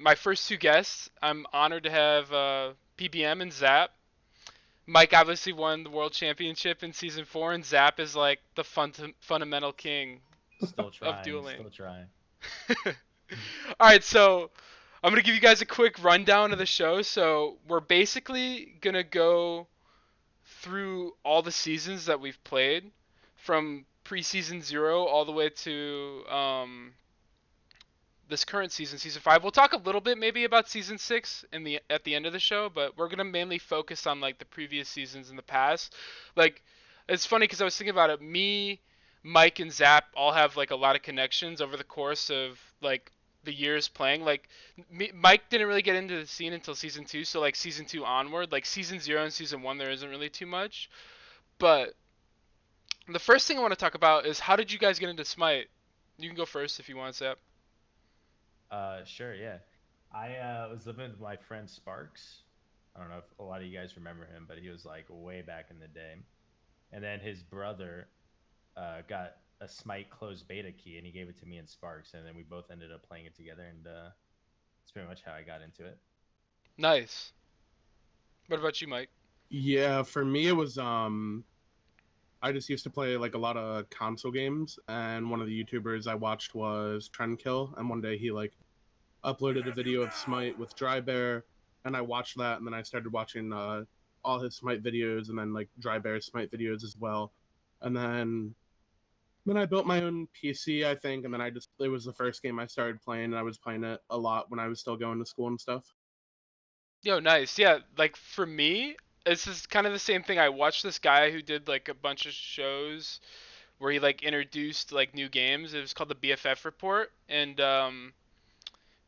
my first two guests. I'm honored to have PBM and Zap. Mike obviously won the world championship in season 4, and Zap is like the fundamental king Still of trying, dueling. still trying. All right, so I'm gonna give you guys a quick rundown of the show. So we're basically gonna go through all the seasons that we've played, from preseason 0 all the way to this current season, season 5. We'll talk a little bit maybe about season 6 in the at the end of the show, but we're gonna mainly focus on like the previous seasons in the past. Like, it's funny because I was thinking about it. Me, Mike, and Zap all have like a lot of connections over the course of like the years playing. Like, Mike didn't really get into the scene until season 2, so like season 2 onward, like season 0 and season 1, there isn't really too much. But the first thing I want to talk about is, how did you guys get into Smite? You can go first if you want, Zap. Sure, yeah. I was living with my friend Sparks. I don't know if a lot of you guys remember him, but he was like way back in the day. And then his brother got a Smite closed beta key, and he gave it to me and Sparks, and then we both ended up playing it together, and that's pretty much how I got into it. Nice. What about you, Mike? Yeah, for me it was I just used to play like a lot of console games, and one of the YouTubers I watched was Trendkill, and one day he like uploaded a video of Smite with Dry Bear, and I watched that, and then I started watching all his Smite videos, and then like Dry Bear's Smite videos as well, and then I built my own PC, I think, and then it was the first game I started playing, and I was playing it a lot when I was still going to school and stuff. Yo, nice. Yeah, like for me, this is kind of the same thing. I watched this guy who did like a bunch of shows where he like introduced like new games. It was called the BFF Report, and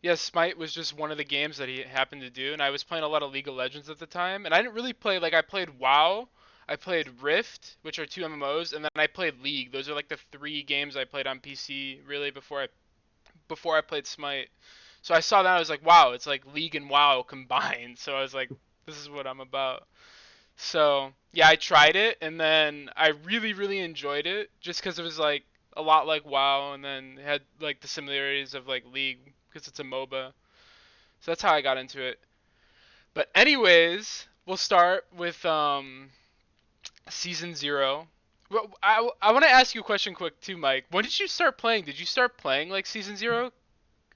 yeah, Smite was just one of the games that he happened to do. And I was playing a lot of League of Legends at the time, and I didn't really play, like, I played WoW, I played Rift, which are two MMOs, and then I played League. Those are like the three games I played on PC really before I played Smite. So I saw that, I was like, wow, it's like League and WoW combined. So I was like, this is what I'm about. So yeah, I tried it, and then I really, really enjoyed it, just because it was like a lot like WoW, and then it had like the similarities of like League because it's a MOBA. So that's how I got into it. But anyways, we'll start with season 0. Well, I want to ask you a question quick too, Mike. When did you start playing? Did you start playing like season 0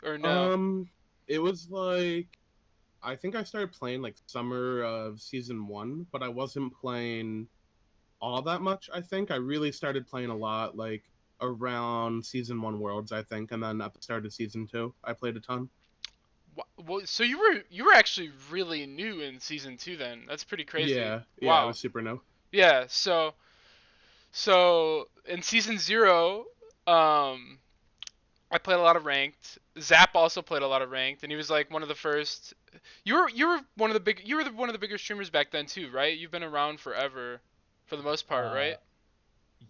or no? Um, it was like I think I started playing like summer of season 1, but I wasn't playing all that much. I think I really started playing a lot like around season 1 Worlds, I think, and then at the start of season 2, I played a ton. Well, so you were actually really new in season 2 then. That's pretty crazy. Yeah, I Wow. was super new. Yeah, so in season 0, um I played a lot of ranked. Zap also played a lot of ranked, and he was like one of the first. You were one of the one of the bigger streamers back then too, right? You've been around forever, for the most part, Uh, right?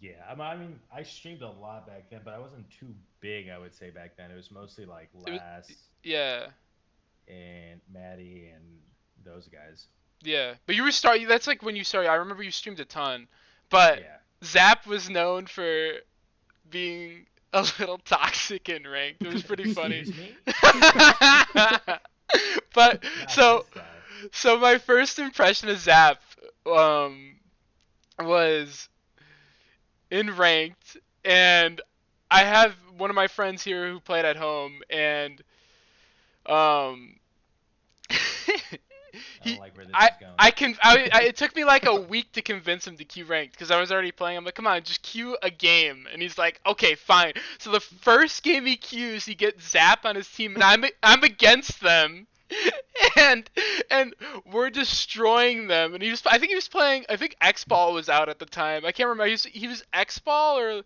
yeah, I mean, I streamed a lot back then, but I wasn't too big, I would say, back then. It was mostly like It was, Lass yeah, and Maddie and those guys. yeah. But you were start. That's like when you started. I remember you streamed a ton, but Yeah. Zap was known for being a little toxic in ranked. It was pretty funny. Excuse me? But Not so this guy. so my first impression of Zap um was in ranked, and I have one of my friends here who played at home, and um I don't he like where this I is going. I can I it took me like a week to convince him to queue ranked because I was already playing. I'm like, come on, just queue a game, and he's like, okay, fine. So the first game he queues, he gets Zap on his team, and I'm against them, and and we're destroying them. And I think he was playing. I think X Ball was out at the time. I can't remember. He was X Ball or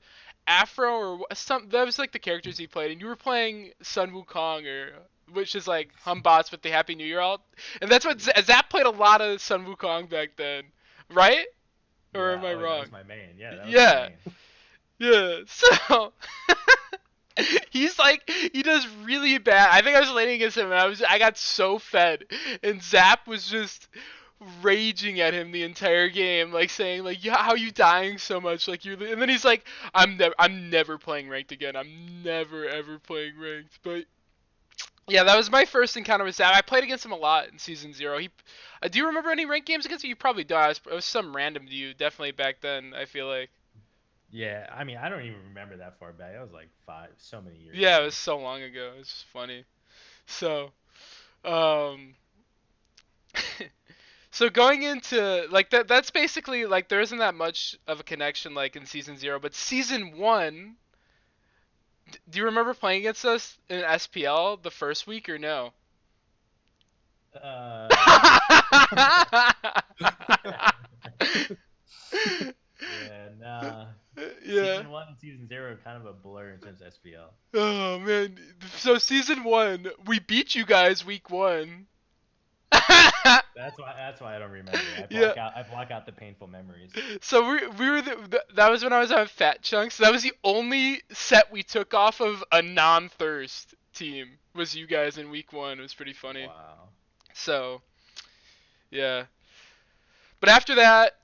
Afro or some. That was like the characters he played. And you were playing Sun Wukong, or which is like Humbots with the Happy New Year alt. And that's what Zap played a lot of Sun Wukong back then, right? Or Yeah, am I oh, that wrong? was my main. Yeah, that was my Yeah, main. yeah. So he's like, he does really bad. I think I was laning against him, and I got so fed, and Zap was just raging at him the entire game, like saying like, yeah, how you dying so much, like you're. And then he's like, I'm never playing ranked again. I'm never ever playing ranked. But Yeah, that was my first encounter with Zap. I played against him a lot in Season 0. Do you remember any ranked games against him? You probably don't. It was some random dude, definitely back then, I feel like. Yeah, I mean, I don't even remember that far back. It was like so many years Yeah, it ago. was so long ago. It's just funny. So, um, so going into like that's basically like there isn't that much of a connection like in Season 0, but Season 1, do you remember playing against us in SPL the first week or no? Uh, yeah, nah. Yeah. Season 1 and Season 0 are kind of a blur in terms of SPL. Oh man. So Season 1, we beat you guys week 1. That's why I don't remember. Yeah. I block out the painful memories. So we were that was when I was on Fat Chunks. That was the only set we took off of a non-thirst team. Was you guys in week 1? It was pretty funny. Wow. So yeah. But after that,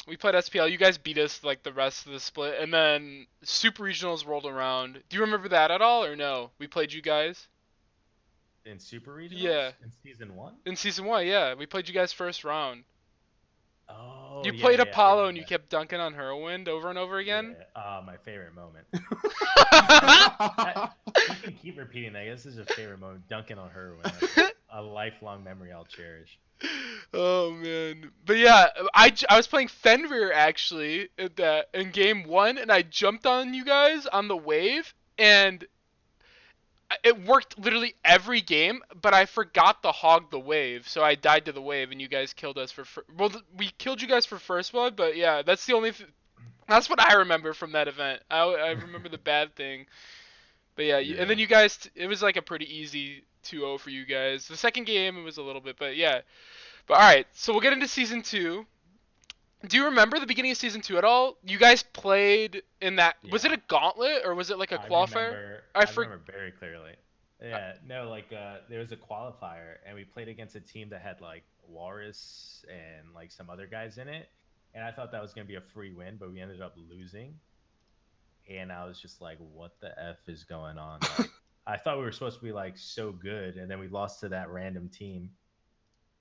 we played SPL. You guys beat us like the rest of the split, and then Super Regionals rolled around. Do you remember that at all, or no? We played you guys. In Super Regionals? Yeah, In Season 1? in Season 1. Yeah, we played you guys first round. Oh, You yeah, played yeah, I Apollo, remember and you that. kept dunking on Heroin over and over again. Yeah, my favorite moment. You can keep repeating that. This is a favorite moment. Dunking on heroin. That's a lifelong memory I'll cherish. Oh man, but yeah, I was playing Fenrir actually in game 1, and I jumped on you guys on the wave, and it worked literally every game, but I forgot to hog the wave, so I died to the wave, and you guys killed us well, we killed you guys for first blood, but yeah, that's the only. That's what I remember from that event. I remember the bad thing, but yeah, and Yeah. then you guys, it was like a pretty easy 2-0 for you guys. The second game it was a little bit, but yeah. But all right, so we'll get into season 2. Do you remember the beginning of season 2 at all? You guys played in that. Was it Yeah. a gauntlet or was it like a I qualifier? remember. I I for. remember very clearly. Yeah. No, like there was a qualifier, and we played against a team that had like Walrus and like some other guys in it, and I thought that was gonna be a free win, but we ended up losing, and I was just like, "What the f is going on?" Like, I thought we were supposed to be like so good, and then we lost to that random team.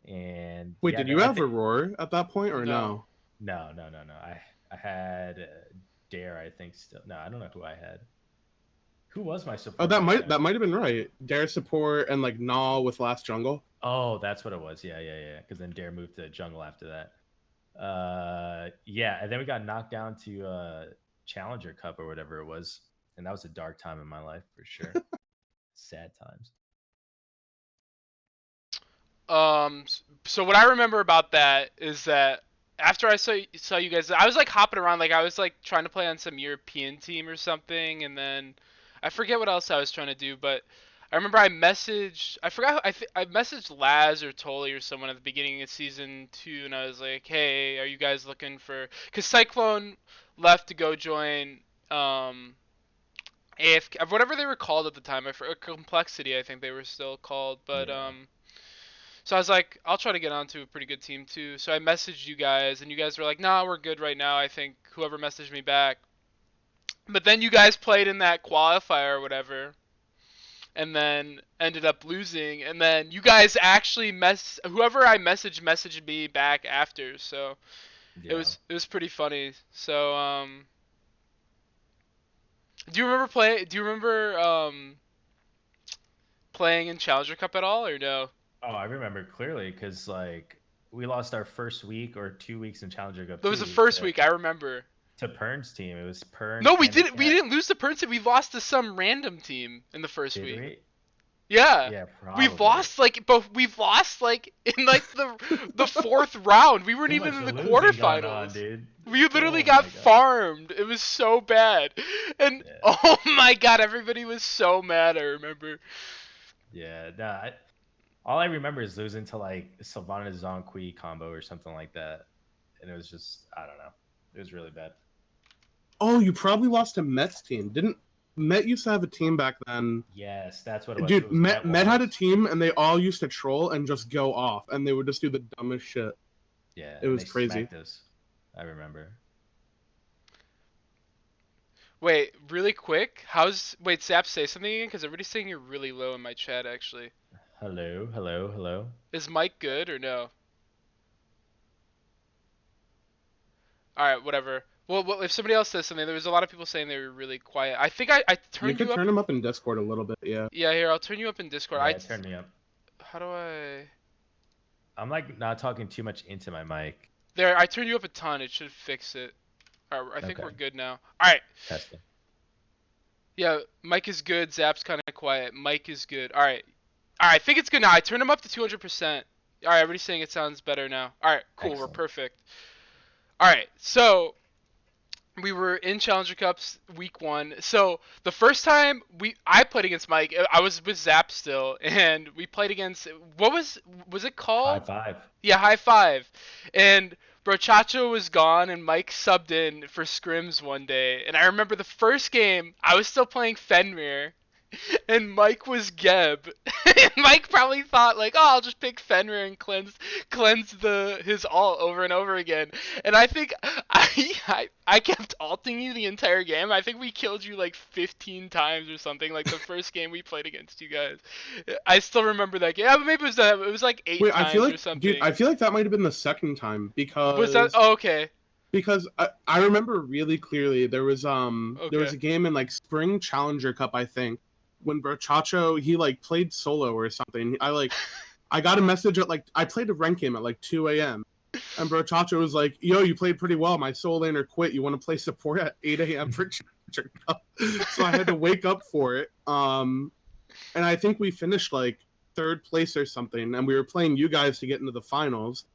And Wait, yeah, did you I have think Aurora at that point or No. no? no. I had Dare. I think still. No, I don't know who I had. Who was my Oh, support back then? that might have been right. Dare support and like Gnaw with Last Jungle. Oh, that's what it was. Yeah. Because then Dare moved to jungle after that. Yeah, and then we got knocked down to Challenger Cup or whatever it was, and that was a dark time in my life for sure. Sad times. So what I remember about that is that after I saw you guys, I was like hopping around, like I was like trying to play on some European team or something, and then I forget what else I was trying to do, but I remember I forgot, I messaged Laz or Tolly or someone at the beginning of season 2, and I was like, hey, are you guys looking for, because Cyclone left to go join, AFK, whatever they were called at the time, I forgot, Complexity, I think they were still called, but, Yeah. so I was like, I'll try to get onto a pretty good team too. So I messaged you guys, and you guys were like, nah, we're good right now. I think whoever messaged me back. But then you guys played in that qualifier or whatever, and then ended up losing. And then you guys actually whoever I messaged me back after. So Yeah. it was pretty funny. So Do you remember playing in Challenger Cup at all or no? Oh, I remember clearly because like we lost our first week or 2 weeks in Challenger Cup That was the 2 first week I remember. to Pern's team. It was Pern, No, we didn't. We Anacat. didn't lose to Princeton. We lost to some random team in the first Did week. we? Yeah, Yeah, we've probably. lost like, but we've lost like in like the fourth round. We weren't Too even much in the losing going on, quarterfinals. dude. We literally Oh got my god. farmed. It was so bad, and Yeah. oh my god, everybody was so mad. I remember. Yeah. Nah, all I remember is losing to like Sylvana Zonqui combo or something like that. And it was just, I don't know. It was really bad. Oh, you probably lost to Met's team. Didn't Met used to have a team back then? Yes, that's what it was. It Dude, was Met had a Walrus. team and they all used to troll and just go off and they would just do the dumbest shit. Yeah, It and was they crazy. smacked us. I remember. Wait, really quick. Wait, Zap, say something again, because everybody's saying you're really low in my chat. Actually, Hello, hello, hello. is Mike good or no? All right, whatever. Well, if somebody else says something, there was a lot of people saying they were really quiet. I think I You turned could you up. turn him up in Discord a little bit, yeah. Yeah, here, I'll turn you up in Discord. Yeah, turn me up. How do I? I'm like not talking too much into my mic. There, I turned you up a ton. It should fix it. All right, I think Okay. we're good now. All right. Testing. Yeah, Mike is good. Zap's kind of quiet. Mike is good. All right. All right, I think it's good now. I turned him up to 200%. All right, everybody's saying it sounds better now. All right, cool. Excellent. We're perfect. All right, so we were in Challenger Cups week 1. So the first time I played against Mike, I was with Zap still, and we played against was it High called? five. Yeah, high five. And Brochacho was gone, and Mike subbed in for scrims one day. And I remember the first game, I was still playing Fenrir, and Mike was Geb. And Mike probably thought like, oh, I'll just pick Fenrir and cleanse his ult over and over again. And I think I kept alting you the entire game. I think we killed you like 15 times or something. Like the first game we played against you guys. I still remember that game. Yeah, but maybe it was like 8 Wait, times I feel like, or something. dude, I feel like that might have been the second time because Was that? Oh, okay. because I remember really clearly there was a game in like Spring Challenger Cup, I think, when Brochacho he like played solo or something. I got a message at like I played a rank game at like 2 a.m. and Brochacho was like, "Yo, you played pretty well. My soul laner quit. You want to play support at 8 a.m. for Challenger Cup?" So I had to wake up for it. And I think we finished like third place or something, and we were playing you guys to get into the finals.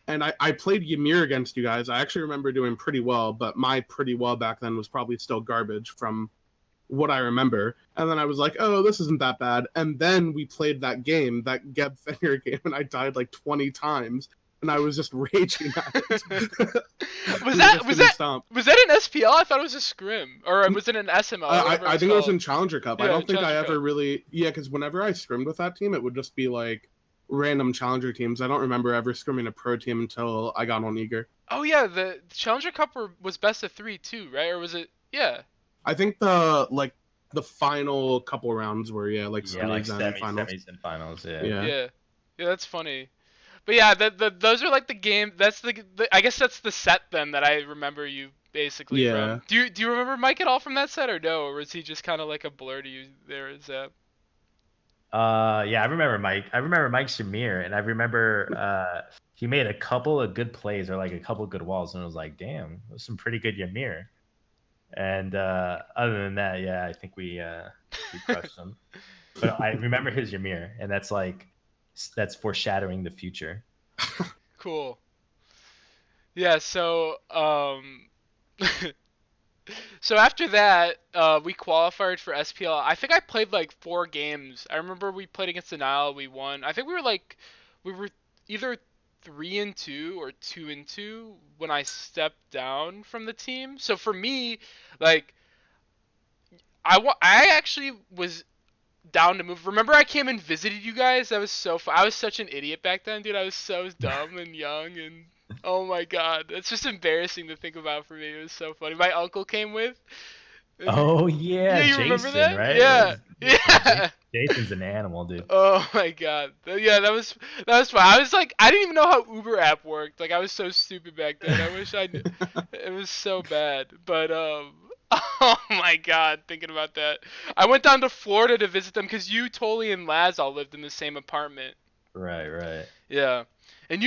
And I played Ymir against you guys. I actually remember doing pretty well, but my pretty well back then was probably still garbage from what I remember. And then I was like, oh, this isn't that bad. And then we played that game, that Geb Fenrir game, and I died like 20 times. And I was just raging at it. was that an SPL? I thought it was a scrim, or was it an SML? I think it was in Challenger Cup. Yeah, I don't think I Challenger ever Cup. really, because whenever I scrimmed with that team, it would just be like random Challenger teams. I don't remember ever scrimming a pro team until I got on Eager. Oh yeah, the Challenger Cup was best of 3 too, right? Or was it? Yeah. I think the final couple rounds were like semis and finals. semis and finals. Yeah. Yeah, that's funny. But yeah, those are like the game. That's I guess that's the set then that I remember you basically from. Do you remember Mike at all from that set or no? Or was he just kind of like a blur to you there, Zap? Yeah, I remember Mike. I remember Mike Shamir, and I remember he made a couple of good plays or like a couple of good walls, and I was like, damn, that was some pretty good Ymir. And other than that, yeah, I think we crushed him. But I remember his Ymir, and that's foreshadowing the future. Cool. Yeah, so so after that, we qualified for SPL. I think I played like 4 games. I remember we played against Denial, we won. I think we were either 3-2 or 2-2 when I stepped down from the team. So for me, like I actually was down to move. Remember I came and visited you guys? That was so fun. I was such an idiot back then, dude. I was so dumb and young and oh my god. That's just embarrassing to think about for me. It was so funny. My uncle came with. Oh yeah, you Jason, remember that? right? Yeah. Yeah. Jason's an animal, dude. Oh my god. Yeah, that was fun. I was like I didn't even know how Uber app worked. Like I was so stupid back then. I wish I knew. It was so bad. But oh my god, thinking about that. I went down to Florida to visit them because you, Tolly, and Laz all lived in the same apartment. Right. Yeah. And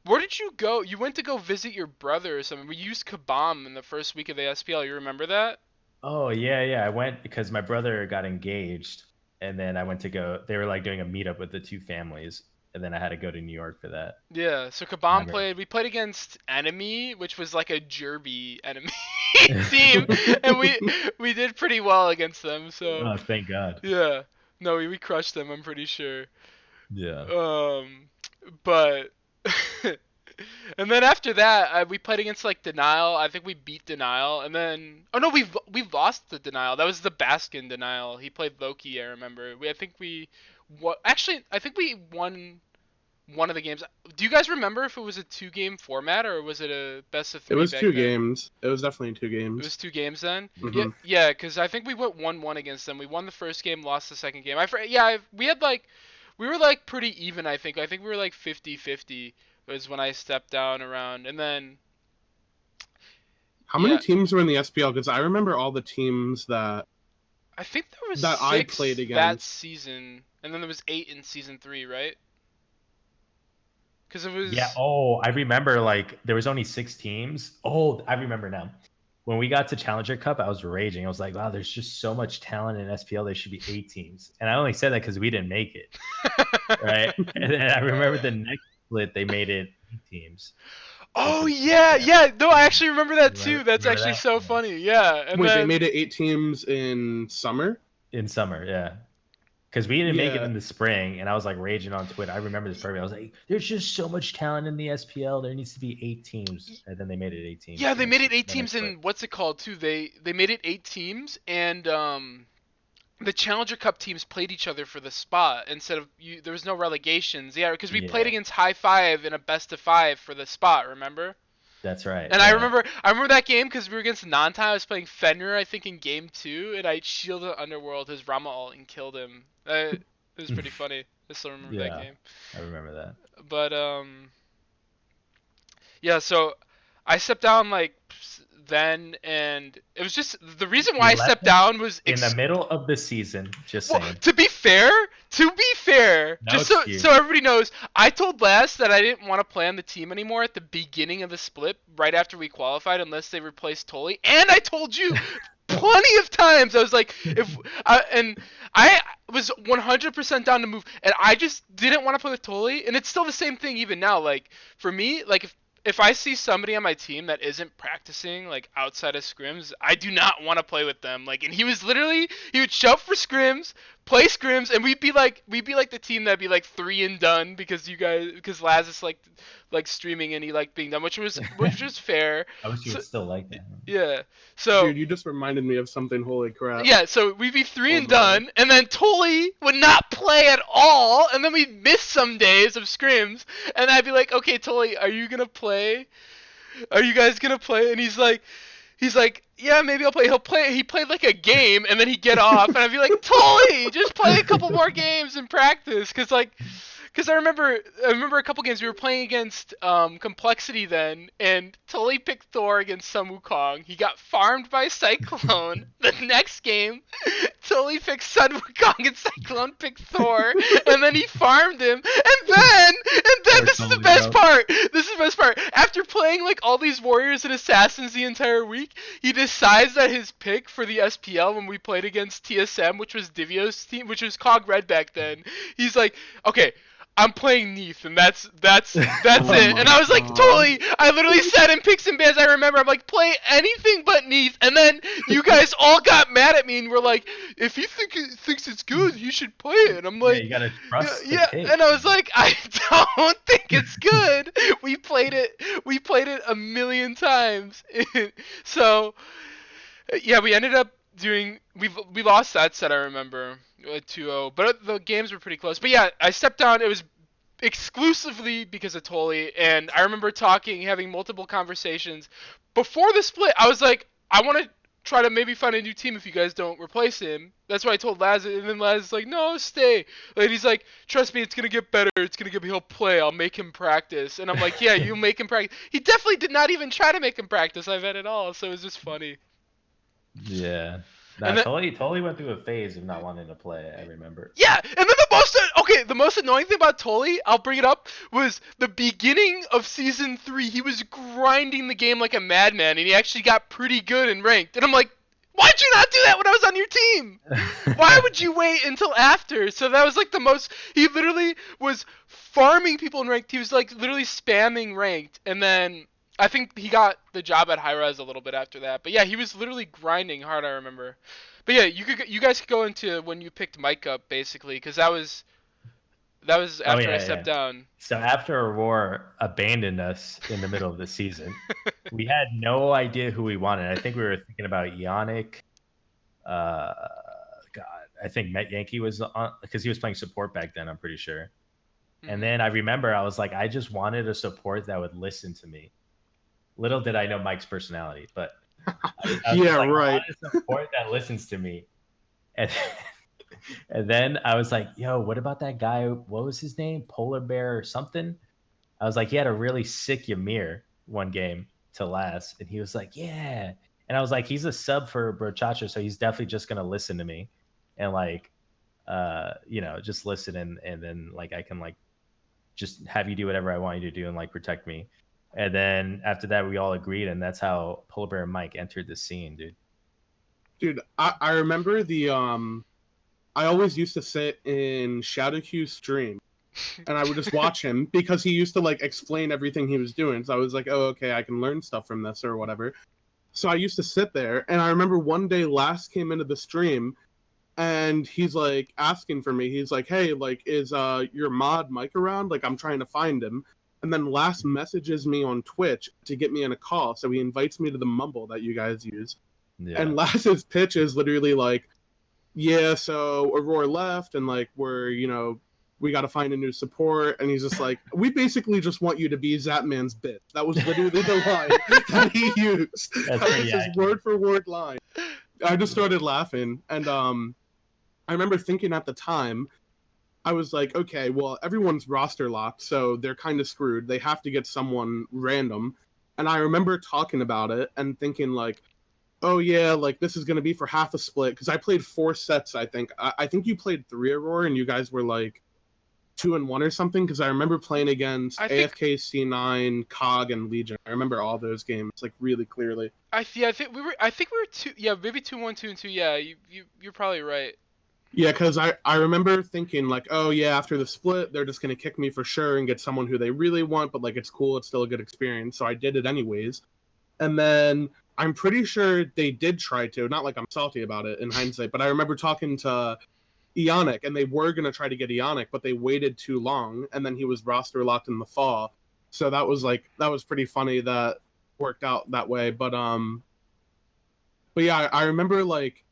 where did you go? You went to go visit your brother or something. We used Kabam in the first week of the SPL. You remember that? Oh yeah. I went because my brother got engaged, and then I went to go. They were like doing a meetup with the two families, and then I had to go to New York for that. Yeah. So Kabam played. We played against Enemy, which was like a Jerby enemy team, and we did pretty well against them. So. Oh, thank God. Yeah. No, we crushed them. I'm pretty sure. Yeah. But. And then after that, we played against like Denial. I think we beat Denial, and then we lost the Denial. That was the Baskin Denial. He played Loki. I remember. I think we won. Actually, I think we won one of the games. Do you guys remember if it was a 2-game format or was it a best of It 3 was back 2 then? games. It was definitely 2 It was games. 2 games then. Yeah, Hmm. yeah, because I think we went 1-1 against them. We won the first game, lost the second game. Yeah, we had like, we were like pretty even. I think we were like 50-50 was when I stepped down around, and then How many yeah, teams were in the SPL? Because I remember all the teams I think there was that I played 6 that against. season, and then there was 8 in season 3, right? Because it Yeah. was Oh, I remember. Like there was only 6 teams. Oh, I remember now. When we got to Challenger Cup, I was raging. I was like, "Wow, there's just so much talent in SPL. There should be 8 teams." And I only said that because we didn't make it, right? And then I remember the next split, they made it 8 teams. Oh Versus, yeah, yeah. yeah. No, I actually remember that too. Remember, That's remember actually that? so Yeah. funny. Yeah, and Wait, they then made it 8 teams in summer? In summer, yeah. Because we didn't make it Yeah. in the spring, and I was like raging on Twitter. I remember this perfect. I was like, "There's just so much talent in the SPL. There needs to be 8 teams." And then they made it 8 teams. yeah, The they made next, it 8 the next teams, split. and what's it called too? They made it 8 teams, and the Challenger Cup teams played each other for the spot instead of you. There was no relegations. Yeah, because we played Yeah, against High Five in a best of 5 for the spot. Remember? that's right. And Yeah. I remember that game because we were against Nantai. I was playing Fenrir, I think, in game 2, and I shielded Underworld his Rama ult and killed him. It was pretty funny. I still remember that Yeah, game. I remember that. But yeah. So I stepped down like then, and it was just the reason why You I left stepped them down was in the middle of the season. Just well, saying. to be fair, No just so excuse. everybody knows, I told Laz that I didn't want to play on the team anymore at the beginning of the split, right after we qualified, unless they replaced Tolly. And I told you plenty of times I was like, and I was 100% down to move, and I just didn't want to play with Tolly. And it's still the same thing even now. Like for me, like if I see somebody on my team that isn't practicing like outside of scrims, I do not want to play with them. Like, and he would show up for scrims, play scrims, and we'd be like the team that'd be like 3 and done because Laz is like streaming and he liked being done, which was fair. I wish you So would still like that. yeah, so Dude, you just reminded me of something. Holy crap. yeah, so we'd be 3 Oh and my. done, and then Tully would not play at all, and then we'd miss some days of scrims, and I'd be like, okay, Tully, are you gonna play? Are you guys gonna play? And he's like, yeah, maybe I'll play. He played like a game, and then he'd get off, and I'd be like, Tully, just play a couple more games and practice, because I remember a couple games we were playing against Complexity then, and Tully picked Thor against Sun Wukong. He got farmed by Cyclone. The next game, Tully picked Sun Wukong and Cyclone picked Thor, and then he farmed him. And then this is the Tully, best bro. part. This is the best part. After playing like all these warriors and assassins the entire week, he decides that his pick for the SPL when we played against TSM, which was Divio's team, which was COG Red back then, he's like, okay, I'm playing Neath, and that's Oh it. And I was like, my totally. I literally said in Picks and Bans, I remember, I'm like, play anything but Neath. And then you guys all got mad at me and were like, if you thinks it's good, you should play it. And I'm Yeah, like, you gotta trust the yeah. pick. And I was like, I don't think it's good. We played it a million times. So yeah, we ended up doing we lost that set, I remember, 2-0, but the games were pretty close. But yeah, I stepped down. It was exclusively because of Tolly, and I remember having multiple conversations before the split. I was like, I want to try to maybe find a new team if you guys don't replace him. That's why I told Laz, and then Laz is like, no, stay. And he's like, trust me, it's gonna get better. He'll play. I'll make him practice. And I'm like, yeah, you make him practice. He definitely did not even try to make him practice, I bet, at all. So it was just funny. Yeah. Nah, And then, Tully went through a phase of not wanting to play. I remember. yeah, and then the most annoying thing about Tully, I'll bring it up, was the beginning of season 3. He was grinding the game like a madman, and he actually got pretty good and ranked. And I'm like, why'd you not do that when I was on your team? Why would you wait until after? So that was like the most. He literally was farming people in ranked. He was like literally spamming ranked, and then I think he got the job at High Res a little bit after that. But yeah, he was literally grinding hard, I remember. But yeah, you guys could go into when you picked Mike up basically, because that was Oh after I yeah, stepped yeah. down. So after Aurora abandoned us in the middle of the season, we had no idea who we wanted. I think we were thinking about Yannick. God, I think Met Yankee was on because he was playing support back then. I'm pretty sure. And Mhm. then I remember I was like, I just wanted a support that would listen to me. Little did I know Mike's personality, but I was Yeah, just like, I right. want a support that listens to me. And, and then I was like, yo, what about that guy? What was his name? Polar Bear or something? I was like, he had a really sick Ymir one game to last. And he was like, yeah. And I was like, he's a sub for Brochacha, so he's definitely just gonna listen to me. And like just listen and then like I can like just have you do whatever I want you to do and like protect me. And then after that we all agreed and that's how Polar Bear and Mike entered the scene, dude. Dude, I remember I always used to sit in Shadow Q's stream and I would just watch him because he used to like explain everything he was doing. So I was like, oh, okay, I can learn stuff from this or whatever. So I used to sit there, and I remember one day Last came into the stream, and he's like asking for me. He's like, hey, like, is your mod Mike around? Like, I'm trying to find him. And then Last messages me on Twitch to get me in a call. So he invites me to the Mumble that you guys use. Yeah. And Last's pitch is literally like, yeah, so Aurora left, and like we got to find a new support. And he's just like, we basically just want you to be Zapman's bitch. That was literally the line that he used. That's That pretty was his accurate. word for word line. I just started laughing, and I remember thinking at the time, I was like, okay, well, everyone's roster locked, so they're kind of screwed. They have to get someone random. And I remember talking about it and thinking like, oh yeah, like this is gonna be for half a split because I played 4 sets. I think I think you played 3 Aurora and you guys were like 2-1 or something because I remember playing against I think AFK, C9, COG, and Legion. I remember all those games like really clearly. I think we were two, yeah, maybe 2-1, 2-2. Yeah, you're probably right. Yeah, because I remember thinking like, oh yeah, after the split, they're just gonna kick me for sure and get someone who they really want, but like it's cool, it's still a good experience. So I did it anyways. And then I'm pretty sure they did try to, not like I'm salty about it in hindsight, but I remember talking to Ionic and they were gonna try to get Ionic, but they waited too long, and then he was roster locked in the fall. So that was pretty funny that worked out that way. But yeah, I remember like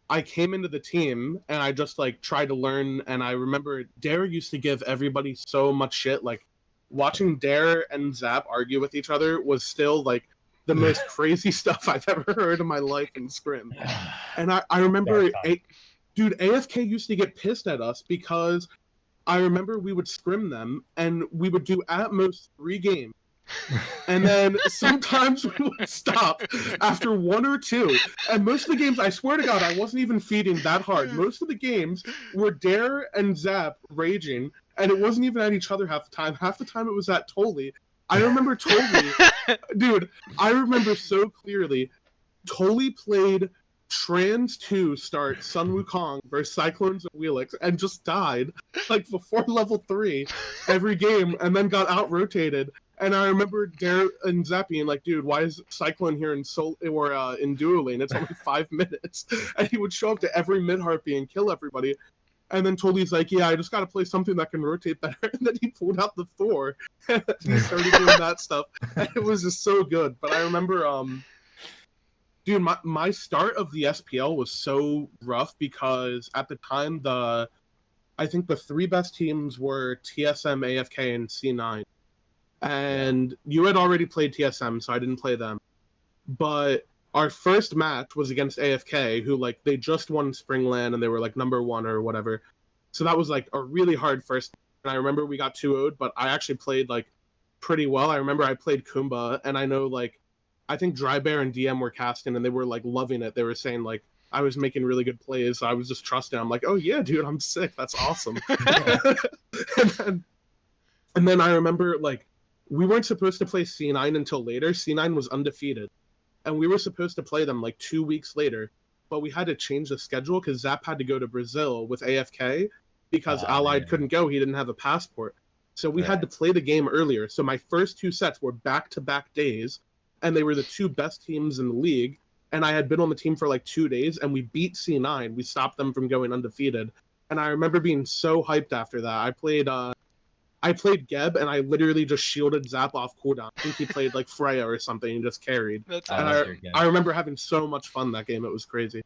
I came into the team and I just like tried to learn, and I remember Dare used to give everybody so much shit. Like watching Dare and Zap argue with each other was still like the most crazy stuff I've ever heard in my life in Scrim. And I remember, dude, AFK used to get pissed at us because I remember we would scrim them and we would do at most 3 games. And then sometimes we would stop after 1 or 2. And most of the games, I swear to God, I wasn't even feeding that hard. Most of the games were Dare and Zap raging, and it wasn't even at each other half the time. Half the time it was at Tolly. I remember Tolly, dude, I remember so clearly, Tolly played Trans 2 start Sun Wukong versus Cyclones of Wheelix and just died like before level 3 every game and then got out rotated. And I remember Dare and Zap being like, dude, why is Cyclone here in in duo lane? It's only 5 minutes. And he would show up to every mid harpy and kill everybody. And then Tolly's like, yeah, I just got to play something that can rotate better. And then he pulled out the Thor and he started doing that stuff. And it was just so good. But I remember, dude, my start of the SPL was so rough because at the time, I think the 3 best teams were TSM, AFK, and C9. And you had already played TSM, so I didn't play them. But our first match was against AFK, who like they just won Springland and they were like number 1 or whatever. So that was like a really hard first. And I remember we got 2-0'd, but I actually played like pretty well. I remember I played Kumba, and I know like I think Dry Bear and DM were casting, and they were like loving it. They were saying like I was making really good plays. So I was just trusting. I'm like, oh yeah, dude, I'm sick. That's awesome. and then I remember like we weren't supposed to play C9 until later. C9 was undefeated. And we were supposed to play them like 2 weeks later. But we had to change the schedule because Zap had to go to Brazil with AFK because Allied couldn't go. He didn't have a passport. So we had to play the game earlier. So my first 2 sets were back-to-back days. And they were the 2 best teams in the league. And I had been on the team for like 2 days. And we beat C9. We stopped them from going undefeated. And I remember being so hyped after that. I played Geb, and I literally just shielded Zap off cooldown. I think he played like Freya or something and just carried. That's And awesome. I remember having so much fun that game. It was crazy.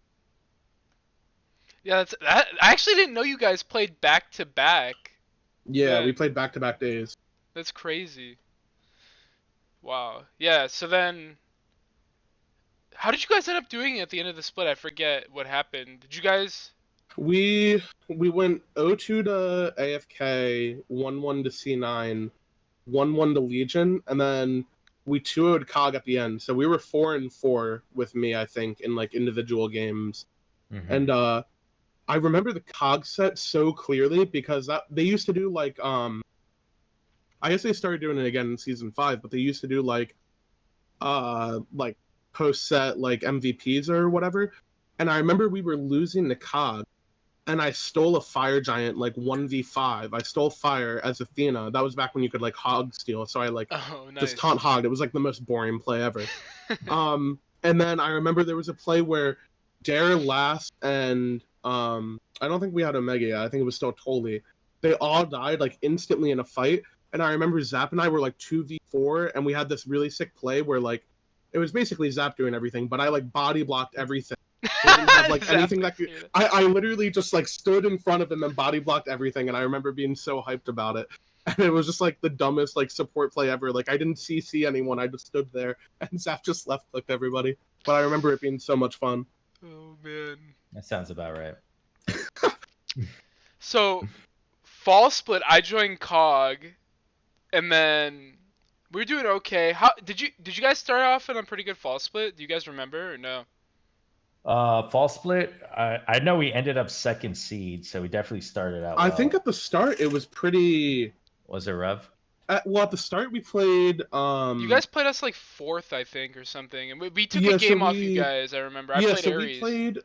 Yeah, I actually didn't know you guys played back to back. Yeah, we Man, played back-to-back days. that's crazy. Wow. Yeah. So then, how did you guys end up doing it at the end of the split? I forget what happened. Did you guys? We went 0-2 to AFK, 1-1 to C9, 1-1 to Legion, and then we 2-0'd COG at the end. So we were 4-4 with me, I think, in like individual games. Mm-hmm. And I remember the COG set so clearly because they used to do like I guess they started doing it again in season 5, but they used to do like post set like MVPs or whatever. And I remember we were losing to COG and I stole a fire giant like 1v5. I stole fire as Athena. That was back when you could like hog steal. So I like Oh, just nice. taunt hogged. It was like the most boring play ever. And then I remember there was a play where Dare last and I don't think we had Omega yet. I think it was still Tolly. They all died like instantly in a fight. And I remember Zap and I were like 2v4 and we had this really sick play where like it was basically Zap doing everything, but I like body blocked everything. They didn't have like anything that could. I literally just like stood in front of him and body blocked everything, and I remember being so hyped about it. And it was just like the dumbest like support play ever. Like I didn't CC anyone, I just stood there, and Zap just left clicked everybody. But I remember it being so much fun. Oh man. That sounds about right. So, fall split, I joined COG, and then we were doing okay. How did you guys start off in a pretty good fall split? Do you guys remember or no? Fall split. I know we ended up second seed, so we definitely started out. I well. think at the start it was pretty. Was it rough? Well, at the start we played. You guys played us like fourth, I think, or something, and we took Yeah, a so game off you we- guys. I remember. I Yeah, played so Ares. we played.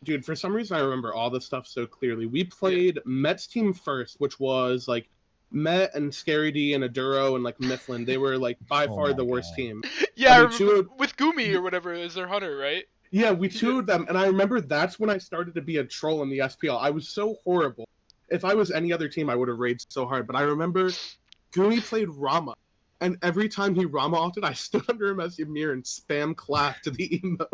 Dude, for some reason I remember all this stuff so clearly. We played Met's team first, which was like Met and Scary D and Aduro and like Mifflin. They were like by Oh far my the worst God. team. Yeah, I And we remember two- with Gumi or whatever is their hunter, right? Yeah, we two them, and I remember that's when I started to be a troll in the SPL. I was so horrible. If I was any other team, I would have raged so hard. But I remember Gumi played Rama, and every time he Rama ulted, I stood under him as Ymir and spam clap to the emo.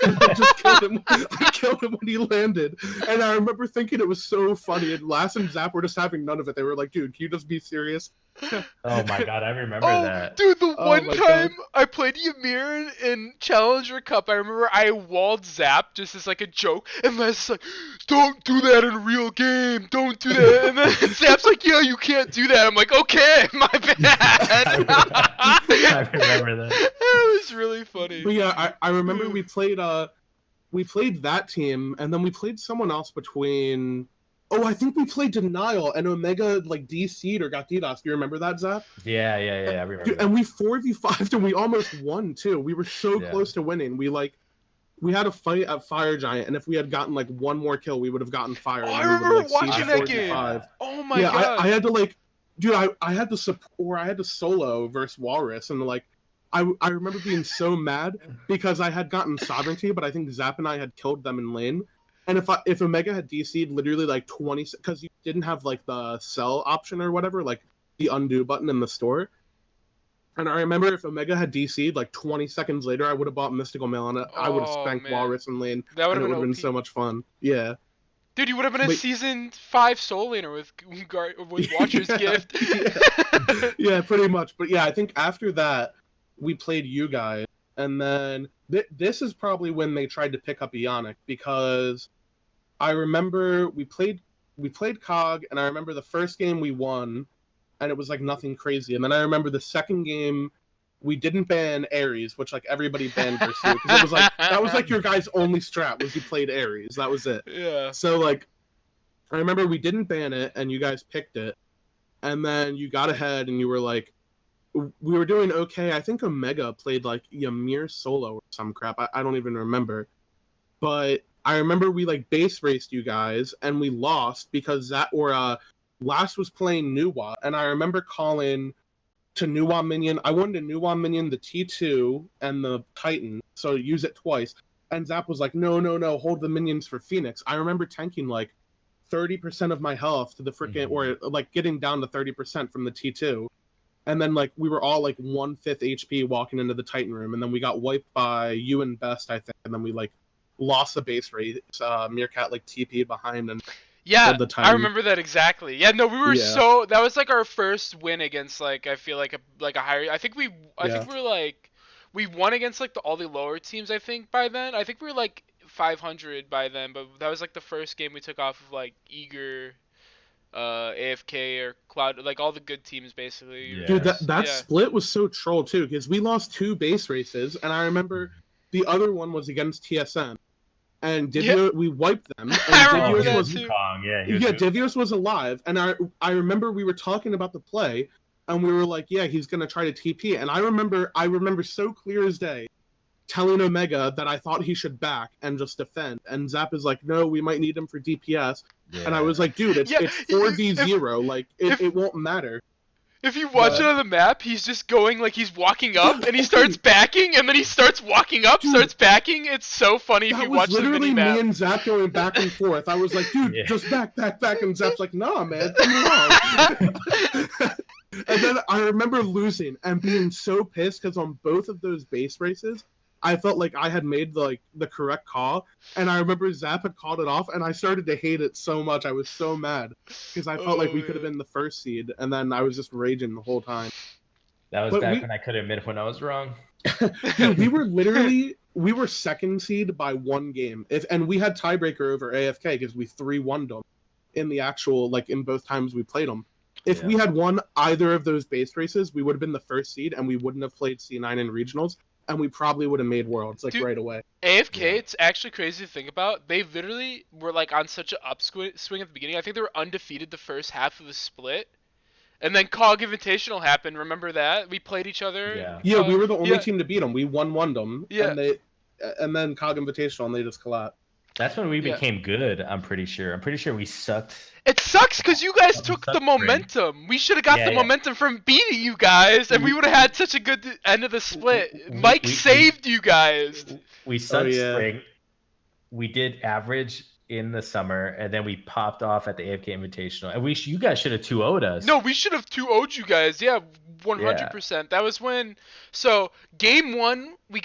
And I just killed him. I killed him when he landed. And I remember thinking it was so funny. And Lass and Zap were just having none of it. They were like, dude, can you just be serious? Oh my God, I remember Oh, that. dude, the Oh one my time God. I played Ymir in Challenger Cup, I remember I walled Zap just as like a joke, and Les is like, "Don't do that in a real game, don't do that." And then Zap's like, "Yeah, you can't do that." I'm like, "Okay, my bad." I remember that. It was really funny. But yeah, I remember we played that team, and then we played someone else between. Oh, I think we played Denial, and Omega like DC'd or got DDoS. Do you remember that, Zap? Yeah, I remember. Dude, that. and we 4v5'd and we almost won too. We were so Yeah. close to winning. We had a fight at Fire Giant, and if we had gotten like one more kill, we would have gotten Fire. Oh, and I we would have, remember like, watching sieged that 4v5. game. Oh my Yeah, god. I had to like, dude, I had to support, or I had to solo versus Walrus, and like, I remember being so mad because I had gotten sovereignty, but I think Zap and I had killed them in lane. And if Omega had DC'd literally like 20, because you didn't have like the sell option or whatever, like the undo button in the store. And I remember if Omega had DC'd like 20 seconds later, I would have bought Mystical Mail and I would have Oh, spanked man. Walrus in lane. That would And have it been would have been OP. so much fun. Yeah. Dude, you would have been a But- season 5 soul laner with Watcher's Yeah, Gift. Yeah, pretty much. But yeah, I think after that, we played you guys. And then this is probably when they tried to pick up Ionic, because I remember we played COG, and I remember the first game we won, and it was like nothing crazy. And then I remember the second game we didn't ban Ares, which like everybody banned versus you, because it was like that was like your guys' only strat was you played Ares. That was it. Yeah. So like I remember we didn't ban it and you guys picked it, and then you got ahead and you were like, we were doing okay. I think Omega played like Ymir solo or some crap. I don't even remember. But I remember we like base raced you guys and we lost because Last was playing Nuwa, and I remember calling to Nuwa minion. I wanted to Nuwa minion the T2 and the Titan, so use it twice. And Zap was like, no, hold the minions for Phoenix. I remember tanking like 30% of my health to the freaking, or like getting down to 30% from the T2. And then like we were all like 1/5 HP walking into the Titan room, and then we got wiped by you and Best, I think, and then we like lost the base rate. Meerkat like TP behind, and Yeah, the I Titan. remember that exactly. Yeah, no, we were Yeah. so that was like our first win against like I feel like a higher. I Yeah. think we were like we won against like all the lower teams. I think by then I think we were like 500 by then, but that was like the first game we took off of like Eager, AFK or Cloud, like all the good teams basically. You Dude, Yeah. remember? that Yeah. split was so troll too, because we lost 2 base races, and I remember the other one was against TSM, and Yeah. Divio, we wiped them, and I Oh, remember he Divios that was was too. Wukong. Yeah, he was. yeah, Wukong. Divios was alive, and I remember we were talking about the play, and we were like, yeah, he's gonna try to TP, and I remember so clear as day, telling Omega that I thought he should back and just defend, and Zap is like, no, we might need him for DPS, and I was like, dude, Yeah, it's 4v0, like it won't matter. if you watch it But on the map, he's just going like he's walking up and he starts backing and then he starts walking up, Dude, starts backing. It's so funny if that you was watch the literally mini me map. and Zap going back and forth. I was like, dude, Yeah. just back, and Zap's like, nah, man, come along. And then I remember losing and being so pissed because on both of those base races, I felt like I had made the correct call, and I remember Zap had called it off, and I started to hate it so much. I was so mad because I felt like we could have been the first seed, and then I was just raging the whole time. That was But back when I could admit when I was wrong. Dude, we were second seed by 1 game, and we had tiebreaker over AFK because we 3-1'd them in the actual in both times we played them. If we had won either of those base races, we would have been the first seed, and we wouldn't have played C9 in regionals, and we probably would have made worlds Dude, right away. AFK, it's actually crazy to think about. They literally were like on such an upswing at the beginning. I think they were undefeated the first half of the split. And then COG Invitational happened. Remember that? We played each other. Yeah. Yeah, we were the only yeah. team to beat them. We 1-1'd them, Yeah. and then COG Invitational, and they just collapsed. That's when we Yeah. became good. I'm pretty sure. I'm pretty sure we sucked. It sucks because you guys That took sucked, the Brady. momentum. We should have got Yeah, the yeah. momentum from beating you guys, and we would have had such a good end of the split. We- Mike we- saved you guys. We sucked yeah. spring. We did average in the summer, and then we popped off at the AFK Invitational. And you guys should have 2-0'd us. No, we should have 2-0'd you guys. Yeah, 100%. That was when. So, game one, we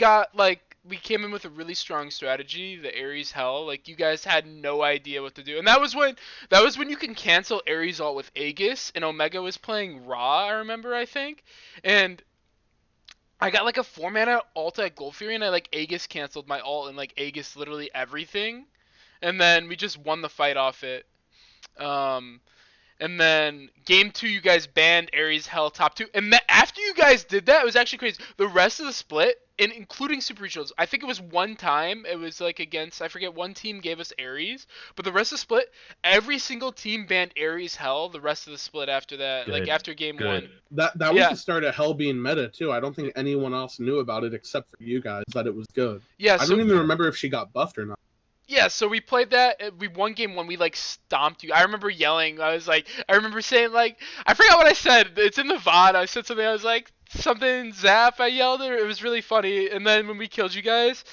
came in with a really strong strategy, the Ares Hell. Like, you guys had no idea what to do. And that was when you can cancel Ares ult with Aegis, and Omega was playing Ra, I remember, I think. And I got like a 4-mana ult at Gold Fury, and I Aegis canceled my ult and Aegis literally everything. And then we just won the fight off it. And then game 2, you guys banned Ares Hell top 2. And after you guys did that, it was actually crazy. The rest of the split, and including Super Regionals, I think it was one time. It was against, I forget, one team gave us Ares. But the rest of the split, every single team banned Ares Hell. The rest of the split after that, Good. after game 1. That was Yeah. the start of Hell being meta too. I don't think anyone else knew about it except for you guys that it was good. Yeah, I don't even remember if she got buffed or not. Yeah, so we played that. We won game 1. We stomped you. I remember yelling. I remember saying I forgot what I said. It's in the VOD. I said something. I was like something Zap. I yelled it. It was really funny. And then when we killed you guys.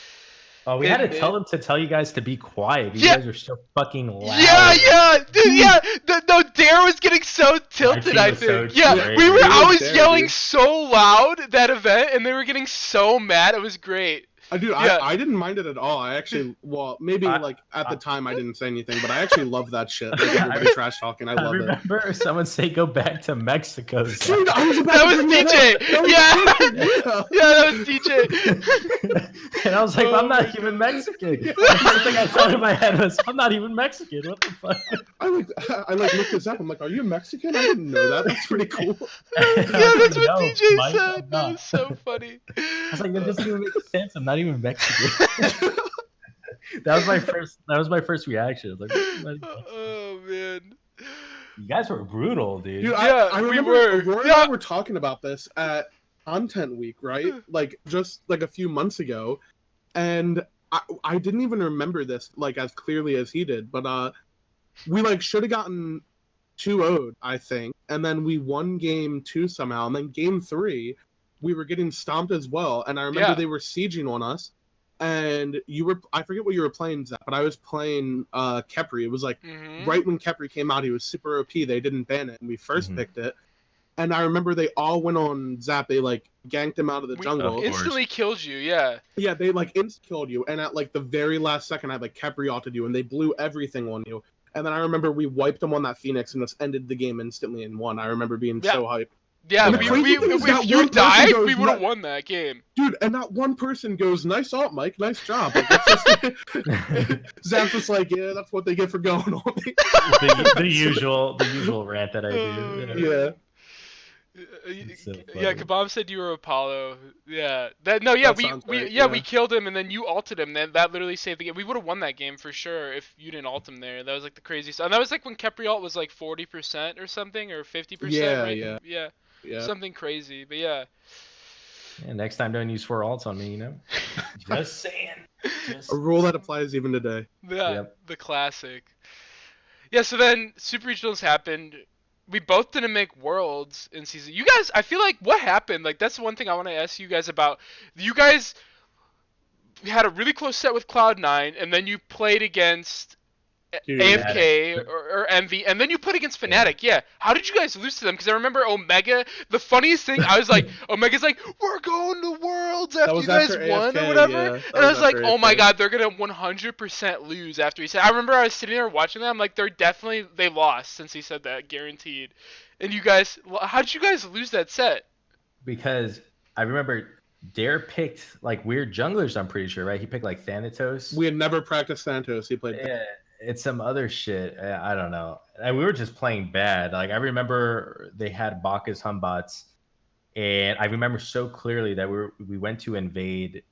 Oh, we had to tell them to tell you guys to be quiet. You Yeah. guys are so fucking loud. Yeah, dude, yeah. No, Dare was getting so tilted. team I was so think. Yeah, great. we were. It I was was Dare, yelling dude. so loud that event, and they were getting so mad. It was great. Dude, Yeah. I didn't mind it at all. I actually, well, maybe at the time I didn't say anything, but I actually love that shit. Everybody trash talking. I I love it. remember someone say go back to Mexico. Dude, I was about That to was bring DJ. up. That was Yeah. yeah. Yeah, that was DJ. And I was like, I'm Oh my not even Mexican. The first thing I thought in my head was, I'm not even Mexican. What the fuck? I looked this up. I'm like, are you Mexican? I didn't know that. That's pretty cool. Yeah, that's what No, DJ Mike, said. I'm That not. was so funny. I was like, that doesn't even make sense. I'm not even Mexican. That was my first reaction. I was like, I'm not even Mexican. Oh man. You guys were brutal, dude. Dude, Yeah, I we remember were. Aurora and Yeah. I were talking about this at Content Week, right? Just a few months ago, and I didn't even remember this as clearly as he did, but we should have gotten 2-0'd, I think, and then we won game 2 somehow, and then game 3 we were getting stomped as well, and I remember Yeah. they were sieging on us, and I forget what you were playing, Zach, but I was playing Kepri. It was Mhm. right when Kepri came out, he was super OP. They didn't ban it, and we first Mhm. picked it. And I remember they all went on Zap. They ganked him out of the We jungle. Of course. instantly killed you. Yeah. Yeah, they insta killed you. And at the very last second, I Kepri ulted you, and they blew everything on you. And then I remember we wiped them on that Phoenix and just ended the game instantly and won. I remember being Yeah. so hyped. Yeah, And the Yeah. crazy thing is that if you one person died, goes, we would have won that game. dude, and that one person goes, "Nice ult, Mike. Nice job." Like, it's just, Zap's just like, yeah, that's what they get for going on me. the usual rant that I do. Yeah. So Yeah, funny. Kabam said you were Apollo. Yeah, That sounds right, we killed him and then you ulted him. Then that literally saved the game. We would have won that game for sure if you didn't ult him there. That was like the craziest. And that was like when Kepri ult was like 40% or something, or 50%. Yeah, right? yeah. Yeah. Something crazy. But yeah. Yeah, next time don't use 4 alts on me, you know? Just saying. A rule that applies even today. Yeah, Yep. the classic. Yeah, so then Super Regionals happened. We both didn't make Worlds in season. You guys, I feel like what happened? Like that's one thing I want to ask you guys about. You guys had a really close set with Cloud9, and then you played against Dude, AFK or Envy, and then you played against Fnatic. Yeah. How did you guys lose to them? Because I remember Omega. The funniest thing, I was like, Omega's like, we're going to Worlds after you guys after won AFK, or whatever. yeah. And I was like, after oh my AFK. god, they're gonna 100% lose after he said. I remember I was sitting there watching them. I'm like, they lost since he said that, guaranteed. And you guys, how did you guys lose that set? Because I remember Dare picked like weird junglers, I'm pretty sure, right? He picked like Thanatos. We had never practiced Santos. He played. Yeah, it's some other shit. I don't know. And we were just playing bad. Like I remember they had Bacchus Humbots, and I remember so clearly that we went to invade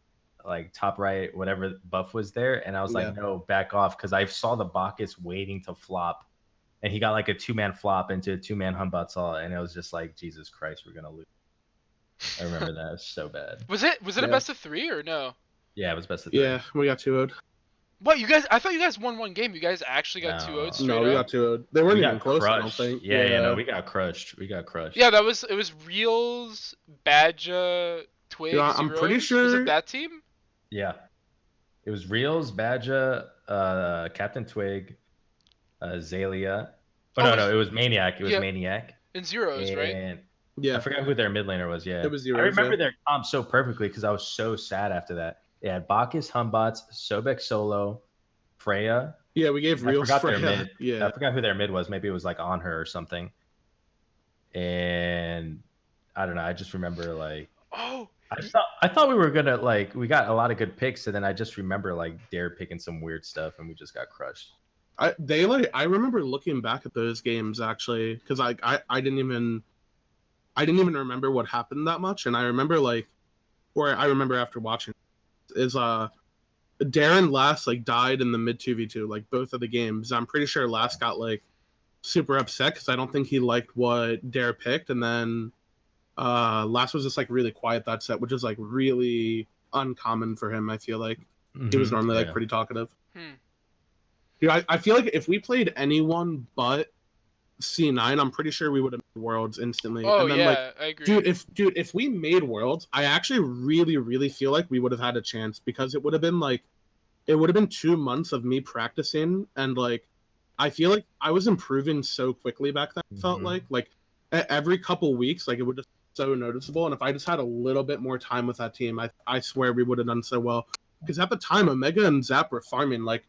like top right, whatever buff was there, and I was like, Yeah. no, back off, because I saw the Bacchus waiting to flop, and he got like a 2-man flop into a 2-man Humbots all, and it was just like, Jesus Christ, we're gonna lose. I remember that. It was so bad. Was it a Yeah. best of 3 or no? Yeah, it was best of 3. Yeah, we got 2-0'd. What, you guys? I thought you guys won one game. You guys actually got No. 2-0'd straight No, we up? got 2-0'd. They weren't We even got close, I don't crushed. think. Yeah, no, we got crushed. We got crushed. Yeah, it was Reels, Badja, Twig, Yeah, I'm pretty Zeros. Was sure- it that team? Yeah. It was Reels, Badja, Captain Twig, Zalia. Oh, Oh, no, it was Maniac. It was yeah. Maniac. And Zeros, right? And Yeah. I forgot who their mid laner was. Yeah. It was I Zeros, remember yeah. their comp so perfectly because I was so sad after that. They had Bacchus, Humbots, Sobek Solo, Freya. Yeah, we gave I Reels forgot for their mid. Yeah. I forgot who their mid was. Maybe it was like on her or something. And I don't know. I just remember like Oh, I thought we were gonna like we got a lot of good picks, and then I just remember like Dare picking some weird stuff, and we just got crushed. I remember looking back at those games actually, because I didn't even remember what happened that much, and I remember I remember after watching is Darren last like died in the mid 2v2 like both of the games. I'm pretty sure last got like super upset because I don't think he liked what Dare picked, and then last was just like really quiet that set, which is like really uncommon for him. I feel like he was normally like pretty talkative. Dude, I feel like if we played anyone but C9, I'm pretty sure we would have made Worlds instantly. oh and then, yeah, like, I agree. if we made Worlds, I actually really feel like we would have had a chance because it would have been 2 months of me practicing, and like I feel like I was improving so quickly back then. I felt like every couple weeks, like it would just be so noticeable. And if I just had a little bit more time with that team, I swear we would have done so well. Because at the time, Omega and Zap were farming like.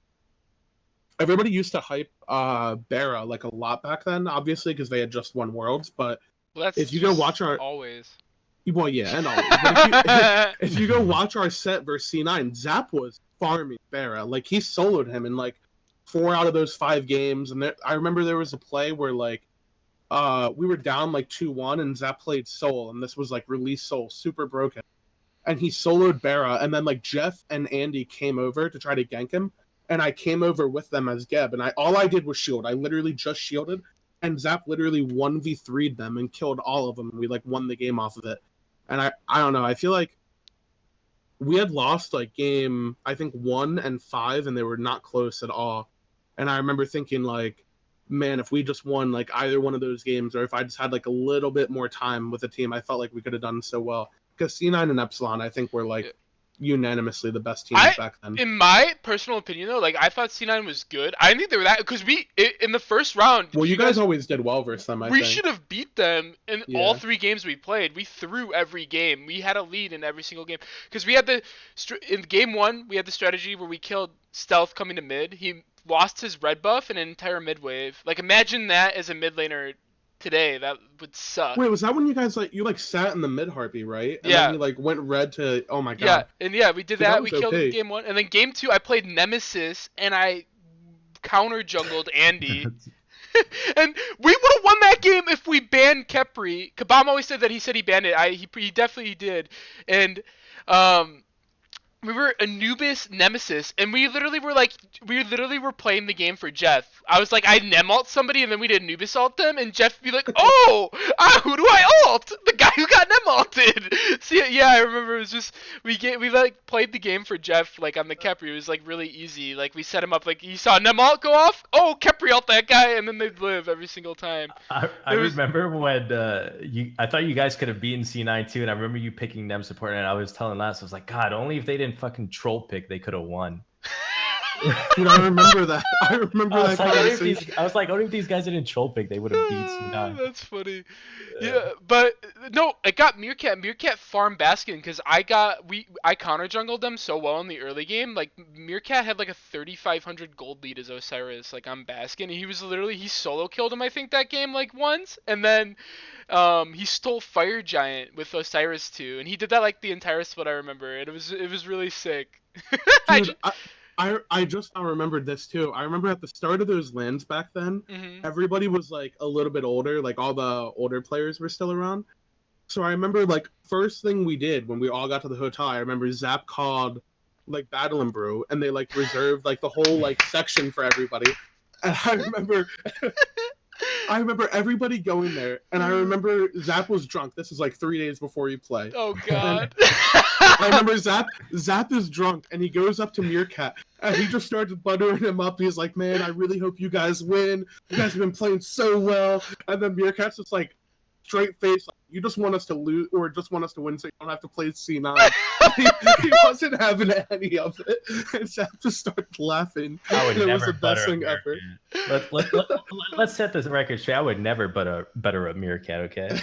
Everybody used to hype Bara like a lot back then, obviously, because they had just won Worlds. But well, that's if you go just watch our always. well, yeah, and always. But if you go watch our set versus C9, Zap was farming Bara. Like he soloed him in like 4 out of those 5 games. And I remember there was a play where like we were down like 2-1, and Zap played Soul, and this was like release Soul, super broken, and he soloed Bara, and then like Jeff and Andy came over to try to gank him. And I came over with them as Geb, and all I did was shield. I literally just shielded, and Zap literally 1v3'd them and killed all of them, and we like won the game off of it. And I don't know, I feel like we had lost like game I think 1 and 5, and they were not close at all. And I remember thinking like, man, if we just won like either one of those games, or if I just had like a little bit more time with the team, I felt like we could have done so well. Because C9 and Epsilon, I think, were like unanimously the best teams back then. In my personal opinion, though, like I thought C9 was good. I didn't think they were that because in the first round. Well, you guys always did well versus them. We should have beat them in Yeah. all 3 games we played. We threw every game. We had a lead in every single game because we had in game 1 we had the strategy where we killed Stealth coming to mid. He lost his red buff and an entire mid wave. Like imagine that as a mid laner today. That would suck. Wait, was that when you guys you sat in the mid harpy, right? And Yeah. then he like went red to, oh my Yeah, god. and yeah, we did So that. that We was killed him okay. in game 1, and then game 2 I played Nemesis and I counter jungled Andy. And we would have won that game if we banned Kepri. Kabam always said that he said he banned it. He definitely did. And we were Anubis Nemesis, and we literally were playing the game for Jeff. I was like, I nem ult somebody, and then we did Anubis ult them, and Jeff would be like, oh, who do I ult? The guy who got nem ulted. See, yeah, I remember it was just we like played the game for Jeff like on the Kepri. It was like really easy. Like we set him up like he saw nem ult go off. Oh, Kepri ult that guy, and then they'd live every single time. I remember when I thought you guys could have beaten C9 too, and I remember you picking nem support, and I was telling Lance, I was like, God, only if they didn't fucking troll pick, they could have won. Dude, I remember that. I remember that conversation. I was like, only if these guys didn't troll pick, they would have beat C9. That's funny. Yeah, but no, it got Meerkat. Meerkat farmed Baskin because I counter jungled them so well in the early game. Like Meerkat had like a 3,500 gold lead as Osiris, like on Baskin. He solo killed him I think that game like once, and then he stole Fire Giant with Osiris too, and he did that like the entire split I remember, and it was really sick. Dude, I just now remembered this too. I remember at the start of those lands back then, everybody was like a little bit older, like all the older players were still around. So I remember like first thing we did when we all got to the hotel, I remember Zap called like Battle and Brew, and they like reserved like the whole like section for everybody. And I remember everybody going there, and I remember Zap was drunk. This is like 3 days before you play. Oh god. I remember Zap is drunk, and he goes up to Meerkat, and he just started buttering him up. He's like, man, I really hope you guys win. You guys have been playing so well. And then Meerkat's just like, straight face, like, you just want us to lose, or just want us to win so you don't have to play C9. he wasn't having any of it. And Zap just started laughing. I would it never was the best thing Meerkat. ever. Let's set this record straight. I would never butter a Meerkat, okay?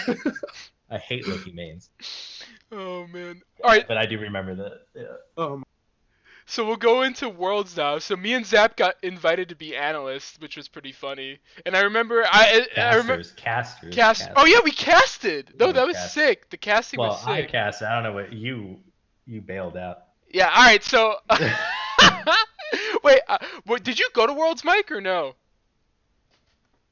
I hate Loki mains. Oh man. All right. But I do remember that. Yeah. So we'll go into Worlds now. So me and Zap got invited to be analysts, which was pretty funny. And I remember Casters. Oh yeah, we casted. No, Yeah, that was cast. sick. The casting Well, was sick. I cast. I don't know what you bailed out. Yeah. All right. So wait, did you go to Worlds, Mike, or no?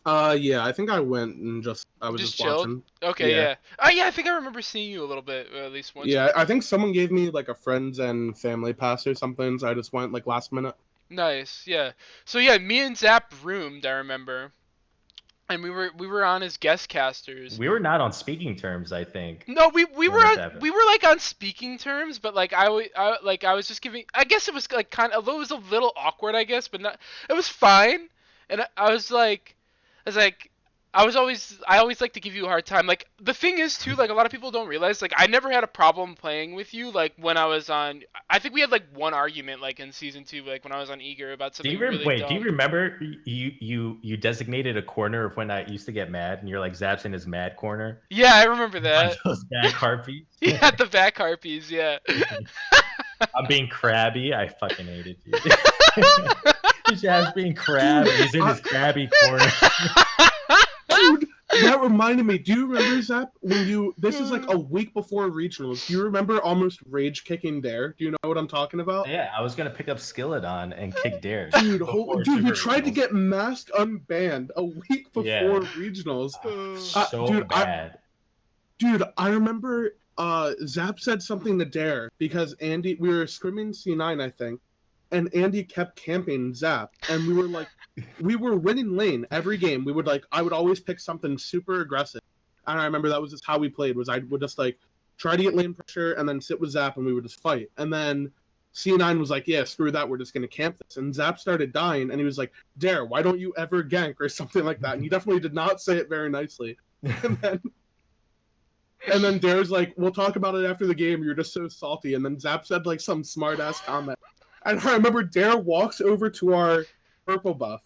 Yeah, I think I went and I was just chilled? watching. Okay, Yeah. yeah. Oh yeah, I think I remember seeing you a little bit, at least once. Yeah, I think someone gave me like a friends and family pass or something, so I just went like last minute. Nice, yeah. So yeah, me and Zap roomed, I remember, and we were on as guest casters. We were not on speaking terms, I think. No, we were happened? like on speaking terms, but like I was just giving. I guess it was like it was a little awkward, I guess, but not. It was fine, and I always like to give you a hard time. Like the thing is too, like a lot of people don't realize, like I never had a problem playing with you. Like when I was on, I think we had like one argument like in season 2, like when I was on Eager about something. Do you remember you designated a corner of when I used to get mad, and you're like Zap's in his mad corner? Yeah, I remember that. Those back harpies. Yeah, the back harpies. Yeah. I'm being crabby. I fucking hated you. Zap's being crabby. He's in his crabby corner. Dude, that reminded me. Do you remember, Zap, when this is like a week before regionals? Do you remember almost rage kicking Dare? Do you know what I'm talking about? Yeah, I was gonna pick up Skilladon and kick Dare. Dude, we tried to get Mask unbanned a week before regionals. So bad. I remember Zap said something to Dare because Andy, we were scrimming C9, I think, and Andy kept camping Zap, and we were like, we were winning lane every game. I would always pick something super aggressive. And I remember that was just how we played, was I would just like try to get lane pressure and then sit with Zap and we would just fight. And then C9 was like, yeah, screw that, we're just going to camp this. And Zap started dying and he was like, Dare, why don't you ever gank or something like that? And he definitely did not say it very nicely. And then Dare's like, we'll talk about it after the game, you're just so salty. And then Zap said like some smart ass comment. And I remember Dare walks over to our purple buff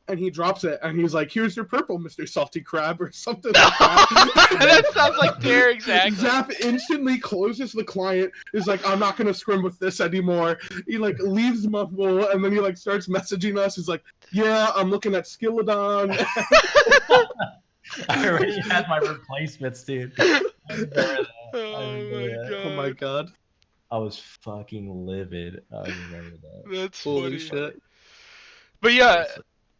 and he drops it and he's like, here's your purple, Mr. Salty Crab, or something like that. That sounds like Dare exactly. Zap instantly closes the client. Is like, I'm not gonna scrim with this anymore. He like leaves Muffle, and then he like starts messaging us. He's like, yeah, I'm looking at Skilladon. I already had my replacements, dude. I remember that. Oh my god. I was fucking livid. I remember that. That's Holy funny. shit. But yeah,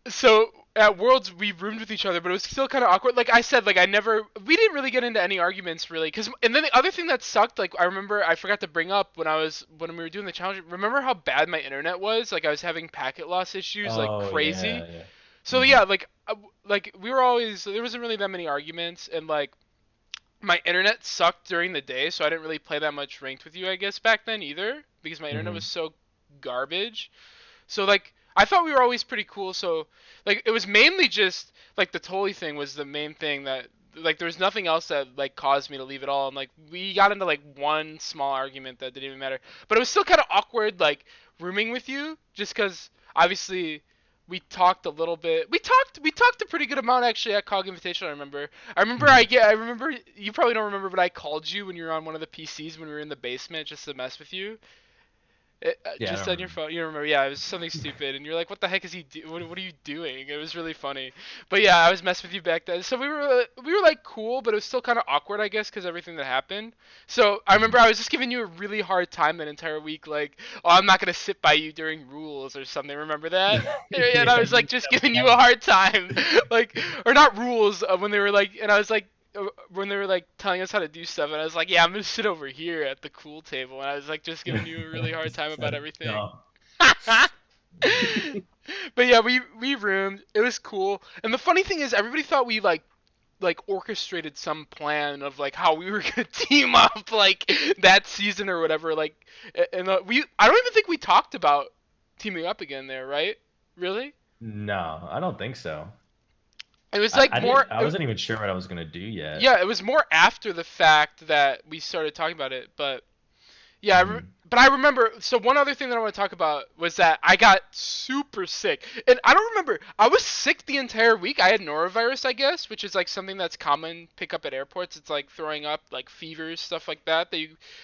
so at Worlds we roomed with each other, but it was still kind of awkward. Like I said, like we didn't really get into any arguments really, and then the other thing that sucked, like I remember I forgot to bring up when we were doing the challenge. Remember how bad my internet was? Like I was having packet loss issues like crazy. Yeah. So yeah, like we were always, there wasn't really that many arguments, and like my internet sucked during the day, so I didn't really play that much ranked with you, I guess, back then either, because my internet was so garbage. So like I thought we were always pretty cool, so like it was mainly just like the Tully thing was the main thing that like there was nothing else that like caused me to leave it all, and like we got into like one small argument that didn't even matter, but it was still kind of awkward like rooming with you, just because obviously we talked a little bit. We talked a pretty good amount actually at COG Invitational. I remember you probably don't remember, but I called you when you were on one of the PCs when we were in the basement just to mess with you. Just on your phone, you remember? Yeah, it was something stupid, and you're like, "What the heck is he do? What are you doing?" It was really funny. But yeah, I was messing with you back then, so we were like cool, but it was still kind of awkward, I guess, because everything that happened. So I remember I was just giving you a really hard time that entire week, like, "Oh, I'm not gonna sit by you during rules or something." Remember that? And I was like just giving you a hard time, like, or not rules when they were like, and I was like. When they were like telling us how to do stuff, and I was like, yeah, I'm gonna sit over here at the cool table, and I was like just giving you a really hard time about everything. But yeah, we roomed. It was cool, and the funny thing is, everybody thought we like orchestrated some plan of like how we were gonna team up like that season or whatever. Like, and I don't even think we talked about teaming up again there, right? Really? No, I don't think so. It was like I wasn't even sure what I was gonna do yet. Yeah, it was more after the fact that we started talking about it, but yeah, but I remember. So one other thing that I want to talk about was that I got super sick, and I don't remember. I was sick the entire week. I had norovirus, I guess, which is like something that's common pick up at airports. It's like throwing up, like fevers, stuff like that.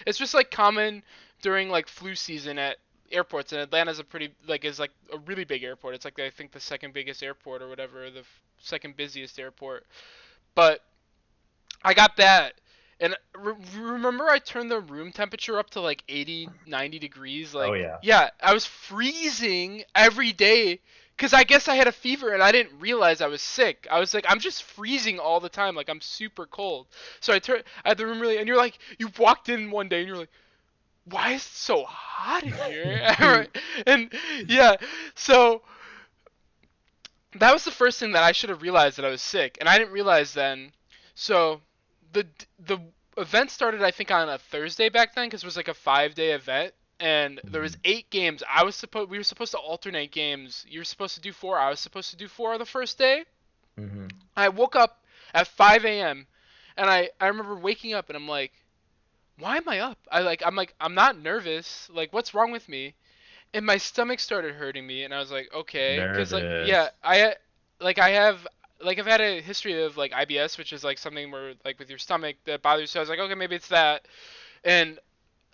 It's just like common during like flu season at airports, and Atlanta's is like a really big airport. It's like I think the second biggest airport or whatever, the second busiest airport. But I got that, and remember I turned the room temperature up to like 80, 90 degrees. Like, yeah, I was freezing every day because I guess I had a fever and I didn't realize I was sick. I was like, I'm just freezing all the time. Like I'm super cold. So I had the room really, and you're like, you walked in one day and you're like, why is it so hot in here? And yeah, so that was the first thing that I should have realized, that I was sick, and I didn't realize then. So the event started, I think, on a Thursday back then, because it was like a 5-day event, and there was 8 games. We were supposed to alternate games. You were supposed to do 4. I was supposed to do 4 on the first day. I woke up at 5 a.m. and I remember waking up and I'm like, why am I up? I'm not nervous. Like, what's wrong with me? And my stomach started hurting me, and I was like, okay, because like, yeah, I've had a history of like IBS, which is like something where like with your stomach that bothers you. So I was like, okay, maybe it's that. And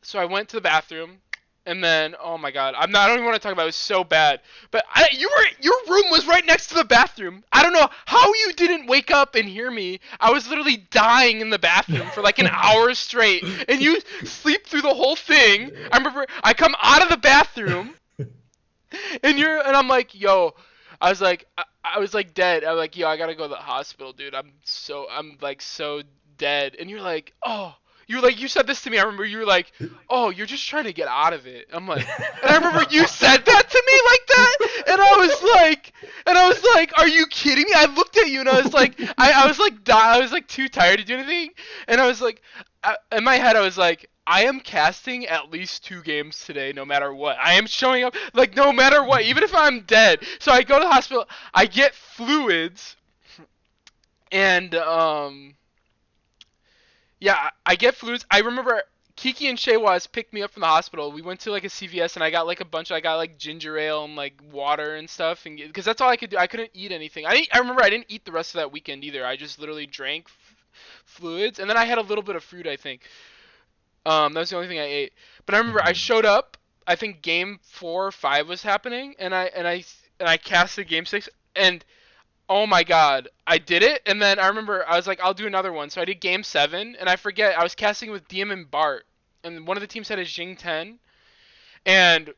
so I went to the bathroom, and then, oh my god, I don't even want to talk about it. It was so bad. But your room was right next to the bathroom. I don't know how you didn't wake up and hear me. I was literally dying in the bathroom for like an hour straight, and you sleep through the whole thing. I remember I come out of the bathroom, and I'm like, yo, I was like dead. I'm like, yo, I gotta go to the hospital, dude. I'm like so dead. And you're like, oh. You said this to me. I remember you were like, "Oh, you're just trying to get out of it." I'm like, and I remember you said that to me like that, and I was like, "Are you kidding me?" I looked at you and I was like, I was like too tired to do anything, and I was like, in my head I was like, I am casting at least 2 games today, no matter what. I am showing up, like no matter what, even if I'm dead. So I go to the hospital, I get fluids, and yeah, I get fluids. I remember Kiki and Shaywaz picked me up from the hospital. We went to like a CVS, and I got like ginger ale and like water and stuff, and because that's all I could do. I couldn't eat anything. I remember I didn't eat the rest of that weekend either. I just literally drank fluids, and then I had a little bit of fruit, I think. That was the only thing I ate. But I remember I Mhm. showed up. I think game 4 or 5 was happening, and I casted game 6, and oh my god, I did it. And then I remember I was like, I'll do another one. So I did game 7, and I forget I was casting with DM and Bart, and one of the teams had a Jing 10, and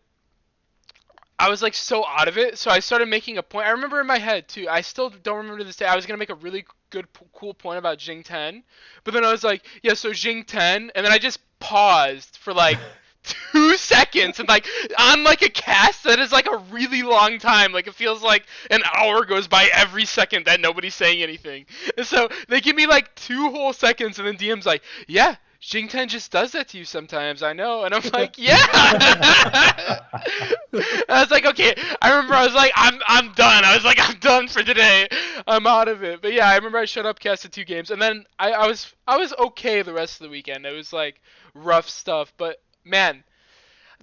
I was like so out of it. So I started making a point. I remember in my head too. I still don't remember to this day. I was gonna make a really good, cool point about Jing 10, but then I was like, yeah, so Jing 10, and then I just paused for like 2 seconds, and like on like a cast that is like a really long time. Like it feels like an hour goes by every second that nobody's saying anything. And so they give me like 2 whole seconds, and then DM's like, yeah. Jingten just does that to you sometimes, I know. And I'm like, yeah. I was like, okay. I remember I was like, I'm done. I was like, I'm done for today. I'm out of it. But yeah, I remember I showed up, casted 2 games, and then I was okay the rest of the weekend. It was like rough stuff, but man,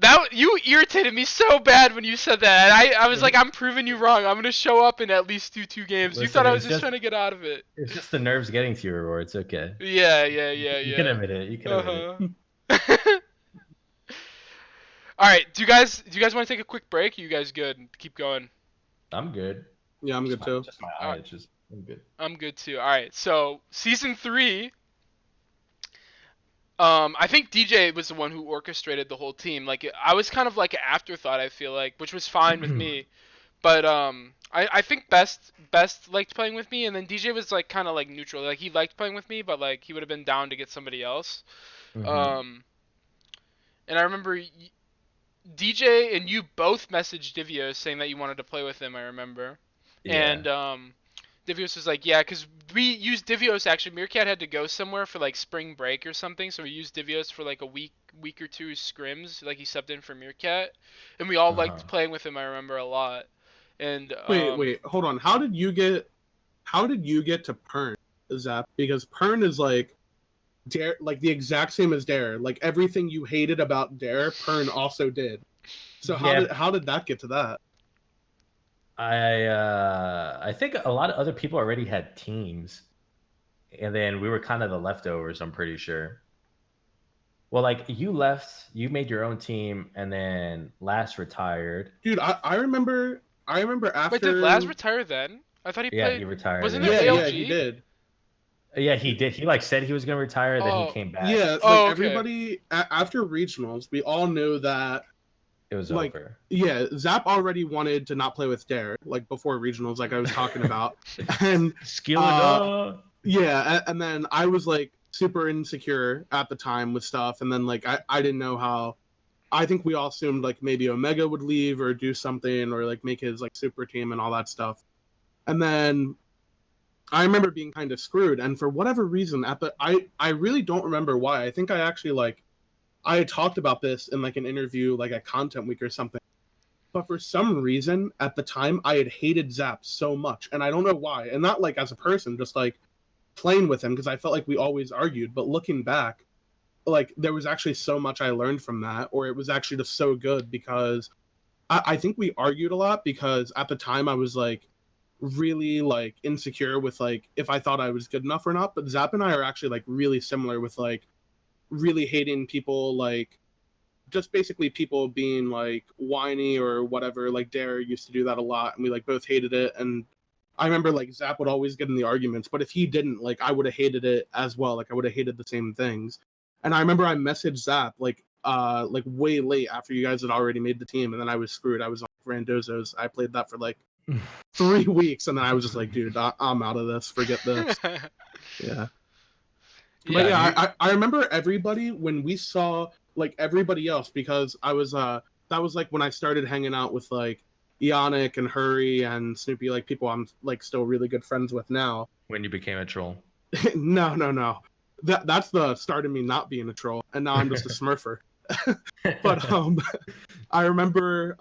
that you irritated me so bad when you said that. I was like, I'm proving you wrong. I'm gonna show up and at least do 2 games. You Listen, thought I was just trying to get out of it. it's just the nerves getting to you, Aurora. It's okay. Yeah, You can yeah. admit it. You can admit it. Uh-huh. All right, do you guys want to take a quick break? You guys good? Keep going. I'm good. Yeah, I'm good too. Just my All eye. right, It's just I'm good. I'm good too. All right, so season 3. I think DJ was the one who orchestrated the whole team. Like I was kind of like an afterthought. I feel like, which was fine with me. But I think best liked playing with me, and then DJ was like kind of like neutral. Like he liked playing with me, but like he would have been down to get somebody else. Mhm. Um, and I remember DJ and you both messaged Divios saying that you wanted to play with him. I remember, Yeah. and Divios was like, yeah, because we used Divios actually. Meerkat had to go somewhere for like spring break or something, so we used Divios for like a week or two scrims. Like he stepped in for Meerkat, and we all Uh-huh. liked playing with him. I remember a lot. And Wait, hold on. How did you get to Pern, Zap? Because Pern is like Dare, like the exact same as Dare. Like everything you hated about Dare, Pern also did. So how Yeah. did how did that get to that? I think a lot of other people already had teams, and then we were kind of the leftovers. I'm pretty sure. Well, like you left, you made your own team, and then Last retired. Dude, I remember wait, did after. Laz retire then? I thought he Yeah, he played. retired, Wasn't and it Yeah, then yeah, he ALG? did. yeah, he did. He like said he was gonna retire, then he Oh, came back. Yeah, like oh, okay. everybody after regionals, we all knew that It was like over. yeah, Zap already wanted to not play with Dare like before regionals, like I was talking about, and Skill it uh, up. yeah, and then I was like super insecure at the time with stuff, and then like I didn't know how. I think we all assumed like maybe Omega would leave or do something or like make his like super team and all that stuff, and then I remember being kind of screwed, and for whatever reason, I really don't remember why. I think I actually like I had talked about this in like an interview, like at Content Week or something. But for some reason, at the time, I had hated Zap so much, and I don't know why. And not like as a person, just like playing with him because I felt like we always argued. But looking back, like there was actually so much I learned from that, or it was actually just so good because I think we argued a lot because at the time I was like really like insecure with like if I thought I was good enough or not. But Zap and I are actually like really similar with like really hating people like just basically people being like whiny or whatever. Like Dare used to do that a lot, and we like both hated it. And I remember like Zap would always get in the arguments, but if he didn't, like I would have hated it as well. Like I would have hated the same things. And I remember I messaged Zap like way late after you guys had already made the team, and then I was screwed. I was on Randozzo's. I played that for like 3 weeks, and then I was just like, dude, I'm out of this. Forget this. Yeah. But Yeah. yeah, I remember everybody when we saw like everybody else because I was that was like when I started hanging out with like Yannick and Hurry and Snoopy, like people I'm like still really good friends with now. When you became a troll. No. That's the start of me not being a troll, and now I'm just a smurfer. But I remember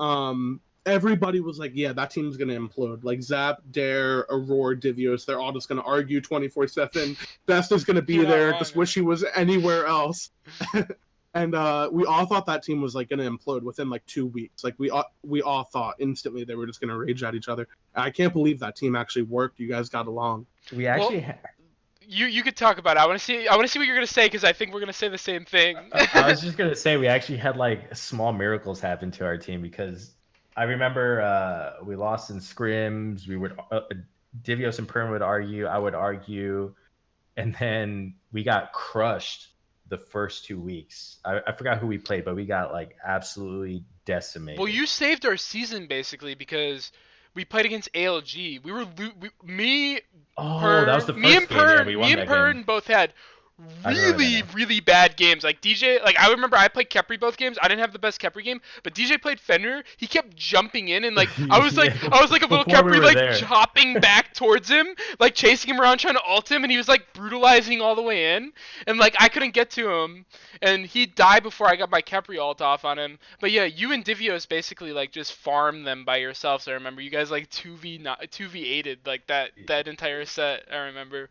everybody was like, yeah, that team's gonna implode. Like Zap, Dare, Aurora, Divios, they're all just gonna argue 24/7. Best is gonna be You're not there. wrong, Just wish he was anywhere else. And we all thought that team was like gonna implode within like 2 weeks. Like we all thought instantly they were just gonna rage at each other. And I can't believe that team actually worked. You guys got along. We Well, actually you could talk about it. I want to see what you're gonna say because I think we're gonna say the same thing. I was just gonna say we actually had like small miracles happen to our team because I remember we lost in scrims. We would Divios and Perm would argue. I would argue, and then we got crushed the first 2 weeks. I forgot who we played, but we got like absolutely decimated. Well, you saved our season basically because we played against ALG. We were me, Oh, that was the me and first game. Yeah, Pern, we won that game. Both had I remember that now. really bad games. Like DJ, like I remember I played Kepri both games. I didn't have the best Kepri game, but DJ played Fenrir. He kept jumping in and like I was like Yeah, I was like a little before we Kepri were like there. chopping back towards him, like chasing him around trying to ult him, and he was like brutalizing all the way in, and like I couldn't get to him, and he died before I got my Kepri ult off on him. But yeah, you and Divios basically like just farmed them by yourselves. I remember you guys like 2v8'd like that entire set. I remember.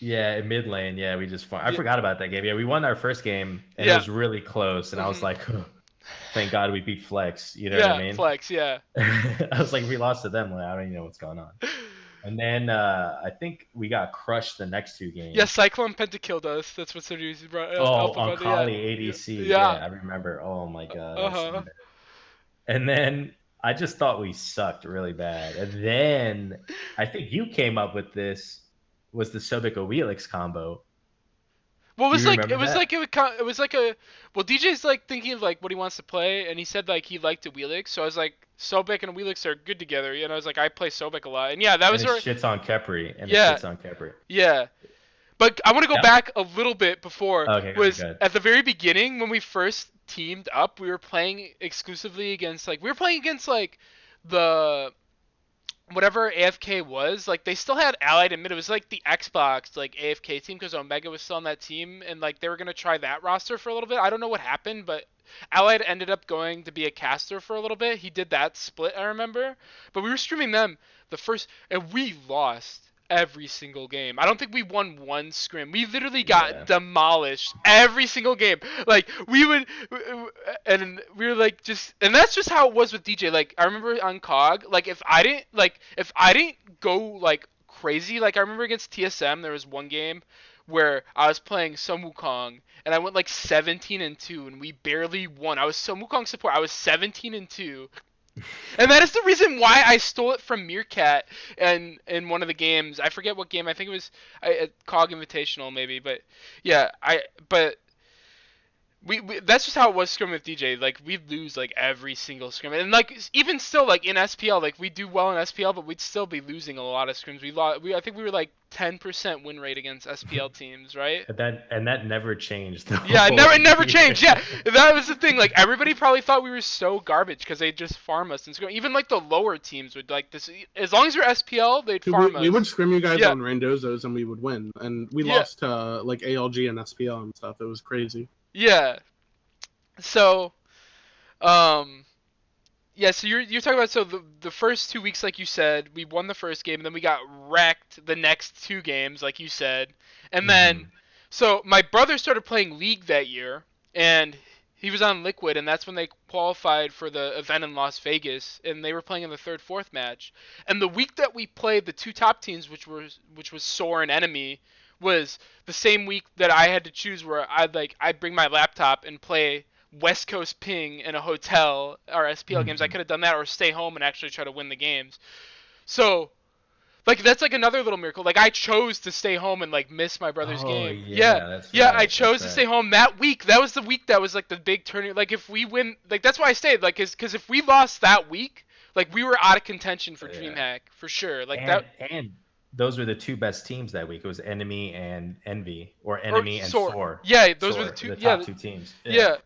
Yeah, in mid lane, yeah, we just fought. I Yeah. forgot about that game. Yeah, we won our first game, and it Yeah. was really close. And I was Mhm. like, thank God we beat Flex. You know what I mean? Flex, yeah. I was like, if we lost to them, like, I don't even know what's going on. And then I think we got crushed the next 2 games. Yeah, Cyclone Penta killed us. That's what Seduce brought. Oh, Alpha on Penta, Kali yeah. ADC. Yeah. Yeah, I remember. Oh my God. That was so Uh-huh. bad. And then I just thought we sucked really bad. And then I think you came up with this was the Sobek Wheelix combo. Well, it Do was you like remember that? it was like a well DJ's like thinking of like what he wants to play, and he said like he liked a Wheelix, so I was like Sobek and Wheelix are good together, and I was like I play Sobek a lot, and yeah that And was it where shits on Kepri. yeah yeah. But I want to go Yeah. back a little bit before Okay, was good. at the very beginning when we first teamed up, we were playing exclusively against like the whatever AFK was, like they still had Allied and Mid. It was like the Xbox like AFK team because Omega was still on that team, and like they were gonna try that roster for a little bit. I don't know what happened, but Allied ended up going to be a caster for a little bit. He did that split, I remember. But we were streaming them the first, and we lost every single game. I don't think we won one scrim. We literally got Yeah. demolished every single game. Like we would, and we were like just, and that's just how it was with DJ. Like I remember on COG, like if I didn't go like crazy, like I remember against TSM, there was one game where I was playing Sun Wukong and I went like 17-2 and we barely won. I was Sun Wukong support. I was 17-2. And that is the reason why I stole it from Meerkat and in one of the games. I forget what game. I think it was a COG Invitational maybe, but yeah, we that's just how it was scrim with DJ. Like we'd lose like every single scrim, and like even still like in SPL, like we do well in SPL, but we'd still be losing a lot of scrims. We lost. I think we were like 10% win rate against SPL teams, right? And that never changed. The Yeah, whole it never year. changed. Yeah, that was the thing. Like everybody probably thought we were so garbage because they just farm us and scrim. Even like the lower teams would like this. As long as you're SPL, they'd farm us. We would scrim you guys Yeah. on Randozos and we would win. And we Yeah. lost to like ALG and SPL and stuff. It was crazy. Yeah. So, yeah. So you're talking about the first 2 weeks, like you said, we won the first game, and then we got wrecked the next 2 games, like you said, and then so my brother started playing League that year, and he was on Liquid, and that's when they qualified for the event in Las Vegas, and they were playing in the third, fourth match. And the week that we played the 2 top teams, which was Soar and Enemy, was the same week that I had to choose where I'd bring my laptop and play West Coast ping in a hotel or SPL games. I could have done that or stay home and actually try to win the games. So like that's like another little miracle. Like I chose to stay home and like miss my brother's game. Yeah, that's Yeah, right, I that's chose to right. stay home that week. That was the week that was like the big turning. Like if we win, like that's why I stayed. Like because if we lost that week, like we were out of contention for Yeah. DreamHack for sure. Like and those were the 2 best teams that week. It was Enemy and Envy, or Enemy and Soar. Yeah, those were the Soar, two. the Yeah, top 2 teams. yeah.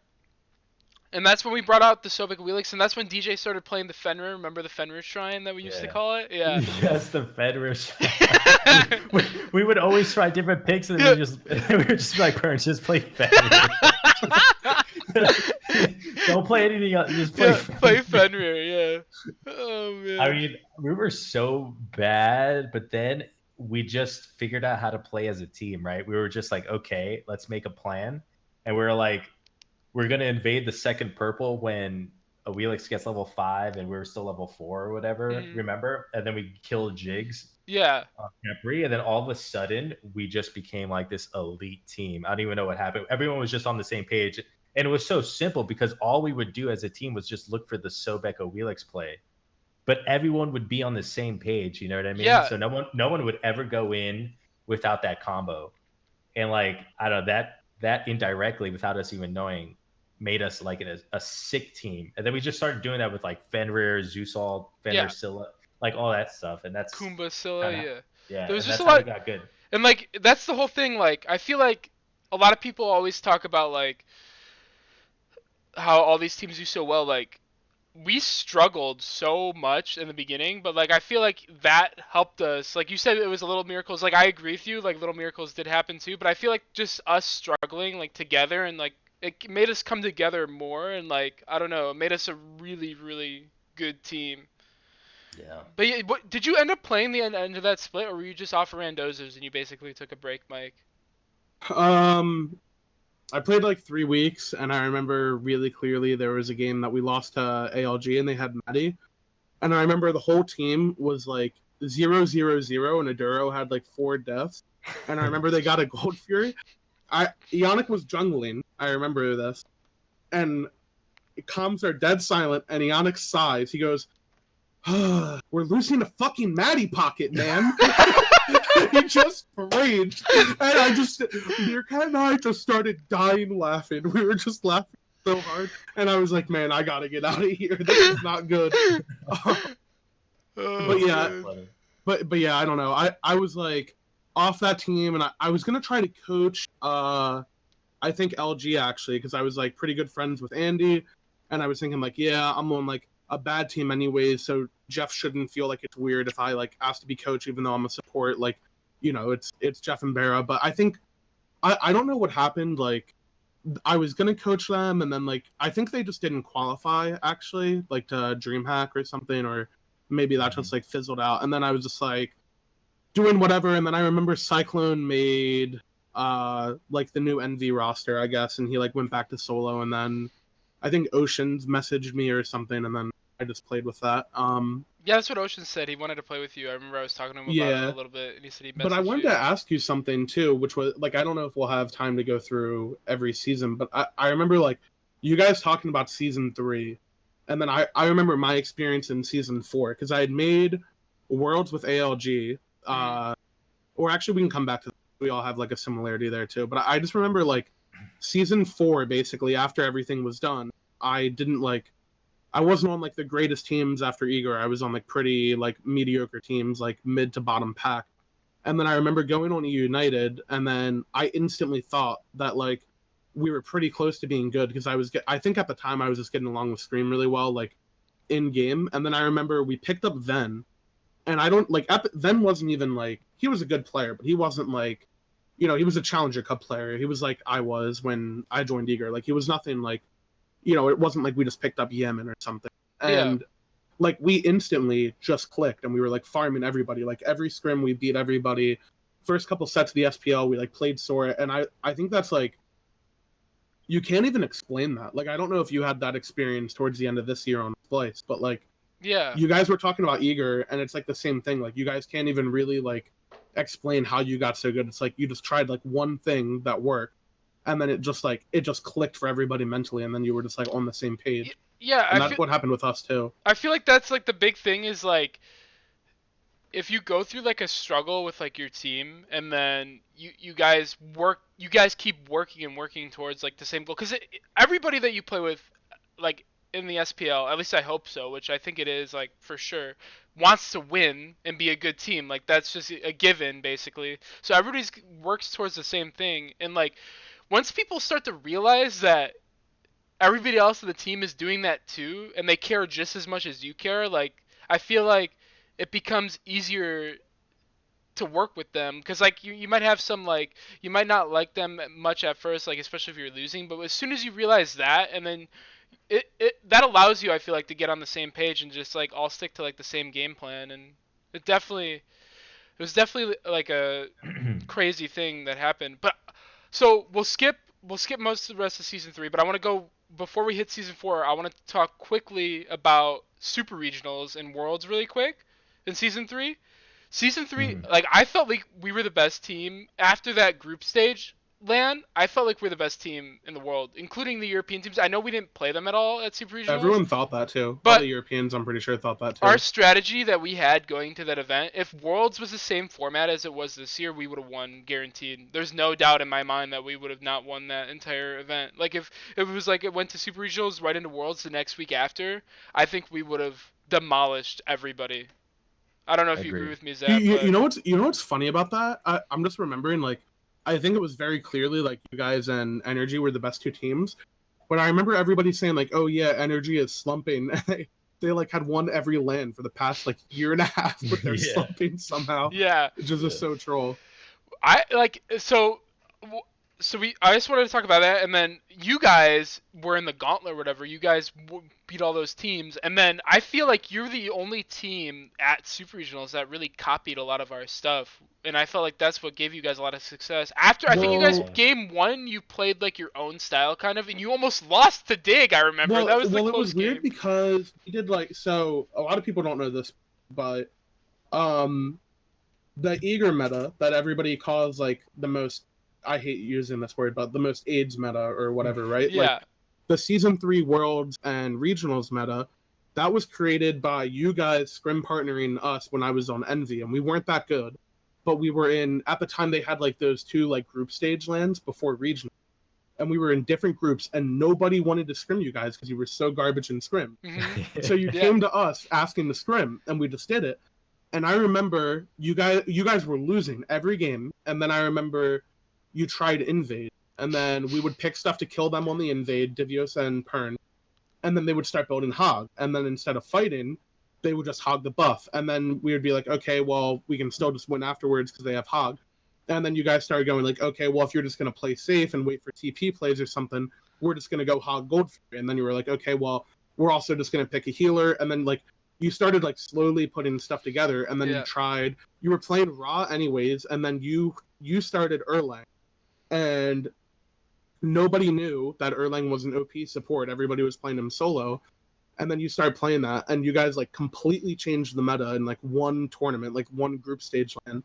And that's when we brought out the Sobek Wheelix, and that's when DJ started playing the Fenrir. Remember the Fenrir Shrine that we used to call it? Yeah. Yes, the Federation. we would always try different picks, and we would just be like, parents, just play Fenrir. Don't play anything else. Just play Fenrir. Play Fenrir, yeah. Oh man. I mean, we were so bad, but then we just figured out how to play as a team, right? We were just like, okay, let's make a plan. And we were like, we're going to invade the second purple when Wheelix gets level 5 and we were still level 4 or whatever, Mhm. remember? And then we killed Jigs Yeah. on Capri, and then all of a sudden we just became like this elite team. I don't even know what happened. Everyone was just on the same page. And it was so simple because all we would do as a team was just look for the Sobek Wheelix play. But everyone would be on the same page, you know what I mean? Yeah. So no one would ever go in without that combo. And like, I don't know, that indirectly, without us even knowing, made us like a sick team. And then we just started doing that with like Fenrir, Zeusol, Fenrir Yeah. Scylla, like all that stuff. And that's Kumba Scylla, kind of, yeah. yeah, There was and just that's a how we lot, got good. and like that's the whole thing. Like I feel like a lot of people always talk about like how all these teams do so well. Like we struggled so much in the beginning, but like I feel like that helped us. Like you said, it was a little miracles. Like I agree with you. Like little miracles did happen too, but I feel like just us struggling like together and like it made us come together more and like I don't know, it made us a really really good team. Yeah. But yeah, what, did you end up playing the end of that split, or were you just off Randozers and you basically took a break, Mike? Um, I played like 3 weeks, and I remember really clearly there was a game that we lost to ALG, and they had Maddie, and I remember the whole team was like 0-0-0, and Aduro had like 4 deaths, and I remember they got a Gold Fury. Ionic was jungling. I remember this, and comms are dead silent, and Ionic sighs. He goes, "We're losing to fucking Maddie Pocket, man." He just raged, and Meerkat and I just started dying laughing. We were just laughing so hard, and I was like, "Man, I gotta get out of here. This is not good." But Oh yeah, man. but yeah, I don't know. I was like off that team, and I was gonna try to coach. I think LG actually, because I was like pretty good friends with Andy, and I was thinking like, yeah, I'm on like a bad team anyways, so Jeff shouldn't feel like it's weird if I like ask to be coach, even though I'm a support. Like, it's Jeff and Barra. But I think I don't know what happened. Like, I was gonna coach them, and then like I think they just didn't qualify actually, like to DreamHack or something, or maybe that Mhm. just like fizzled out. And then I was just like doing whatever, and then I remember Cyclone made like the new NV roster, I guess, and he like went back to solo, and then I think Oceans messaged me or something, and then I just played with that. Yeah, that's what Ocean said. He wanted to play with you. I remember I was talking to him about it a Yeah, little bit, and he said he but I messaged wanted you. to ask you something too, which was like I don't know if we'll have time to go through every season, but I remember like you guys talking about season 3, and then I remember my experience in season 4 because I had made Worlds with ALG, Hmm. or actually we can come back to that. We all have like a similarity there too, but I just remember like season 4 basically after everything was done, I didn't like I wasn't on like the greatest teams after Igor. I was on like pretty like mediocre teams, like mid to bottom pack. And then I remember going on United, and then I instantly thought that like we were pretty close to being good because I think at the time I was just getting along with Scream really well, like in game. And then I remember we picked up Ven, and I don't like Ven wasn't even like he was a good player, but he wasn't like he was a Challenger Cup player. He was like I was when I joined Eager. Like he was nothing like it wasn't like we just picked up Yemen or something. Yeah. And like we instantly just clicked, and we were like farming everybody. Like every scrim we beat everybody. First couple sets of the SPL we like played Sora, and I think that's like you can't even explain that. Like I don't know if you had that experience towards the end of this year on Splice, but like Yeah. you guys were talking about Eager, and it's like the same thing. Like you guys can't even really like explain how you got so good. It's like you just tried like one thing that worked, and then it just clicked for everybody mentally, and then you were just like on the same page. Yeah. And that's what happened with us too. I feel like that's like the big thing is like if you go through like a struggle with like your team and then you guys keep working and working towards like the same goal because everybody that you play with like in the SPL, at least I hope so, which I think it is like for sure, wants to win and be a good team. Like that's just a given basically. So everybody's works towards the same thing, and like once people start to realize that everybody else in the team is doing that too, and they care just as much as you care, like I feel like it becomes easier to work with them because like you might have some like you might not like them much at first, like especially if you're losing, but as soon as you realize that, and then it that allows you, I feel like, to get on the same page and just like all stick to like the same game plan. And it was definitely like a crazy thing that happened. But so we'll skip most of the rest of season 3, but I want to go before we hit season 4, I want to talk quickly about super regionals and worlds really quick in season 3. Season 3, Mhm. like I felt like we were the best team after that group stage land. I felt like we're the best team in the world, including the European teams. I know we didn't play them at all at super regionals, Everyone thought that too. All but the Europeans, I'm pretty sure, thought that our too. strategy that we had going to that event, if Worlds was the same format as it was this year, we would have won guaranteed. There's no doubt in my mind that we would have not won that entire event. Like if it was like it went to Super Regionals right into Worlds the next week after, I think we would have demolished everybody. I don't know if you agree Agreed. with me, You, Zap, you, but you know what's funny about that? I'm just remembering, like, I think it was very clearly like you guys and Energy were the best two teams, but I remember everybody saying like, "Oh yeah, Energy is slumping." They like had won every land for the past like year and a half, but they're Yeah. slumping somehow. yeah, It just is Yeah. so troll. I like so we. I just wanted to talk about that, and then you guys were in the gauntlet or whatever. You guys beat all those teams, and then I feel like you're the only team at Super Regionals that really copied a lot of our stuff, and I felt like that's what gave you guys a lot of success. After I think you guys Well, Yeah. game 1, you played like your own style kind of, and you almost lost to Dig. I remember that was the it close was weird game. because we did like so. A lot of people don't know this, but um, the eager meta that everybody calls like the most. I hate using this word, but the most AIDS meta or whatever, right? Like Yeah. the season 3 worlds and regionals meta that was created by you guys scrim partnering us when I was on Envy, and we weren't that good, but we were in at the time they had like those two like group stage lands before regional, and we were in different groups, and nobody wanted to scrim you guys because you were so garbage in scrim. Mhm. So you Yeah. came to us asking to scrim, and we just did it. And I remember you guys were losing every game, and then I remember you tried invade, and then we would pick stuff to kill them on the invade, Divios and Pern, and then they would start building hog, and then instead of fighting, they would just hog the buff, and then we would be like, okay, well we can still just win afterwards because they have hog. And then you guys started going like, okay, well if you're just gonna play safe and wait for TP plays or something, we're just gonna go hog gold for you. And then you were like, okay, well we're also just gonna pick a healer, and then like you started like slowly putting stuff together, and then Yeah. you were playing raw anyways, and then you started Erlang, and nobody knew that Erlang was an OP support. Everybody was playing him solo. And then you started playing that, and you guys like completely changed the meta in like one tournament, like one group stage land.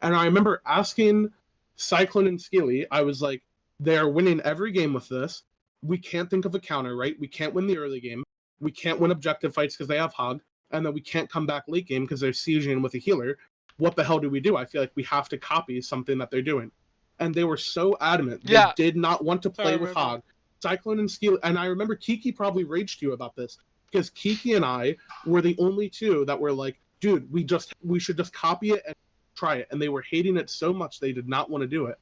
And I remember asking Cyclone and Skilly, I was like, they're winning every game with this. We can't think of a counter, right? We can't win the early game. We can't win objective fights because they have Hog. And then we can't come back late game because they're sieging with a healer. What the hell do we do? I feel like we have to copy something that they're doing. And they were so adamant. They Yeah. did not want to I play with remember. Hog. Cyclone and Skilly, and I remember Kiki probably raged to you about this because Kiki and I were the only two that were like, dude, we should just copy it and try it. And they were hating it so much they did not want to do it.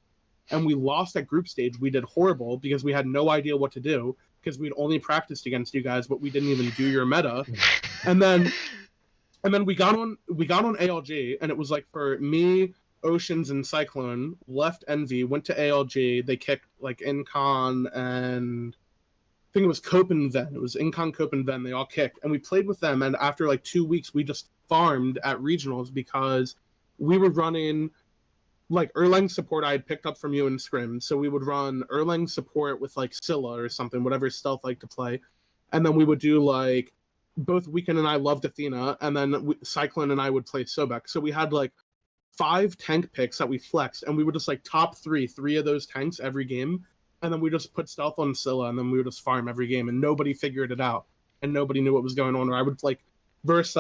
And we lost at group stage. We did horrible because we had no idea what to do because we'd only practiced against you guys, but we didn't even do your meta. And then we got on ALG, and it was like for me, Oceans and Cyclone left Envy, went to ALG. They kicked like Incon and I think it was Cope and Ven. It was Incon, Cope, and Ven. They all kicked, and we played with them. And after like 2 weeks, we just farmed at regionals because we were running like Erlang support I had picked up from you in Scrim. So we would run Erlang support with like Scylla or something, whatever stealth like to play, and then we would do like both Weekend and I loved Athena, and then Cyclone and I would play Sobek. So we had like 5 tank picks that we flexed, and we would just like top three of those tanks every game, and then we just put stealth on Scylla, and then we would just farm every game, and nobody figured it out, and nobody knew what was going on. Or I would like versus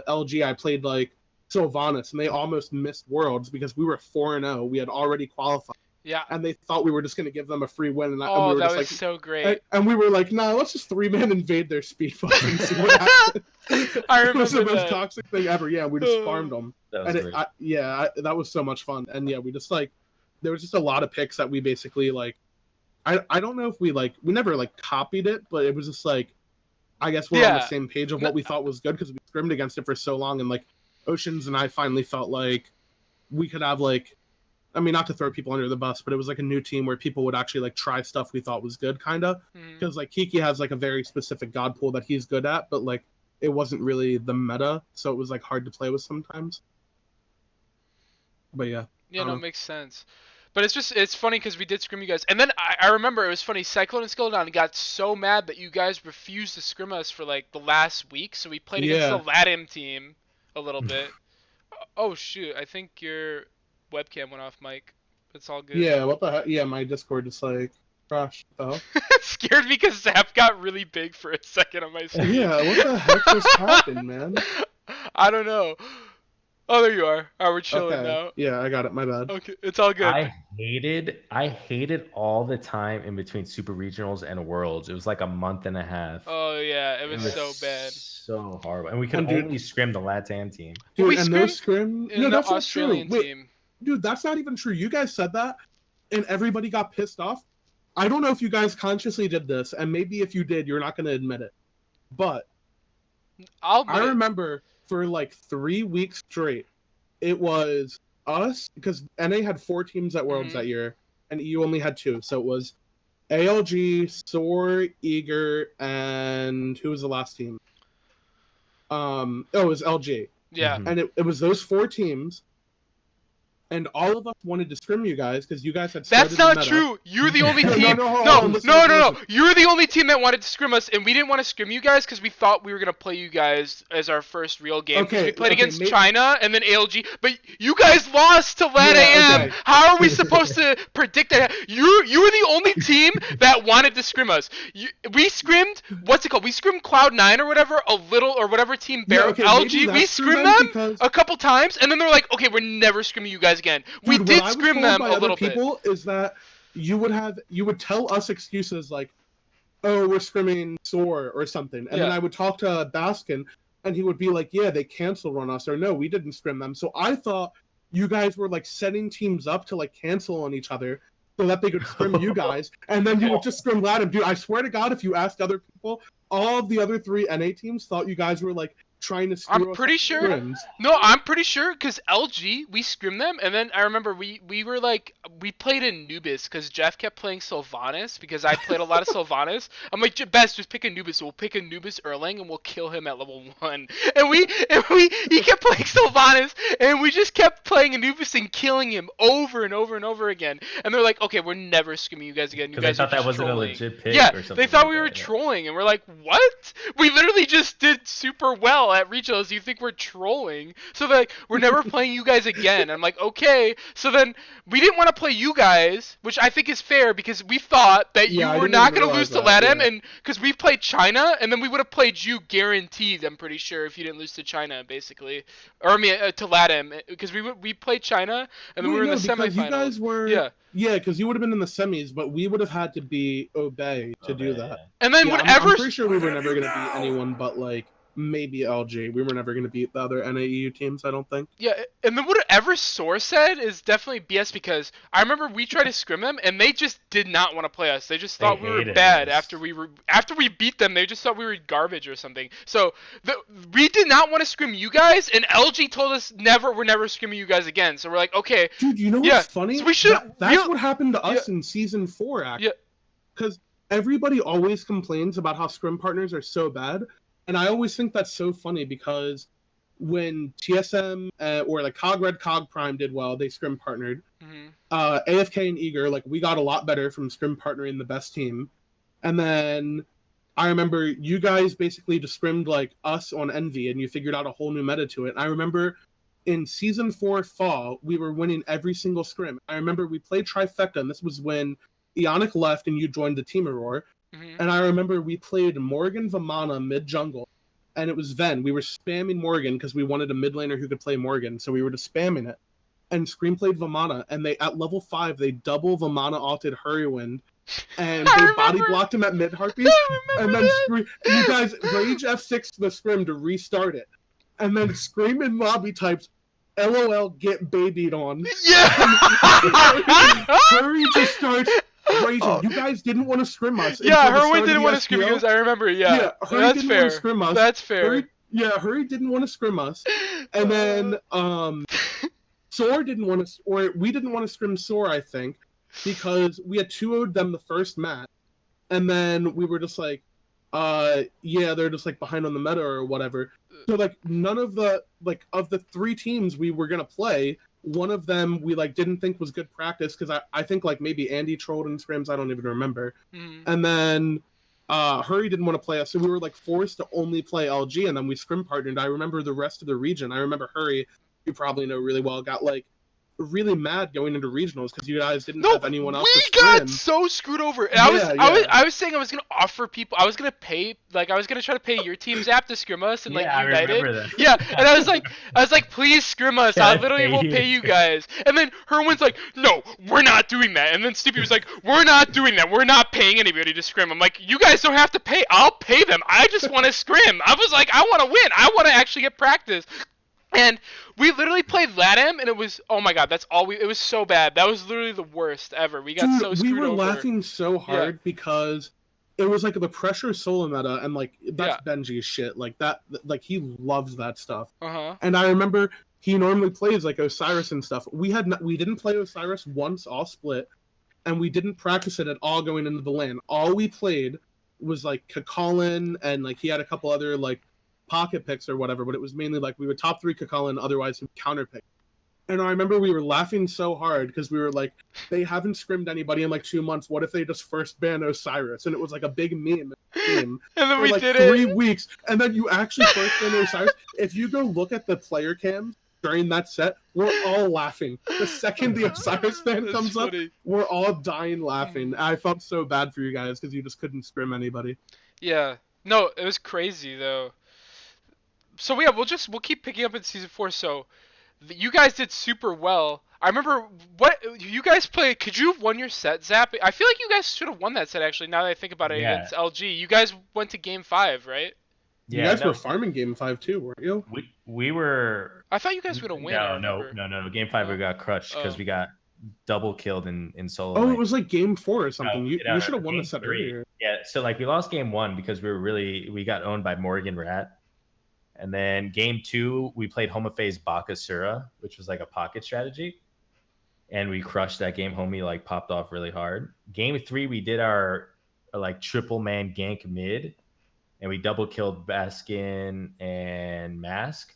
LG, I played like Sylvanas, and they almost missed Worlds because we were 4-0. We had already qualified, Yeah. and they thought we were just going to give them a free win, and we Oh, were that just was like, so great. and we were like, nah, let's just 3-man invade their speed buff and see what happens. I It was the remember most that. toxic thing ever. Yeah, we just farmed them. That was And great. that was so much fun. And yeah, we just like, there was just a lot of picks that we basically like, I don't know if we never like copied it, but it was just like, I guess we're on the Yeah. same page of what we thought was good because we scrimmed against it for so long. And like Oceans and I finally felt like we could have like, I mean, not to throw people under the bus, but it was like a new team where people would actually like try stuff we thought was good, kind of. Mhm. Because like Kiki has like a very specific god pool that he's good at, but like it wasn't really the meta, so it was like hard to play with sometimes. But yeah, Yeah, no, know. it makes sense. But it's funny because we did scrim you guys, and then I remember it was funny. Cyclone and Skeleton got so mad that you guys refused to scrim us for like the last week, so we played against the Yeah. LATAM team a little bit. Oh shoot! I think your webcam went off, Mike. It's all good. Yeah, what the heck? Yeah, my Discord just like crashed. Oh. It scared me because Zap got really big for a second on my screen. Yeah, what the heck just happened, man? I don't know. Oh, there you are. Alright, we're chilling Okay. now. Yeah, I got it. My bad. Okay, it's all good. I hated all the time in between Super Regionals and Worlds. It was like a month and a half. Oh yeah, it was so bad. So horrible. And we could And dude- only scrim the LATAM team. Dude, we and those scrim. In No, the that's not true. Australian Wait, team. dude, that's not even true. You guys said that, and everybody got pissed off. I don't know if you guys consciously did this, and maybe if you did, you're not going to admit it. But I I remember for like 3 weeks straight, it was us, because NA had 4 teams at Worlds Mhm. that year, and EU only had 2. So it was ALG, SOAR, Eager, and who was the last team? It was LG. Yeah. Mhm. And it was those 4 teams, and all of us wanted to scrim you guys because you guys had started That's not the meta. true. You're the only No, team. hold No, on, listen. You're the only team that wanted to scrim us, and we didn't want to scrim you guys because we thought we were gonna play you guys as our first real game. 'Cause we played against China and then ALG, but you guys lost to LATAM. okay. How are we supposed to predict that? You were the only team that wanted to scrim us. We scrimmed. What's it called? We scrimmed Cloud9 or whatever, a little or whatever team. Yeah, okay, LG. maybe We that's true scrimmed then, them because- a couple times, and then they're like, okay, we're never scrimming you guys again. We Dude, did what I was scrim told them by a other little bit. people is that you would tell us excuses like, "Oh, we're scrimming SOAR" or something, and then Yeah. I would talk to Baskin, and he would be like, "Yeah, they canceled on us," or "No, we didn't scrim them." So I thought you guys were like setting teams up to like cancel on each other so that they could scrim you guys, and then you would just scrim LATAM. Dude, I swear to God, if you asked other people, all of the other 3 NA teams thought you guys were like trying to screw I'm us pretty with sure. scrims. No, I'm pretty sure because LG we scrimmed them, and then I remember we were like we played Anubis because Jeff kept playing Sylvanas because I played a lot of Sylvanas. I'm like, Best, just pick Anubis. We'll pick Anubis Erlang and we'll kill him at level 1. And he kept playing Sylvanas, and we just kept playing Anubis and killing him over and over and over again. And they're like, okay, we're never scrimming you guys again. You Because they guys thought are that just wasn't trolling. a legit pick Yeah, or something. they thought like we were that, yeah. trolling, and we're like, what? We literally just did super well at regionals. You think we're trolling? So they're like, we're never playing you guys again. I'm like, okay. So then we didn't want to play you guys, which I think is fair because we thought that Yeah, I you were didn't not even going to lose to realize that, LATAM, yeah. and because we played China, and then we would have played you guaranteed. I'm pretty sure if you didn't lose to China, basically, or I mean to LATAM, because we played China, and then we were in the because semifinals. you guys were, Yeah. because you would have been in the semis, but we would have had to be Obey to do Okay, that. And then Yeah, whatever. I'm pretty sure we were never going to beat anyone but like maybe LG. We were never going to beat the other NAEU teams, I don't think. Yeah, and then whatever Source said is definitely BS because I remember we tried to scrim them and they just did not want to play us. They just thought we were hated bad us. after we beat them. They just thought we were garbage or something. So we did not want to scrim you guys, and LG told us we're never scrimming you guys again. So we're like, okay, Dude, you know what's Yeah, funny? so we should- That's what happened to us in season 4, actually. Yeah. Because everybody always complains about how scrim partners are so bad, and I always think that's so funny because when TSM or like Cog Red, Cog Prime did well, they scrim partnered. mhm. AFK and Eager, like we got a lot better from scrim partnering the best team, and then I remember you guys basically just scrimmed like us on Envy, and you figured out a whole new meta to it. And I remember in season 4 fall, we were winning every single scrim. I remember we played Trifecta, and this was when Ionic left and you joined the team Aror. Mhm. And I remember we played Morgan Vamana mid jungle, and it was Ven. We were spamming Morgan because we wanted a mid laner who could play Morgan, so we were just spamming it. And Scream played Vamana, and they at level 5 they double Vamana alted Hurrywind, and I they remember. body blocked him at mid Harpies. And then you guys rage F6 the scrim to restart it, and then Scream in lobby types, LOL get babied on. Yeah. Hurry just starts raging. Oh. You guys didn't want to scrim us. Yeah, until the start Herwin of didn't the want to scrim SPL. you guys. I remember. Yeah, Hurry that's didn't fair. want to scrim us. That's fair. Hurry didn't want to scrim us, and then Soar didn't want to, or we didn't want to scrim Soar, I think, because we had 2-0'd them the first match, and then we were just like, yeah, they're just like behind on the meta or whatever. So like none of the of the 3 teams we were gonna play, one of them we like didn't think was good practice because I think like maybe Andy trolled in scrims. I don't even remember. And then Hurry didn't want to play us, so we were like forced to only play LG, and then we scrim partnered. I remember the rest of the region. I remember Hurry, you probably know really well, got like really mad going into regionals because you guys didn't have anyone else to we got scrim. so screwed over. And Yeah, I was saying I was gonna offer people. I was gonna pay, like I was gonna try to pay your team Zap to scrim us and like Yeah, I United. remember that. Yeah, and I was like, please scrim us. Can I I literally pay will you pay to you scrim? guys. And then Herwin's like, no, we're not doing that. And then Stevie was like, we're not doing that. We're not paying anybody to scrim. I'm like, you guys don't have to pay. I'll pay them. I just want to scrim. I was like, I want to win. I want to actually get practice. And we literally played LATAM, and it was, oh my god, that's all we, it was so bad. That was literally the worst ever. We got Dude, so screwed we were over. laughing so hard because it was like the pressure solo meta, and like that's Benji's shit. Like that, like he loves that stuff. And I remember he normally plays like Osiris and stuff. We didn't play Osiris once all split, and we didn't practice it at all going into the LAN. All we played was like Kakalin, and like he had a couple other like pocket picks or whatever, but it was mainly like we would top 3 Kakalin, otherwise he would counter pick. And I remember we were laughing so hard because we were like, they haven't scrimmed anybody in like 2 months. What if they just first ban Osiris? And it was like a big meme. And then for we like did 3 it. weeks, and then you actually first ban Osiris. If you go look at the player cams during that set, we're all laughing. The second the Osiris ban That's comes funny. up, we're all dying laughing. I felt so bad for you guys because you just couldn't scrim anybody. Yeah. No, it was crazy though. So yeah, we'll keep picking up in season 4. So you guys did super well. I remember what you guys played. Could you have won your set, Zap? I feel like you guys should have won that set actually. Now that I think about it, against LG, you guys went to game 5, right? You guys were farming game 5 too, weren't you? We were. I thought you guys were gonna win. No. Game 5 we got crushed because we got double killed in solo. Oh, it was like game 4 or something. You should have won the game set 3. earlier. Yeah, so like we lost game 1 because we got owned by Morgan Rat. And then game 2, we played Homophase Bakasura, which was like a pocket strategy. And we crushed that game. Homie like popped off really hard. Game 3, we did our like triple man gank mid. And we double killed Baskin and Mask.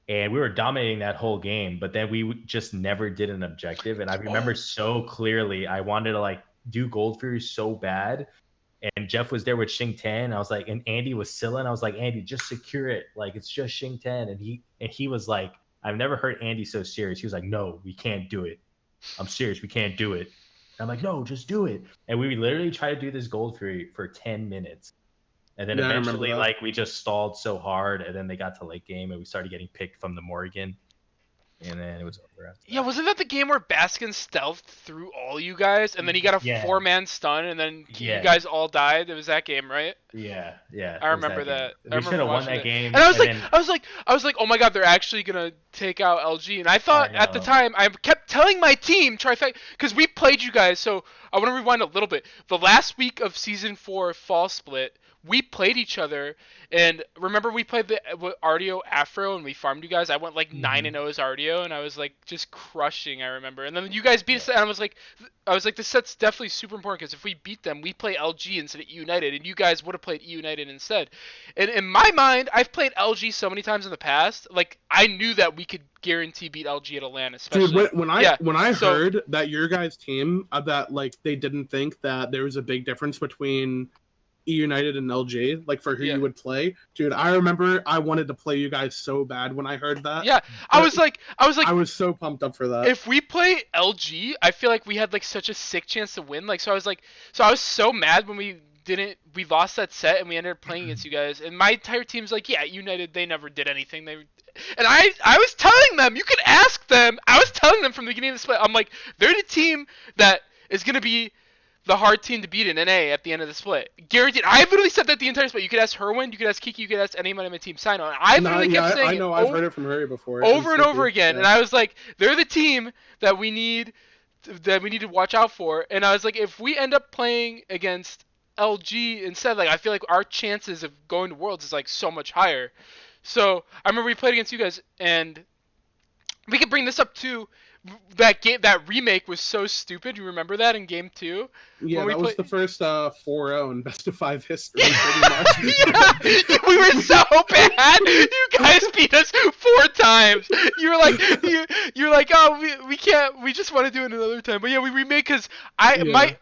And we were dominating that whole game. But then we just never did an objective. And I remember so clearly, I wanted to like do Gold Fury so bad. And Jeff was there with Xing Tan. I was like, and Andy was Scylla. And I was like, Andy, just secure it. Like, it's just Xing Tan. And he was like, I've never heard Andy so serious. He was like, no, we can't do it. I'm serious. We can't do it. And I'm like, no, just do it. And we literally tried to do this Gold Fury for 10 minutes. And then eventually, like, we just stalled so hard. And then they got to late game and we started getting picked from the Morgan. And then it was over after that. Yeah, wasn't that the game where Baskin stealthed through all you guys, and then he got a 4-man stun, and then you guys all died? It was that game, right? Yeah. I remember that. We should have won that game. And I was like, oh my god, they're actually gonna take out LG. And I thought at the time, I kept telling my team, because we played you guys. So I want to rewind a little bit. The last week of season 4 fall split, we played each other, and remember we played the Ardio Afro, and we farmed you guys. I went like 9-0 as Ardio, and I was like just crushing. I remember, and then you guys beat us, and I was like, this set's definitely super important because if we beat them, we play LG instead of E United, and you guys would have played E United instead. And in my mind, I've played LG so many times in the past, like I knew that we could guarantee beat LG at a LAN, especially. Dude, when I heard that your guys' team that like they didn't think that there was a big difference between E United and LG, like for who you would play, dude. I remember I wanted to play you guys so bad when I heard that. Yeah, I was so pumped up for that. If we play LG, I feel like we had like such a sick chance to win. Like, so I was so mad when we lost that set and we ended up playing against you guys. And my entire team's like, yeah, United, they never did anything. And I was telling them, you can ask them. I was telling them from the beginning of the split. I'm like, they're the team that is gonna be the hard team to beat in NA at the end of the split. Guaranteed. I literally said that the entire split. You could ask Herwin, you could ask Kiki, you could ask anyone on my team, Sino. And I literally kept saying I know, I've heard it from Harry before. Over and over again. Yeah. And I was like, they're the team that we need to watch out for. And I was like, if we end up playing against LG instead, like I feel like our chances of going to Worlds is like so much higher. So I remember we played against you guys, and we could bring this up too. that remake was so stupid. You remember that in game 2 Yeah, when we that was played? the first 4-0 in best of 5 history, pretty much. Yeah, we were so bad. You guys beat us 4 times. You were like, you're like, oh, we can't. We just want to do it another time. But yeah, we remake because Yeah.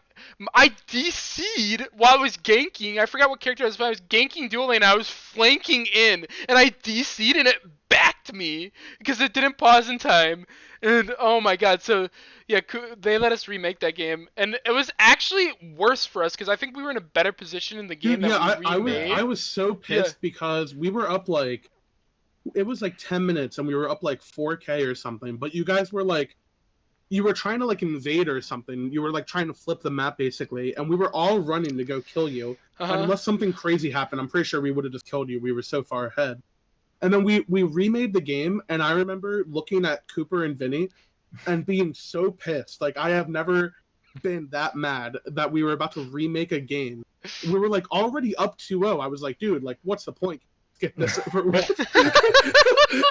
I DC'd while I was ganking. I forgot what character I was playing. I was ganking dual lane. I was flanking in, and I DC'd, and it backed me because it didn't pause in time. And oh my god, so yeah, they let us remake that game, and it was actually worse for us because I think we were in a better position in the game Dude, that yeah, we I remade. was so Yeah. pissed because we were up like, it was like 10 minutes and we were up like 4K or something, but you guys were like, you were trying to like invade or something. You were like trying to flip the map basically, and we were all running to go kill you. And Uh-huh. unless something crazy happened, I'm pretty sure we would have just killed you. We were so far ahead. And then we remade the game, and I remember looking at Cooper and Vinny and being so pissed. Like, I have never been that mad that we were about to remake a game. We were like already up 2-0. I was like, dude, like, what's the point? Get this over with.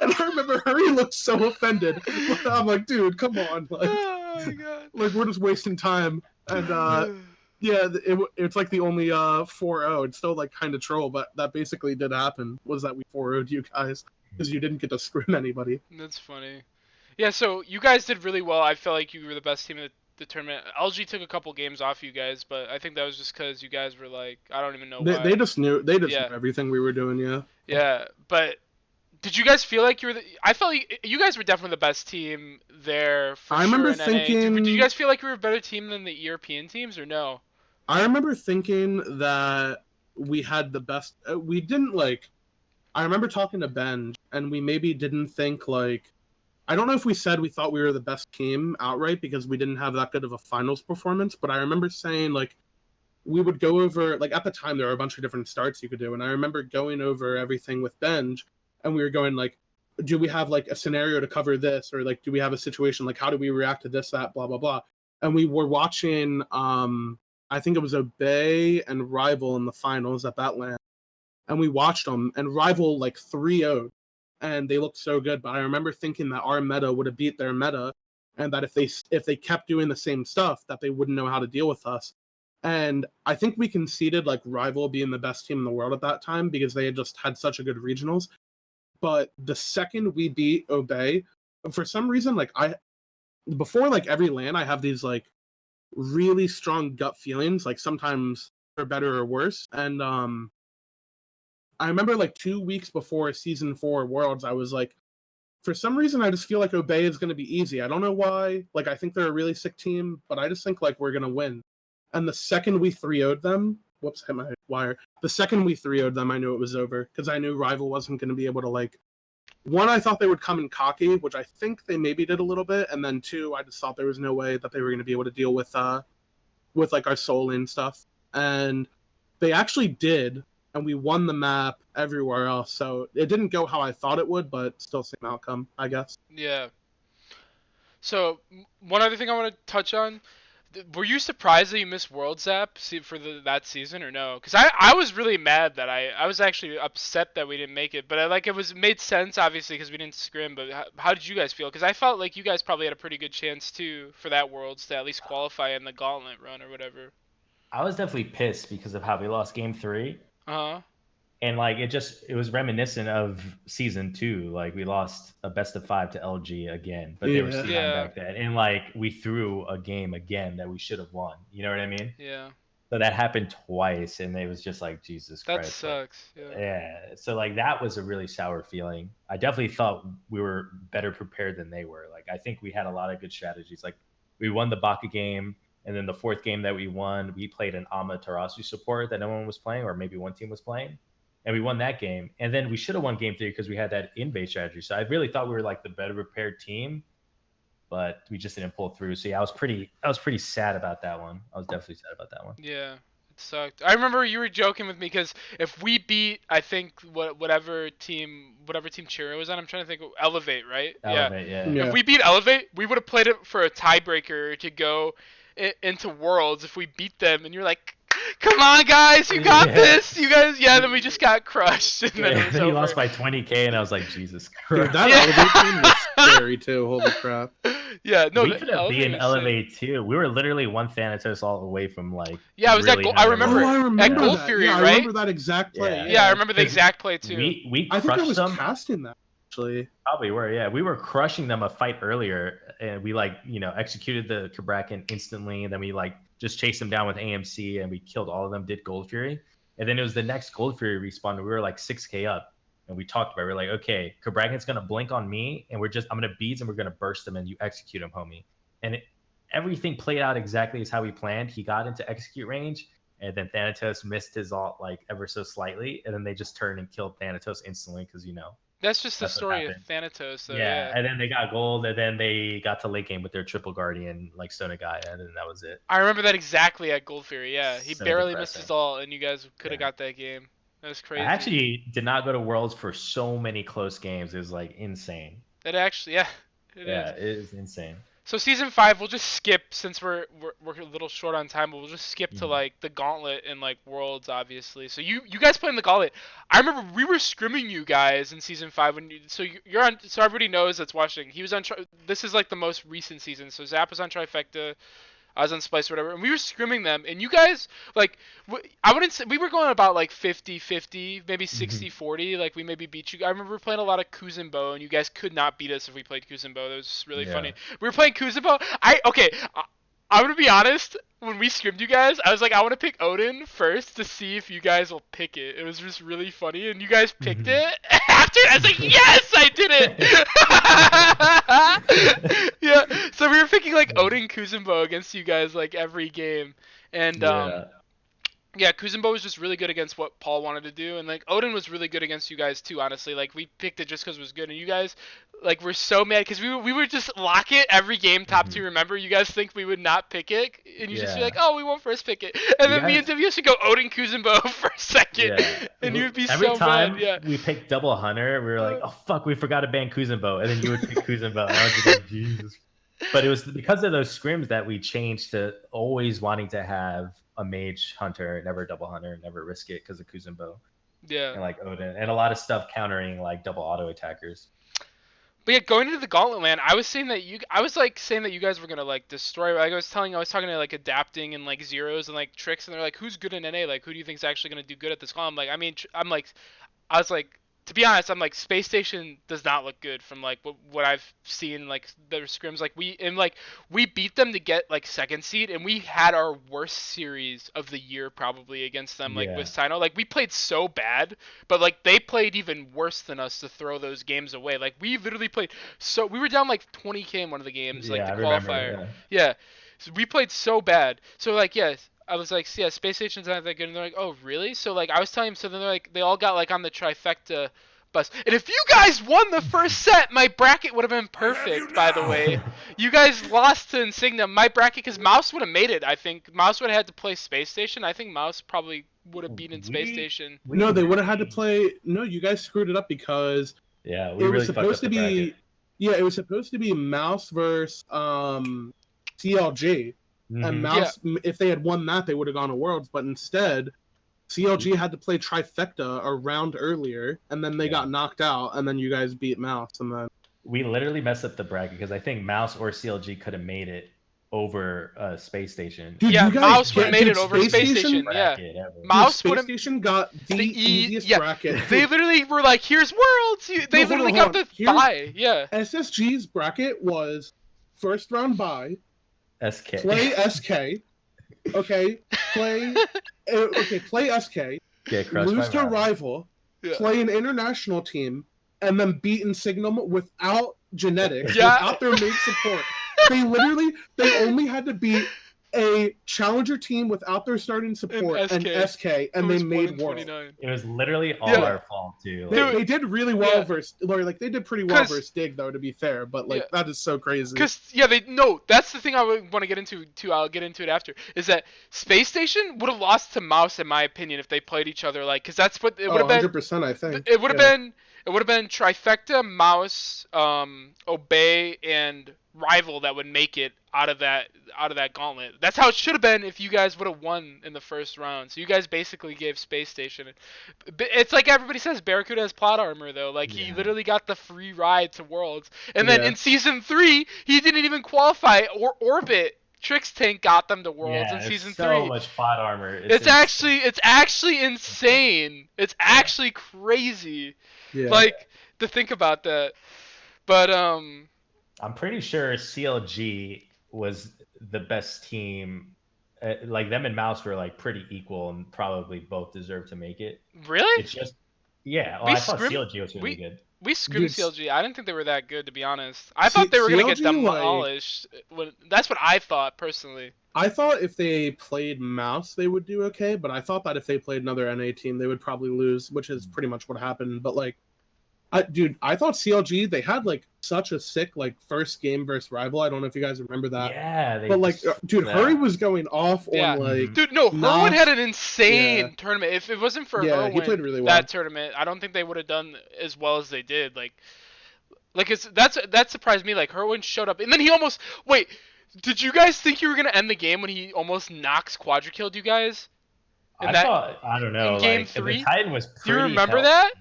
And I remember Hurry looked so offended. But I'm like, dude, come on, Oh my god. like we're just wasting time. And yeah, it's like the only 4-0. It's still like kind of troll, but that basically did happen. Was that we 4-0'd you guys because you didn't get to scrim anybody. That's funny. Yeah, so you guys did really well. I felt like you were the best team in the tournament. LG took a couple games off you guys, but I think that was just because you guys were like, I don't even know why. They just knew Yeah. everything we were doing. Yeah. Yeah, but did you guys feel like you were I felt like you guys were definitely the best team there for I sure remember in NA. Did you thinking. guys feel like you were a better team than the European teams or no? I remember thinking that we had the best. We didn't like. I remember talking to Ben, and we maybe didn't think like. I don't know if we said we thought we were the best team outright because we didn't have that good of a finals performance, but I remember saying like we would go over like at the time there were a bunch of different starts you could do, and I remember going over everything with Benj, and we were going like, do we have like a scenario to cover this, or like do we have a situation like how do we react to this, that, blah blah blah, and we were watching I think it was Obey and Rival in the finals at that land, and we watched them, and Rival like 3-0'd, and they looked so good, but I remember thinking that our meta would have beat their meta, and that if they kept doing the same stuff that they wouldn't know how to deal with us. And I think we conceded like Rival being the best team in the world at that time because they had just had such a good regionals. But the second we beat Obey, for some reason, like before like every LAN, I have these like really strong gut feelings, like sometimes for better or worse. And I remember like 2 weeks before season 4 Worlds, I was like, for some reason, I just feel like Obey is going to be easy. I don't know why. Like, I think they're a really sick team, but I just think like we're going to win. And the second we 3-0'd them, whoops, hit my wire. The second we 3-0'd them, I knew it was over because I knew Rival wasn't going to be able to like. One, I thought they would come in cocky, which I think they maybe did a little bit, and then two, I just thought there was no way that they were going to be able to deal with like our soul lane stuff, and they actually did, and we won the map everywhere else. So it didn't go how I thought it would, but still same outcome, I guess. Yeah. So one other thing I want to touch on. Were you surprised that you missed World Zap for that season or no? Because I was really mad that I was actually upset that we didn't make it, but it made sense obviously because we didn't scrim. But how did you guys feel? Because I felt like you guys probably had a pretty good chance too for that Worlds to at least qualify in the gauntlet run or whatever. I was definitely pissed because of how we lost game 3. Uh huh. And like it was reminiscent of season 2. Like we lost a best of 5 to LG again, but they were Yeah. C9 Yeah. back then. And like we threw a game again that we should have won. You know what I mean? Yeah. So that happened twice, and it was just like Jesus That Christ. Like, sucks. Yeah. yeah. So like that was a really sour feeling. I definitely thought we were better prepared than they were. Like I think we had a lot of good strategies. Like we won the Baka game, and then the 4th game that we won, we played an Amaterasu support that no one was playing, or maybe one team was playing. And we won that game. And then we should have won game 3 because we had that invade strategy. So I really thought we were like the better prepared team, but we just didn't pull through. So yeah, I was pretty sad about that one. I was definitely sad about that one. Yeah. It sucked. I remember you were joking with me because if we beat, I think whatever team Chiro was on, I'm trying to think, Elevate, right? Elevate, yeah. Yeah. If we beat Elevate, we would have played it for a tiebreaker to go into Worlds if we beat them. And you're like, come on, guys, you got Yeah. this. You guys, yeah. Then we just got crushed, and then it was Then he over. lost by 20K, and I was like, Jesus Dude, Christ. that Elevate team was scary too. Holy crap! Yeah, no, We the could have Elevate been was sick. Elevate too. We were literally one Thanatos all away from like. Yeah, it was that really goal. I having a remember Oh, it. I remember Gold that. Fury, yeah, I right? remember that exact play. Yeah. Yeah, I remember the 'Cause exact play too. We I think I crushed was them. casting that actually. Probably were, yeah. We were crushing them a fight earlier, and we like executed the Kabrakan instantly, and then we like just chased them down with AMC, and we killed all of them. Did Gold Fury, and then it was the next Gold Fury respawn. And we were like 6K up, and we talked about it. We were like, okay, Kabrakan's gonna blink on me, and I'm gonna beads, and we're gonna burst them, and you execute him, homie. And everything played out exactly as how we planned. He got into execute range, and then Thanatos missed his ult like ever so slightly, and then they just turned and killed Thanatos instantly because That's just the That's what story of happened. Thanatos, though. yeah, Yeah. and then they got gold, and then they got to late game with their triple guardian like Sonagaya, and then that was it. I remember that exactly at Gold Fury. Yeah, he So barely missed depressing. his ult, and you guys could have Yeah. got that game. That was crazy. I actually did not go to Worlds for so many close games. It was like insane. It actually, yeah, it Yeah, is. it is insane. So season 5, we'll just skip since we're a little short on time. But we'll just skip to Mhm. like the gauntlet and like Worlds, obviously. So you guys playing the gauntlet. I remember we were scrimming you guys in season 5 when you're on. So everybody knows that's watching. He was on. This is like the most recent season. So Zap was on Trifecta. I was on Splice or whatever, and we were scrimming them, and you guys, like, I wouldn't say, we were going about, like, 50-50, maybe 60-40, like, we maybe beat you. I remember playing a lot of Kuzumbo, and you guys could not beat us if we played Kuzumbo. That was really Yeah. funny. We were playing Kuzumbo. I'm gonna be honest, when we scrimmed you guys, I was like, I want to pick Odin first to see if you guys will pick it. It was just really funny, and you guys picked it. After, I was like, yes, I did it! Yeah, so we were picking, like, Odin Kuzumbo against you guys, like, every game. And, yeah, Kuzumbo was just really good against what Paul wanted to do, and like Odin was really good against you guys too. Honestly, like we picked it just because it was good, and you guys like were so mad because we would just lock it every game top 2. Remember, you guys think we would not pick it, and you just be Yeah. like, oh, we won't first pick it, and You then me and guys- W should go Odin Kuzumbo for second, Yeah. and you'd be Every so time mad. Yeah. we picked double hunter, we were like, oh fuck, we forgot to ban Kuzumbo, and then you would pick Kuzumbo, and I was just like, Jesus. But it was because of those scrims that we changed to always wanting to have a mage hunter, never double hunter, never risk it because of Kuzumbo Yeah. and like Odin, and a lot of stuff countering like double auto attackers. But yeah, going into the Gauntlet, man, I was saying that you guys were gonna like destroy. Like I was talking to like adapting and like zeros and like tricks, and they're like, who's good in NA? Like, who do you think's actually gonna do good at this Gauntlet? I'm like, I was like, to be honest, I'm like, Space Station does not look good from like what I've seen, like their scrims. Like we beat them to get like second seed, and we had our worst series of the year probably against them. Like Yeah. with Sino, like we played so bad, but like they played even worse than us to throw those games away. Like we literally played so we were down like 20K in one of the games, like Yeah, the I remember, qualifier. yeah. Yeah, so we played so bad. So like I was like, yeah, Space Station's not that good, and they're like, oh really? So like I was telling them, so then they're like, they all got like on the trifecta bus, and if you guys won the first set, my bracket would have been perfect. By the way, you guys lost to Insignia. My bracket, because Mouse would have made it. I think Mouse would have had to play Space Station. I think Mouse probably would have beaten Space Station. No, they would have had to play. No, you guys screwed it up because Yeah, it we was really fucked up supposed the to be. bracket. Yeah, it was supposed to be Mouse versus CLG, and Mhm. Mouse. If they had won that, they would have gone to Worlds. But instead, CLG had to play Trifecta a round earlier, and then they Yeah. got knocked out, and then you guys beat Mouse, and then. We literally messed up the bracket because I think Mouse or CLG could have made it over Space Station. Dude, Yeah, you guys Mouse would have get- made it dude, over Space Station. Yeah, Bracket ever. Mouse Space would have. Station got the easiest yeah, bracket. they literally were like, "Here's Worlds." They No, hold literally on, got hold the on. Here's- bye. Yeah. SSG's bracket was first round bye, SK. play SK, okay, play SK, Get crushed lose by to Rival. rival, Yeah. play an international team, and then beat Insignum without genetics, Yeah. without their main support. They only had to beat a challenger team without their starting support and SK, and It they was made 129. Worlds. It was literally all Yeah. our fault too. They, Like, they did really well Yeah. versus, like they did pretty well 'Cause- versus Dig though, to be fair. But like Yeah. that is so crazy. Because that's the thing I want to get into too. I'll get into it after. Is that Space Station would have lost to Mouse in my opinion if they played each other like, because that's what it would have been. 100%, I think. It would have been. It would have been Trifecta, Mouse, Obey, and rival that would make it out of that gauntlet. That's how it should have been if you guys would have won in the first round. So you guys basically gave Space Station. It's like everybody says, Barracuda has plot armor though. Like he Yeah. literally got the free ride to Worlds, and then Yeah. in season 3 he didn't even qualify. Or Orbit Trix Tank got them to Worlds Yeah, in it's season so 3. much plot armor. It's actually insane. It's actually crazy. Yeah. Like to think about that. But I'm pretty sure CLG was the best team. Like them and Mouse were like pretty equal and probably both deserved to make it. really? It's just well, We I thought scrimmed- CLG was really good. We scrimmed Dude, CLG. I didn't think they were that good, to be honest. I thought they were gonna get CLG, like- demolished. That's what I thought personally. I thought if they played Mouse, they would do okay, but I thought that if they played another NA team, they would probably lose, which is pretty much what happened. But like, I thought CLG, they had like such a sick like first game versus rival. I don't know if you guys remember that. Yeah, But like, dude, Hurry was going off Yeah. on like. Dude, no, Nah. Herwin had an insane Yeah. tournament. If it wasn't for Yeah, he Herwin, played really well. that tournament, I don't think they would have done as well as they did. Like that surprised me. Like Herwin showed up, and then he almost wait. Did you guys think you were gonna end the game when he almost knocks quadra killed you guys? I thought, I don't know. in game like, 3? the Titan was Do you pretty remember healthy. that?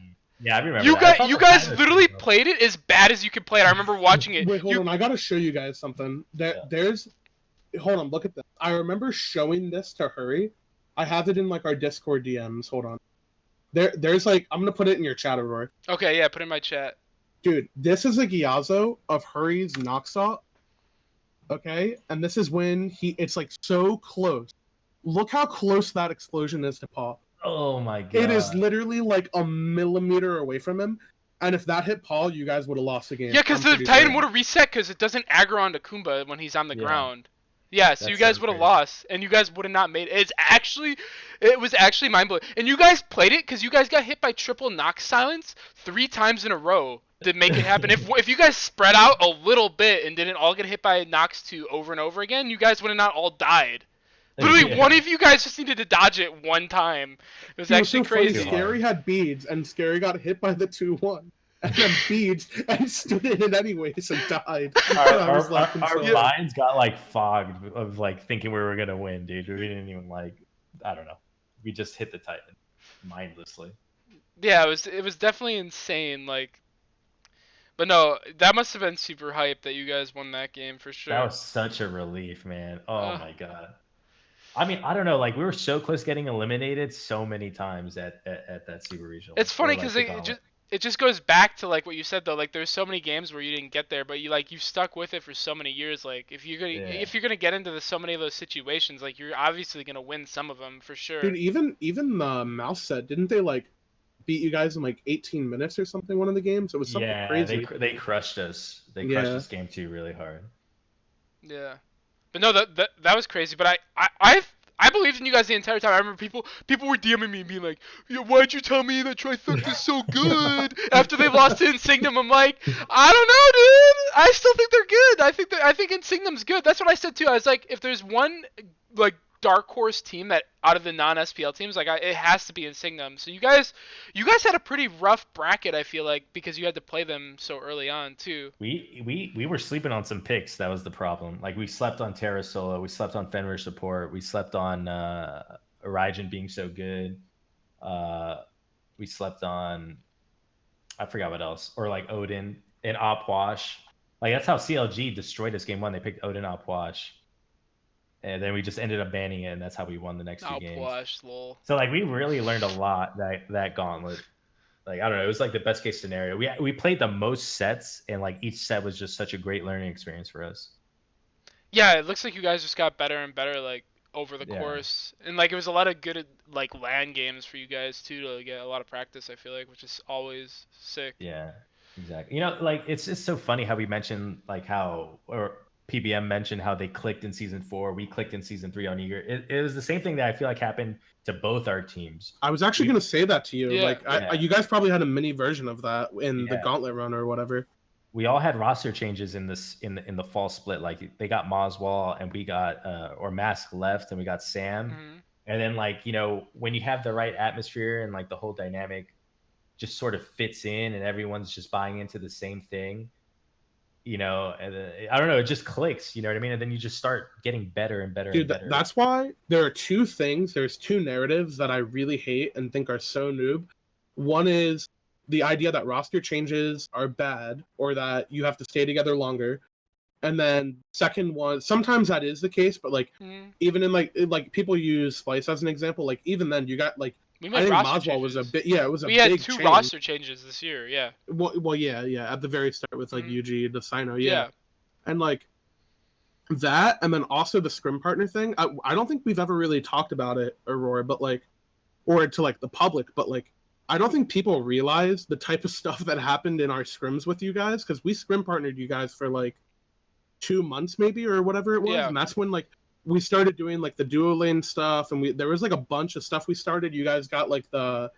Yeah, I remember. You that. I guys, thought you the guys Titan was literally pretty played it as bad as you could play it. I remember watching it. Wait, hold on. I gotta show you guys something. There's. Hold on, look at this. I remember showing this to Hurry. I have it in like our Discord DMs. Hold on. There's like, I'm gonna put it in your chat, Aurora. Okay, yeah, put it in my chat. Dude, this is a Gyazo of Hurry's Noxot. Okay? And this is when it's like so close. Look how close that explosion is to Paul. Oh my god! It is literally like a millimeter away from him. And if that hit Paul, you guys would have lost the game. Yeah, because I'm the pretty Titan sure. would have reset because it doesn't aggro onto Kumba when he's on the Yeah. ground. Yeah, so That's you guys so would have crazy. lost, and you guys would have not made it. It was actually mind blowing. And you guys played it because you guys got hit by triple Nox silence 3 times in a row to make it happen. If you guys spread out a little bit and didn't all get hit by Nox 2 over and over again, you guys would have not all died. Literally, Yeah. one of you guys just needed to dodge it one time. It was Dude, actually so funny. crazy. Scary had beads, and Scary got hit by the 2-1. And then beads, and stood in it anyways and died. I was laughing Our so hard. minds got like fogged of like thinking we were gonna win, dude. We didn't even like, I don't know. We just hit the Titan mindlessly. Yeah, it was definitely insane. Like, but no, that must have been super hype that you guys won that game for sure. That was such a relief, man. Oh Ugh. my god. I mean, I don't know. Like we were so close getting eliminated so many times at that Super Regional. It's funny Or, like, because the it Gauntlet. just goes back to like what you said though. Like there's so many games where you didn't get there, but you stuck with it for so many years. Like if you're gonna get into so many of those situations, like you're obviously gonna win some of them for sure. Dude, even the Mouse set, didn't they like beat you guys in like 18 minutes or something one of the games? It was something crazy. they crushed us. They Yeah. crushed this game too really hard. Yeah, but no, that was crazy. But I believed in you guys the entire time. I remember people were DMing me and being like, "Yo, why'd you tell me that Trifecta's so good after they lost to Insignum?" I'm like, I don't know, dude. I still think they're good. I think Insignum's good. That's what I said too. I was like, if there's one like dark horse team that out of the non-SPL teams, like it has to be Insignum. So you guys had a pretty rough bracket, I feel like, because you had to play them so early on too. We were sleeping on some picks. That was the problem. Like we slept on Terra Solo, we slept on Fenrir support, we slept on Origen being so good. We slept on, I forgot what else, or like Odin and Opwash. Like that's how CLG destroyed us game 1. They picked Odin Opwash. And then we just ended up banning it, and that's how we won the next 2 games. Wash, lol. So like we really learned a lot that gauntlet. Like I don't know, it was like the best case scenario. We played the most sets, and like each set was just such a great learning experience for us. Yeah, it looks like you guys just got better and better like over the Yeah. course, and like it was a lot of good like LAN games for you guys too to get a lot of practice. I feel like, which is always sick. Yeah, exactly. You know, like it's just so funny how we mentioned like how or PBM mentioned how they clicked in season 4. We clicked in season 3 on Eager. It was the same thing that I feel like happened to both our teams. I was actually going to say that to you. Yeah. Like, Yeah. you guys probably had a mini version of that in the Yeah. Gauntlet run or whatever. We all had roster changes in the fall split. Like they got Moswall and we got or Mask left and we got Sam. Mhm. And then like, you know, when you have the right atmosphere and like the whole dynamic just sort of fits in and everyone's just buying into the same thing, you know, and I don't know, it just clicks, you know what I mean? And then you just start getting better and better and Dude, better. that's why there are two things. There's two narratives that I really hate and think are so noob. One is the idea that roster changes are bad or that you have to stay together longer. And then second one, sometimes that is the case, but like even in like people use Splice as an example, like even then you got like We I made think roster Maswell was a changes. bit it was a We had big 2 change. roster changes this year. Yeah. Well, yeah, at the very start with like UG, the Sino, Yeah. and like that, and then also the scrim partner thing. I don't think we've ever really talked about it, Aurora, but like, or to like the public, but like, I don't think people realize the type of stuff that happened in our scrims with you guys, because we scrim partnered you guys for like 2 months maybe or whatever it was, Yeah. and that's when like we started doing like the duo lane stuff, and there was like a bunch of stuff we started. You guys got like the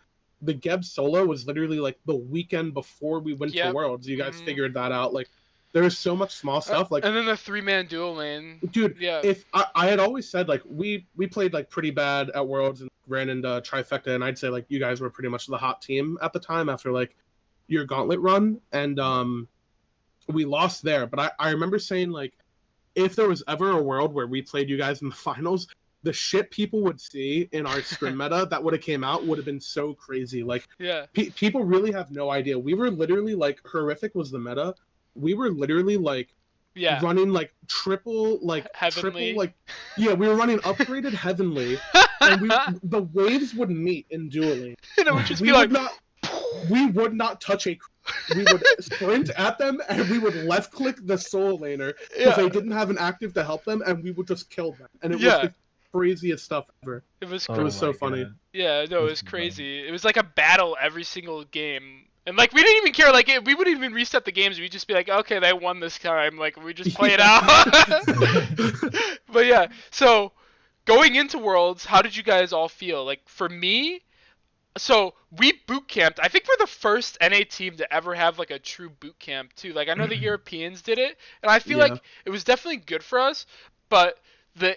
Geb solo was literally like the weekend before we went to Worlds. You guys figured that out. Like there was so much small stuff. Like and then the 3-man duo lane. Dude, Yeah. if I had always said like we played like pretty bad at Worlds and ran into Trifecta, and I'd say like you guys were pretty much the hot team at the time after like your gauntlet run, and we lost there. But I remember saying like if there was ever a world where we played you guys in the finals, the shit people would see in our scrim meta that would have came out would have been so crazy. Like people really have no idea. We were literally like horrific was the meta. We were literally like running like triple Heavenly. like we were running upgraded Heavenly, and the waves would meet in dueling. And it would just be like we would not touch we would sprint at them, and we would left click the soul laner because they didn't have an active to help them, and we would just kill them. And it was the craziest stuff ever. It was so funny. Yeah, no, it was crazy. It was like a battle every single game. And like we didn't even care, like we wouldn't even reset the games. We'd just be like, okay, they won this time. Like we just play it out. But yeah, so going into Worlds, how did you guys all feel? Like for me, so we boot camped. I think we're the first NA team to ever have like a true boot camp too. Like I know the Europeans did it, and I feel like it was definitely good for us. But the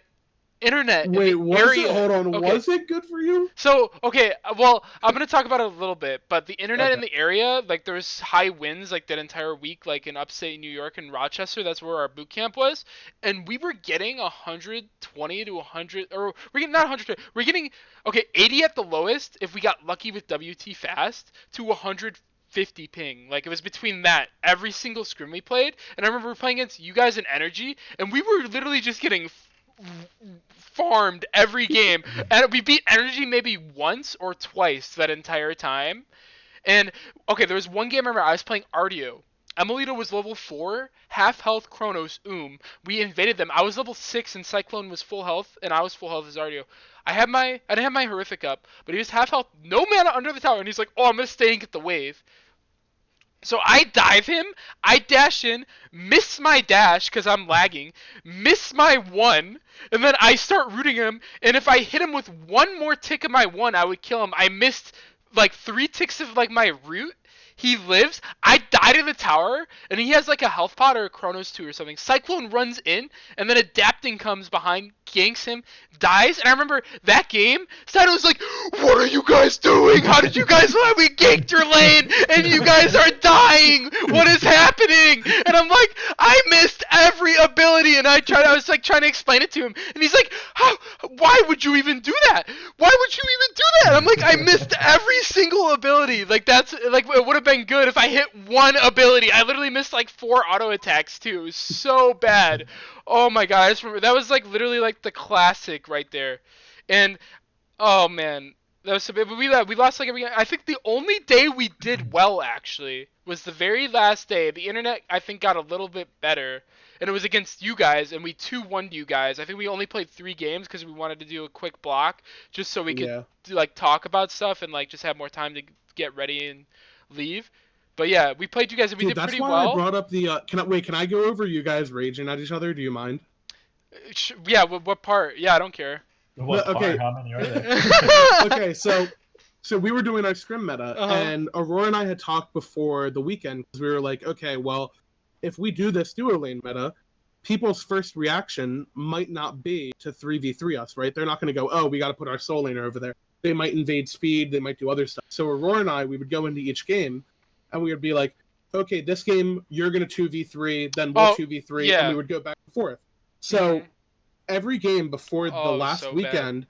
internet. Wait, was it? Hold on, was it good for you? So, okay, well, I'm gonna talk about it a little bit, but the internet in the area, like there was high winds like that entire week, like in upstate New York and Rochester. That's where our boot camp was, and we were getting 120 to 100, or we're getting not 100. We're getting 80 at the lowest if we got lucky with WT fast to 150 ping. Like it was between that every single scrim we played, and I remember playing against you guys in Energy, and we were literally just getting farmed every game, and we beat Energy maybe once or twice that entire time. And there was one game I remember I was playing Artio. Emilito was level 4, half health Chronos, we invaded them. I was level 6 and Cyclone was full health, and I was full health as Artio. I didn't have my horrific up, but he was half health, no mana under the tower, and he's like, oh, I'm gonna stay and get the wave. So I dive him, I dash in, miss my dash because I'm lagging, miss my 1, and then I start rooting him, and if I hit him with one more tick of my 1, I would kill him. I missed like 3 ticks of like my root. He lives. I die to the tower, and he has like a health pot or a Chronos 2 or something. Cyclone runs in, and then Adapting comes behind, ganks him, dies. And I remember that game, Sino was like, what are you guys doing? How did you guys let me ganked your lane, and you guys are dying? What is happening? And I'm like, I missed every ability, and I was like trying to explain it to him, and he's like, why would you even do that? Why would you even do that? I'm like, I missed every single ability. Like that's like it would have been good if I hit one ability. I literally missed like 4 auto attacks too. It was so bad. Oh my god, I just remember that was like literally like the classic right there. And oh man, that was so bad. But we lost like every. I think the only day we did well actually was the very last day. The internet I think got a little bit better, and it was against you guys, and we 2-1'd you guys. I think we only played 3 games because we wanted to do a quick block just so we could like talk about stuff and like just have more time to get ready and leave. But yeah, we played you guys and we did pretty well. That's why I brought up the. Can I go over you guys raging at each other? Do you mind? Yeah. What part? Yeah, I don't care. What part? How many are there? Okay, so we were doing our scrim meta, and Aurora and I had talked before the weekend because we were like, okay, well, if we do this duo lane meta, people's first reaction might not be to 3v3 us, right? They're not going to go, oh, we got to put our soul laner over there. They might invade speed, they might do other stuff. So Aurora and I, we would go into each game, and we would be like, okay, this game you're gonna 2v3, then we'll Oh 2v3, and we yeah. would go back and forth. So Mhm. every game before the Oh, it was last so bad. weekend,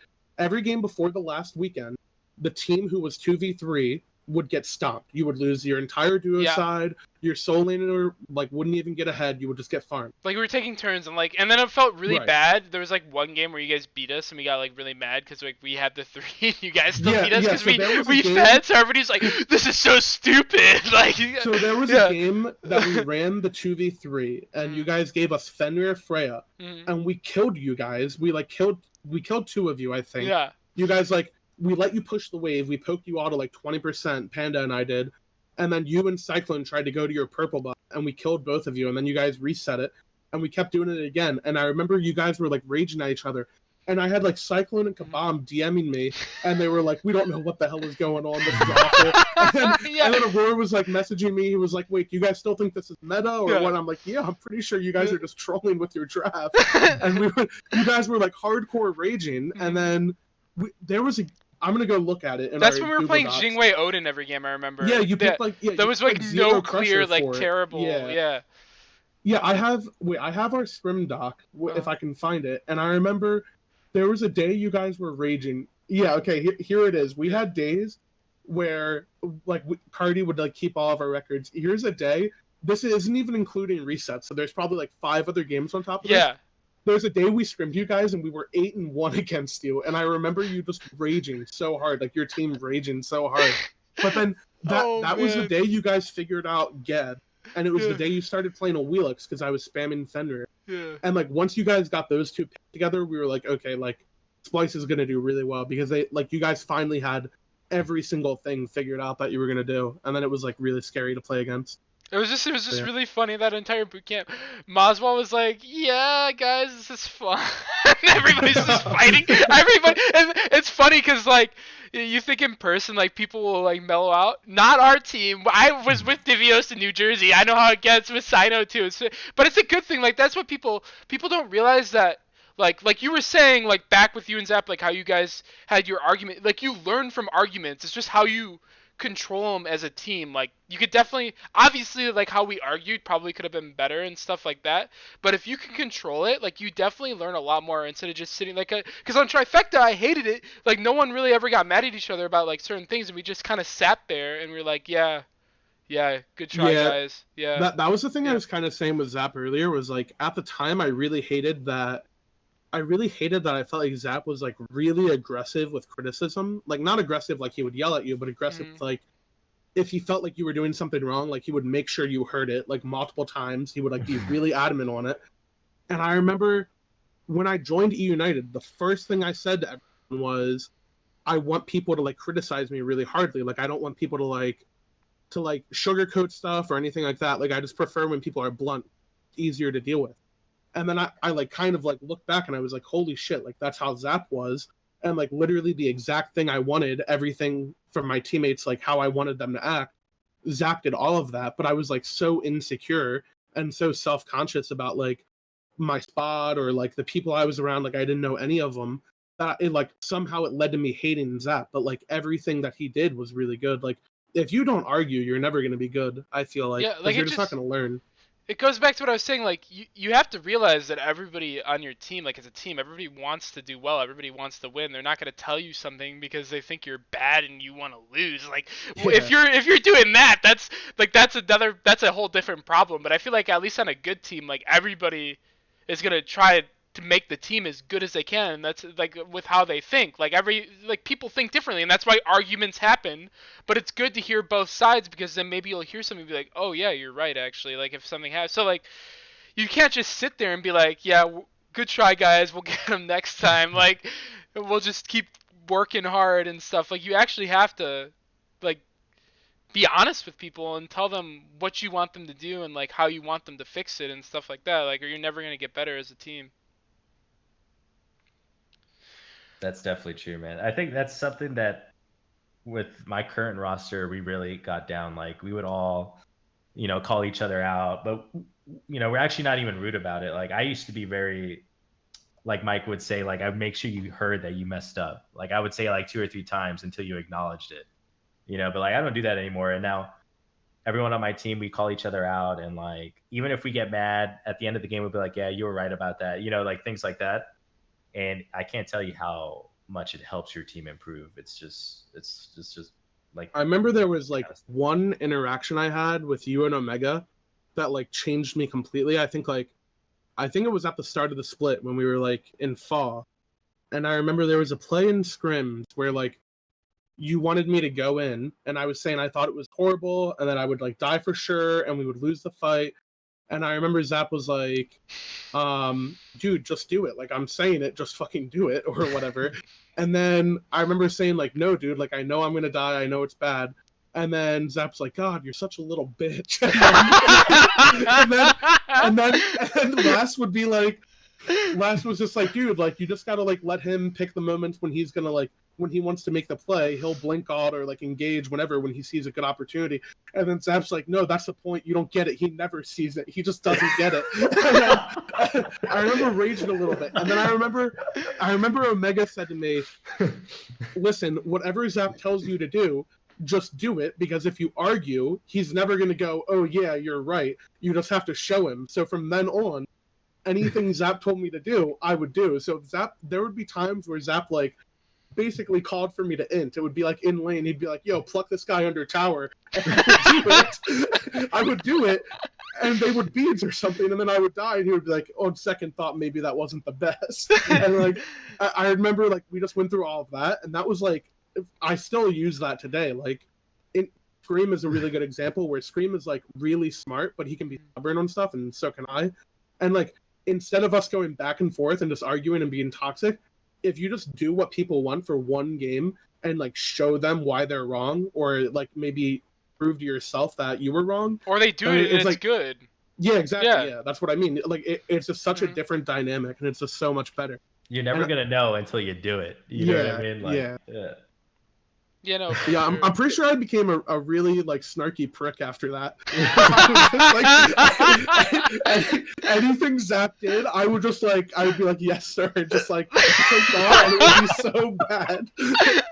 the team who was 2v3 would get stomped. You would lose your entire duo Yeah. side, your soul laner like wouldn't even get ahead, you would just get farmed. Like we were taking turns and like, and then it felt really Right. bad. There was like one game where you guys beat us and we got like really mad because like we had the 3 and you guys still Yeah, beat us yeah, because so there was a we game- fed. So everybody's like, this is so stupid. Like, So there was yeah. a game that we ran the 2v3 and you guys gave us Fenrir Freya Mhm. and we killed you guys. We killed 2 of you, I think. Yeah. You guys like we let you push the wave. We poked you all to like 20%. Panda and I did, and then you and Cyclone tried to go to your purple buff, and we killed both of you. And then you guys reset it, and we kept doing it again. And I remember you guys were like raging at each other, and I had like Cyclone and Kabam DMing me, and they were like, "We don't know what the hell is going on. This is awful." Yeah. And then Aurora was like messaging me. He was like, "Wait, you guys still think this is meta or Yeah. what?" I'm like, "Yeah, I'm pretty sure you guys Yeah. are just trolling with your draft." And you guys were like hardcore raging, and then there was a. I'm gonna go look at it. In That's our when we were Google playing Docs. Jingwei Odin every game. I remember. Yeah, you picked That- like there was like zero no clear pressure like for it. terrible. Yeah. Yeah, I have our scrim doc if I can find it, and I remember there was a day you guys were raging. Yeah, okay, here it is. We had days where like Party would like keep all of our records. Here's a day. This isn't even including resets, so there's probably like 5 other games on top of this. Yeah. There's a day we scrimmed you guys and we were 8-1 against you, and I remember you just raging so hard, like your team raging so hard. But then that was the man. day you guys figured out Ged, and it was Yeah. the day you started playing a Wheelix because I was spamming Fenrir. Yeah. And like once you guys got those two together, we were like, okay, like Splice is gonna do really well because they like you guys finally had every single thing figured out that you were gonna do, and then it was like really scary to play against. It was just Yeah. really funny that entire boot camp. Maswell was like, "Yeah, guys, this is fun." Everybody's just fighting. Everybody, and it's funny because like you think in person like people will like mellow out. Not our team. I was with Divios in New Jersey. I know how it gets with Sino too. But it's a good thing. Like that's what people don't realize that. Like you were saying, like back with you and Zap, like how you guys had your argument. Like you learn from arguments. It's just how you control them as a team. Like you could definitely, obviously, like how we argued probably could have been better and stuff like that. But if you can control it, like you definitely learn a lot more instead of just sitting like a. Because on Trifecta, I hated it. Like no one really ever got mad at each other about like certain things, and we just kind of sat there and we were like, yeah, good try, Yeah, guys. Yeah. That was the thing I Yeah. was kind of saying with Zap earlier was like at the time I really hated that. I felt like Zap was like really aggressive with criticism. Like not aggressive like he would yell at you, but aggressive like if he felt like you were doing something wrong, like he would make sure you heard it like multiple times. He would like be really adamant on it. And I remember when I joined E United, the first thing I said to everyone was, I want people to like criticize me really hardly. Like I don't want people to like sugarcoat stuff or anything like that. Like I just prefer when people are blunt, easier to deal with. And then I like kind of like looked back and I was like, holy shit, like that's how Zap was. And like literally the exact thing I wanted, everything from my teammates, like how I wanted them to act. Zap did all of that, but I was like so insecure and so self-conscious about like my spot or like the people I was around, like I didn't know any of them. That it like somehow it led to me hating Zap, but like everything that he did was really good. Like if you don't argue, you're never gonna be good. I feel like, Yeah, 'cause like you're it just not just gonna learn. it goes back to what I was saying. Like you have to realize that everybody on your team, like as a team, everybody wants to do well. Everybody wants to win. They're not gonna tell you something because they think you're bad and you want to lose. Like if you're doing that, that's a whole different problem. But I feel like at least on a good team, like everybody is gonna try to make the team as good as they can. And that's like with how they think. Like people think differently, and that's why arguments happen. But it's good to hear both sides because then maybe you'll hear something and be like, oh yeah, you're right actually. Like if something has, so like you can't just sit there and be like, yeah, good try guys, we'll get them next time. Like we'll just keep working hard and stuff. Like you actually have to like be honest with people and tell them what you want them to do and like how you want them to fix it and stuff like that. Like or you're never gonna get better as a team. That's definitely true, man. I think that's something that with my current roster, we really got down. Like we would all, call each other out, but we're actually not even rude about it. Like I used to be very, like Mike would say, like I'd make sure you heard that you messed up. Like I would say like 2 or 3 times until you acknowledged it, but like I don't do that anymore. And now everyone on my team, we call each other out, and like even if we get mad at the end of the game, we'll be like, yeah, you were right about that, like things like that. And I can't tell you how much it helps your team improve. It's just like I remember there was like one interaction I had with you and Omega that like changed me completely. I think it was at the start of the split when we were like in fall. And I remember there was a play in scrims where like you wanted me to go in and I was saying I thought it was horrible and that I would like die for sure and we would lose the fight. And I remember Zap was like, dude, just do it. Like, I'm saying it, just fucking do it or whatever. And then I remember saying like, no, dude, like, I know I'm going to die. I know it's bad. And then Zap's like, God, you're such a little bitch. and then Last was just like, dude, like, you just got to like let him pick the moments when he's going to like, when he wants to make the play, he'll blink out or like engage whenever when he sees a good opportunity. And then Zap's like, no, that's the point. You don't get it. He never sees it. He just doesn't get it. I remember raging a little bit. And then I remember Omega said to me, listen, whatever Zap tells you to do, just do it, because if you argue, he's never going to go, oh yeah, you're right. You just have to show him. So from then on, anything Zap told me to do, I would do. So there would be times where Zap like basically called for me to int. It would be like in lane. He'd be like, yo, pluck this guy under tower. And I would do it. And they would beads or something, and then I would die, and he would be like, on second thought, maybe that wasn't the best. And like, I remember like we just went through all of that, and that was like, I still use that today. Like, Scream is a really good example where Scream is like really smart, but he can be stubborn on stuff, and so can I. And like, instead of us going back and forth and just arguing and being toxic, if you just do what people want for one game and like show them why they're wrong, or like maybe prove to yourself that you were wrong, or they do it and it's like, good. Yeah, exactly. Yeah, that's what I mean. Like it's just such a different dynamic, and it's just so much better. You're never gonna know until you do it. You know what I mean? Like, yeah. Yeah, no. Yeah, sure. I'm pretty sure I became a really like snarky prick after that. Anything Zap did, I would be like, yes, sir, just like, oh God, and it would be so bad.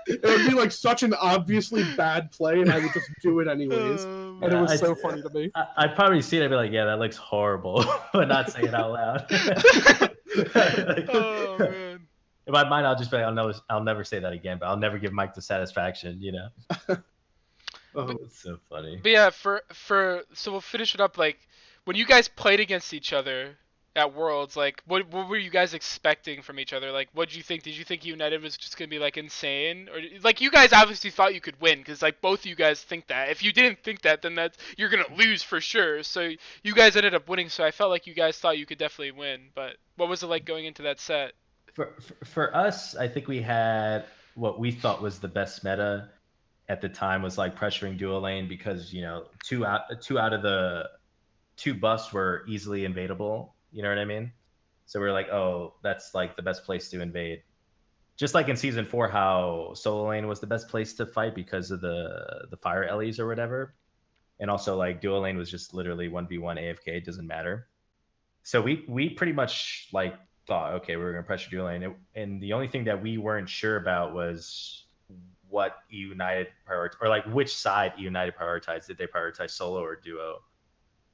It would be like such an obviously bad play, and I would just do it anyways. And it was so funny to me. I'd probably see it and be like, yeah, that looks horrible, but not say it out loud. Oh man. In my mind, I'll just be like, I'll never say that again, but I'll never give Mike the satisfaction, It's so funny. But yeah, so we'll finish it up. Like, when you guys played against each other at Worlds, like, what were you guys expecting from each other? Like, what did you think? Did you think United was just gonna be like insane, or like you guys obviously thought you could win because like both of you guys think that. If you didn't think that, then you're gonna lose for sure. So you guys ended up winning. So I felt like you guys thought you could definitely win. But what was it like going into that set? For us, I think we had what we thought was the best meta at the time was like pressuring dual lane because two out of the two buffs were easily invadable. You know what I mean? So we're like, oh, that's like the best place to invade. Just like in season 4, how solo lane was the best place to fight because of the fire Ellie's or whatever, and also like dual lane was just literally 1v1 AFK. It doesn't matter. So we pretty much like thought, okay, we're going to pressure dual lane. And the only thing that we weren't sure about was what United prioritized, or like which side United prioritized. Did they prioritize solo or duo?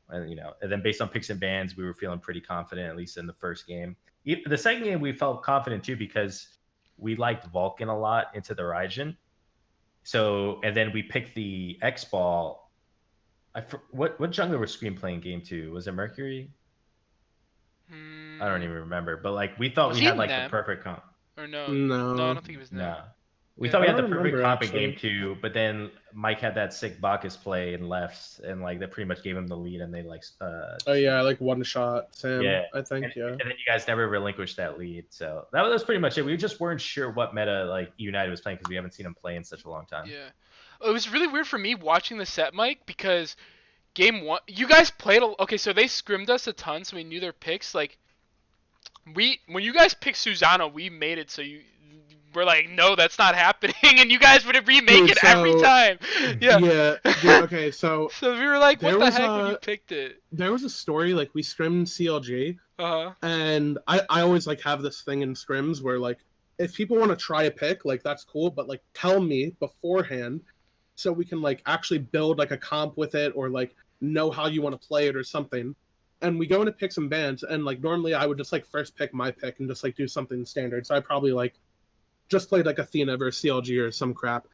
And and then based on picks and bans, we were feeling pretty confident, at least in the first game. The second game, we felt confident too because we liked Vulcan a lot into the Raijin. So, and then we picked the X ball. What jungler was Scream playing game 2? Was it Mercury? I don't even remember, but like we thought we had like the perfect comp. Or no, I don't think it was no. We thought we had the perfect comp in game 2, but then Mike had that sick Bacchus play and left, and like that pretty much gave him the lead, and they like. Oh yeah, like one shot Sam. Yeah, I think and then you guys never relinquished that lead, so that was pretty much it. We just weren't sure what meta like United was playing because we haven't seen them play in such a long time. Yeah, it was really weird for me watching the set, Mike, because game 1, you guys played. Okay, so they scrimmed us a ton, so we knew their picks. Like, when you guys picked Susanna, we made it so we're like, no, that's not happening, and you guys would remake it every time. Yeah. Dude, okay, so we were like, what the heck when you picked it? There was a story, like, we scrimmed CLG, and I always like have this thing in scrims where like if people want to try a pick, like that's cool, but like tell me beforehand so we can like actually build like a comp with it or like know how you want to play it or something. And we go into picks and bans, and like normally I would just like first pick my pick and just like do something standard. So I probably like just played like Athena versus CLG or some crap.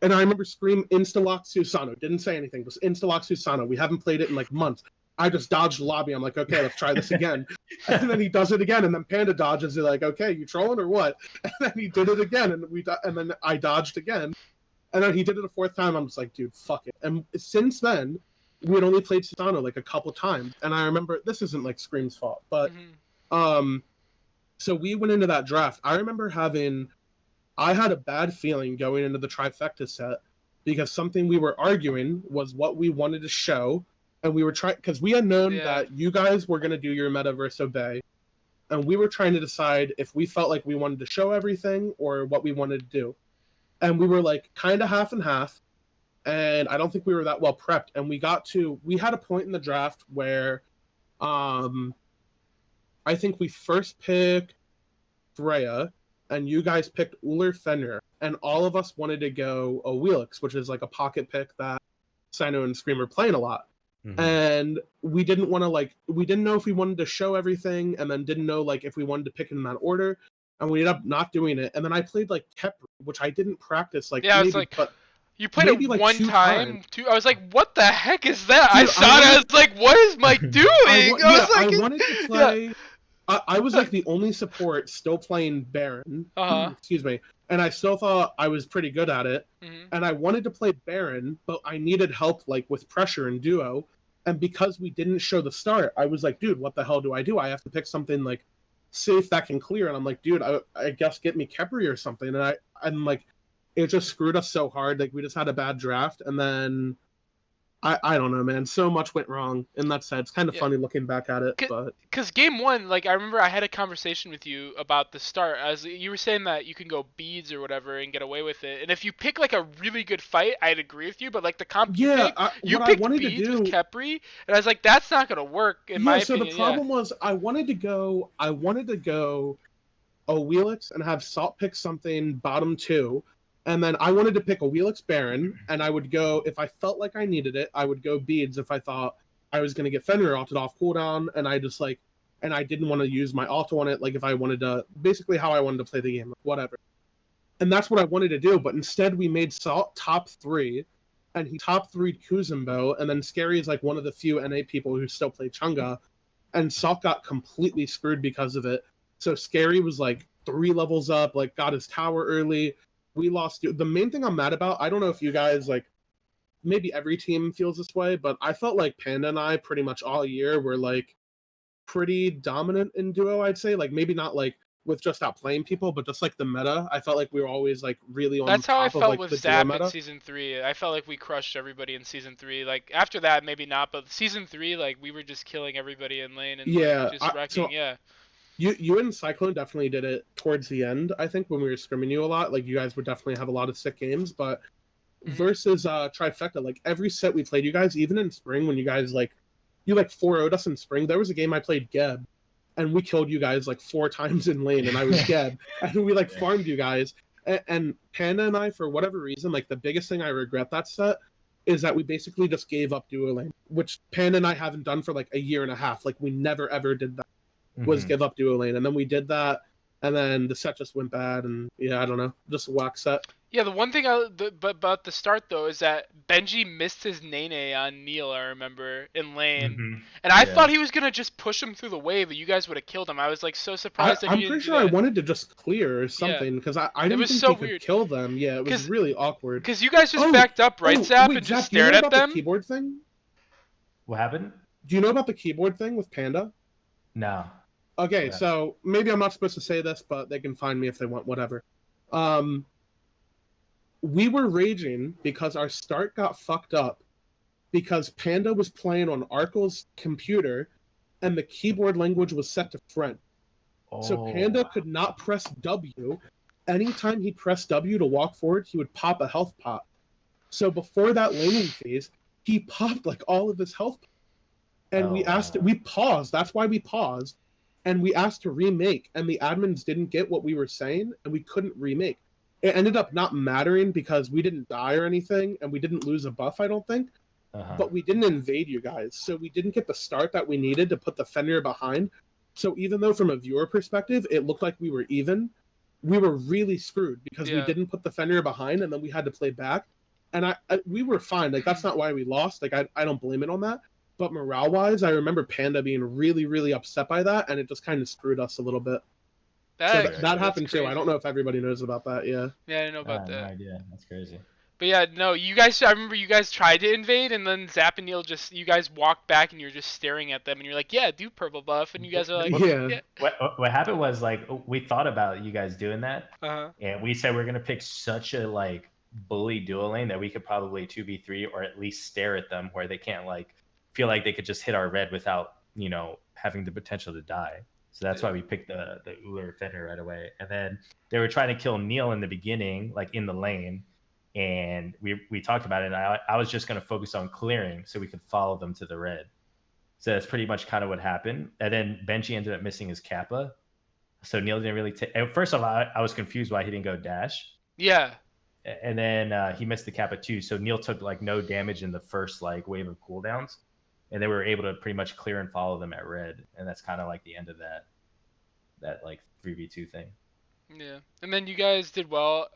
And I remember Scream insta-lock Susano. Didn't say anything, just insta-lock Susano. We haven't played it in like months. I just dodged the lobby. I'm like, okay, let's try this again. And then he does it again, and then Panda dodges. He's like, okay, you trolling or what? And then he did it again, and then I dodged again. And then he did it a fourth time. I'm just like, dude, fuck it. And since then, we had only played Susano like a couple times. And I remember, this isn't like Scream's fault, but so we went into that draft. I remember I had a bad feeling going into the trifecta set because something we were arguing was what we wanted to show. And we were trying, because we had known that you guys were going to do your Metaverse Obey. And we were trying to decide if we felt like we wanted to show everything or what we wanted to do. And we were like kind of half and half. And I don't think we were that well prepped. And we had a point in the draft where I think we first picked Freya, and you guys picked Uller Fenrir, and all of us wanted to go Oelix, which is like a pocket pick that Sino and Scream are playing a lot. Mm-hmm. And we didn't want to we didn't know if we wanted to show everything, and then didn't know like if we wanted to pick in that order, and we ended up not doing it. And then I played like Kepri, which I didn't practice but you played it like one time. I was like, what the heck is that? Dude, I was like, what is Mike doing? I wanted to play. Yeah. I was like the only support still playing Baron. Excuse me. And I still thought I was pretty good at it. Mm-hmm. And I wanted to play Baron, but I needed help like with pressure and duo. And because we didn't show the start, I was like, dude, what the hell do? I have to pick something like safe that can clear. And I'm like, dude, I guess get me Kepri or something. And I'm like, it just screwed us so hard. Like we just had a bad draft, and then I don't know, man. So much went wrong in that set. It's kind of funny looking back at it, but because game one, like I remember I had a conversation with you about the start. As you were saying that you can go beads or whatever and get away with it, and if you pick like a really good fight, I'd agree with you. But like the comp you picked beads with Kepri, and I was like, that's not gonna work in my opinion. So the problem was I wanted to go Oelix and have Salt pick something bottom two. And then I wanted to pick a Oelix Baron, and I would go, if I felt like I needed it, I would go Beads if I thought I was going to get Fenrir ulted off cooldown, and I didn't want to use my auto on it, like if I wanted to, basically how I wanted to play the game, whatever. And that's what I wanted to do, but instead we made Salt top 3, and he top 3'd Kuzumbo, and then Scary is like one of the few NA people who still play Chunga, and Salt got completely screwed because of it. So Scary was like 3 levels up, like got his tower early. We lost. The main thing I'm mad about, I don't know if you guys, like, maybe every team feels this way, but I felt like Panda and I pretty much all year were, like, pretty dominant in duo, I'd say. Like, maybe not, like, with just outplaying people, but just, like, the meta. I felt like we were always, like, really on That's top how I felt of, like, with the Zap duo meta. in Season 3. I felt like we crushed everybody in Season 3. Like, after that, maybe not, but Season 3, like, we were just killing everybody in lane and like, just wrecking, You and Cyclone definitely did it towards the end, I think, when we were scrimming you a lot. Like, you guys would definitely have a lot of sick games, but versus Trifecta, like, every set we played you guys, even in Spring, when you guys, like, you, like, 4-0'd us in Spring, there was a game I played Geb, and we killed you guys, like, 4 times in lane, and I was Geb, and we, like, farmed you guys. And Panda and I, for whatever reason, like, the biggest thing I regret that set is that we basically just gave up duo lane, which Panda and I haven't done for, like, a year and a half. Like, we never, ever did that. Was give up duo lane, and then we did that, and then the set just went bad, and I don't know, just a whack set. Yeah, the one thing about the start though is that Benji missed his Nene on Neil, I remember, in lane, and I thought he was gonna just push him through the wave, and you guys would have killed him. I was like so surprised. I'm pretty sure I wanted to just clear or something because I didn't think he could kill them. Yeah, it was really awkward. Because you guys just backed up, right, Zap, and just stared at them. The keyboard thing? What happened? Do you know about the keyboard thing with Panda? No. Okay, so maybe I'm not supposed to say this, but they can find me if they want, whatever. We were raging because our start got fucked up because Panda was playing on Arkel's computer and the keyboard language was set to French. So Panda could not press W. Anytime he pressed W to walk forward, he would pop a health pot. So before that laning phase, he popped like all of his health. And we paused. That's why we paused. And we asked to remake, and the admins didn't get what we were saying, and we couldn't remake. it ended up not mattering because we didn't die or anything, and we didn't lose a buff, I don't think. But we didn't invade you guys, so we didn't get the start that we needed to put the Fenrir behind. So even though from a viewer perspective it looked like we were even, we were really screwed because we Yeah. didn't put the Fenrir behind, and then we had to play back. And we were fine. Like, that's not why we lost. Like, I don't blame it on that. But morale wise, I remember Panda being really, really upset by that, and it just kind of screwed us a little bit. So That that that's happened too. I crazy. don't know if everybody knows about that. Yeah. Yeah, I didn't know I about had no that. idea. That's crazy. But yeah, no, you guys. I remember you guys tried to invade, and then Zap and Neil just you guys walked back, and you're just staring at them, and you're like, "Yeah, do purple buff," and you guys are like, Yeah. "Yeah." What happened was like we thought about you guys doing that, Uh-huh. and we said we're gonna pick such a like bully dual lane that we could probably 2v3 or at least stare at them where they can't like feel like they could just hit our red without having the potential to die. So that's why we picked the Uller Fenrir right away. And then they were trying to kill Neil in the beginning, like in the lane, and we talked about it. And I was just gonna focus on clearing so we could follow them to the red. So that's pretty much kind of what happened. And then Benji ended up missing his Kappa. So Neil didn't really take. First of all, I was confused why he didn't go dash. Yeah. And then he missed the Kappa too. So Neil took like no damage in the first like wave of cooldowns, and they were able to pretty much clear and follow them at red. And that's kind of like the end of that like 3v2 thing. Yeah. And then you guys did well.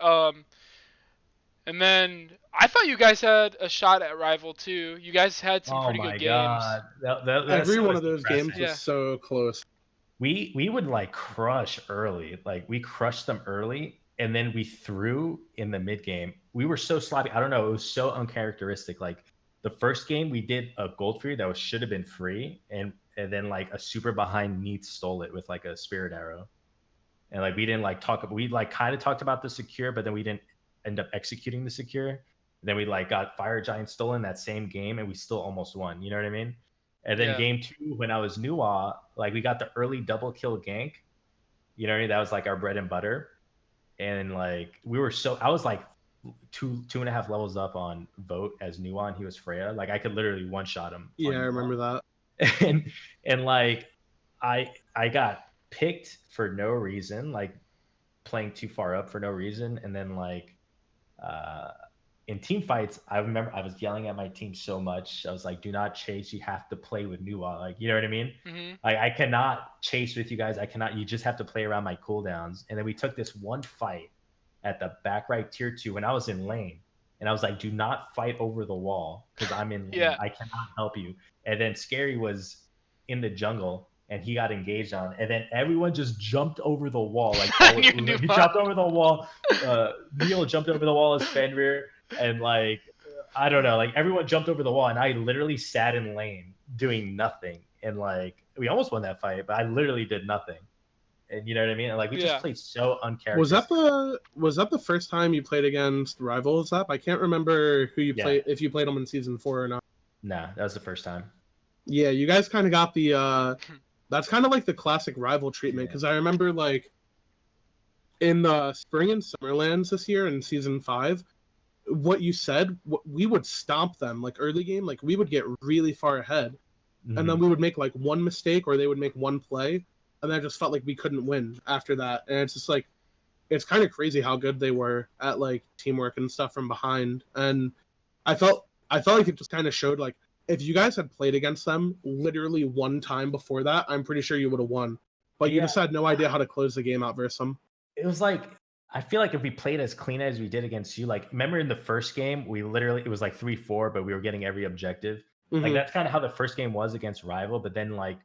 And then I thought you guys had a shot at rival too. You guys had some pretty good games. Every one of those depressing. games was so close. We would like crush early. Like we crushed them early, and then we threw in the mid game. We were so sloppy. I don't know. It was so uncharacteristic. Like the first game, we did a gold free that should have been free, and then like a super behind Neath stole it with like a spirit arrow, and like we didn't like talk. We like kind of talked about the secure, but then we didn't end up executing the secure. Then we like got Fire Giant stolen that same game, and we still almost won. You know what I mean? And then Yeah. game 2, when I was Nuwa, like we got the early double kill gank. You know what I mean? That was like our bread and butter. And like we were I was like two and a half levels up on vote as Nuwa, and he was Freya. Like I could literally one shot him. Yeah, I remember that. And like I got picked for no reason, like playing too far up for no reason, and then like in team fights, I remember I was yelling at my team so much. I was like, "Do not chase. You have to play with Nuwa." Like, you know what I mean? Mm-hmm. Like, I cannot chase with you guys. I cannot. You just have to play around my cooldowns. And then we took this one fight at the back right tier 2 when I was in lane, and I was like, "Do not fight over the wall because I'm in lane. Yeah. I cannot help you." And then Scary was in the jungle, and he got engaged on, and then everyone just jumped over the wall. Like he jumped over the wall. Neil jumped over the wall as Fenrir. And like I don't know, like everyone jumped over the wall, and I literally sat in lane doing nothing. And like we almost won that fight, but I literally did nothing. And you know what I mean? And like we just played so uncharacteristic. Was that the first time you played against rivals? I can't remember who you played, if you played them in season 4 or not. Nah, that was the first time. Yeah, you guys kind of got the that's kind of like the classic rival treatment, because I remember like in the spring and summerlands this year in season 5, what you said, we would stomp them like early game. Like we would get really far ahead, and then we would make like one mistake, or they would make one play, and I just felt like we couldn't win after that. And it's just like, it's kind of crazy how good they were at like teamwork and stuff from behind. And I felt like it just kind of showed, like, if you guys had played against them literally one time before that, I'm pretty sure you would have won. But you just had no idea how to close the game out versus them. It was like, I feel like if we played as clean as we did against you, like remember in the first game, it was like 3-4, but we were getting every objective. Like that's kind of how the first game was against rival. But then like,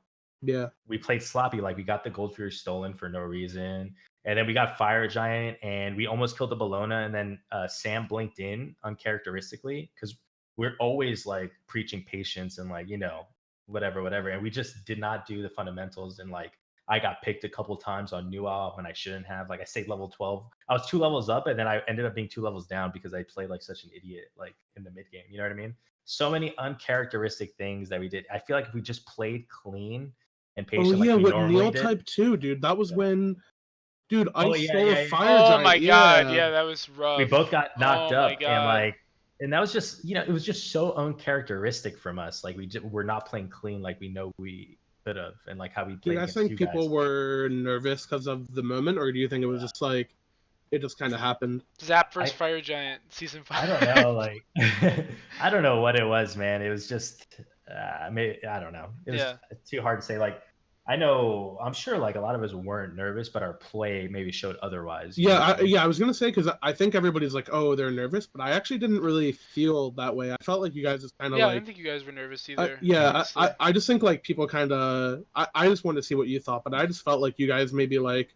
we played sloppy. Like we got the Gold Fury stolen for no reason. And then we got Fire Giant, and we almost killed the Bologna. And then Sam blinked in uncharacteristically, because we're always like preaching patience and like, whatever. And we just did not do the fundamentals. And like, I got picked a couple times on Nuwa when I shouldn't have. Like I stayed level 12. I was 2 levels up, and then I ended up being 2 levels down because I played like such an idiot, like in the mid game. You know what I mean? So many uncharacteristic things that we did. I feel like if we just played clean and patient, with Neil did, type 2, dude. That was when, dude, I stole a Fire Giant. Oh my god, yeah, that was rough. We both got knocked up, and that was just, it was just so uncharacteristic from us. Like we're not playing clean like we know we could have, and like how we played. Do you guys think people were nervous because of the moment, or do you think it was just like it just kind of happened. Zap versus I Fire Giant season 5. I don't know, like I don't know what it was, man. It was just I don't know. It was Yeah. too hard to say. Like I'm sure like a lot of us weren't nervous, but our play maybe showed otherwise. You know what I mean? I was gonna say because I think everybody's like, oh, they're nervous, but I actually didn't really feel that way. I felt like you guys just kind of Yeah, I like, didn't think you guys were nervous either, yeah, honestly. I just think like people kind of, I just wanted to see what you thought, but I just felt like you guys maybe like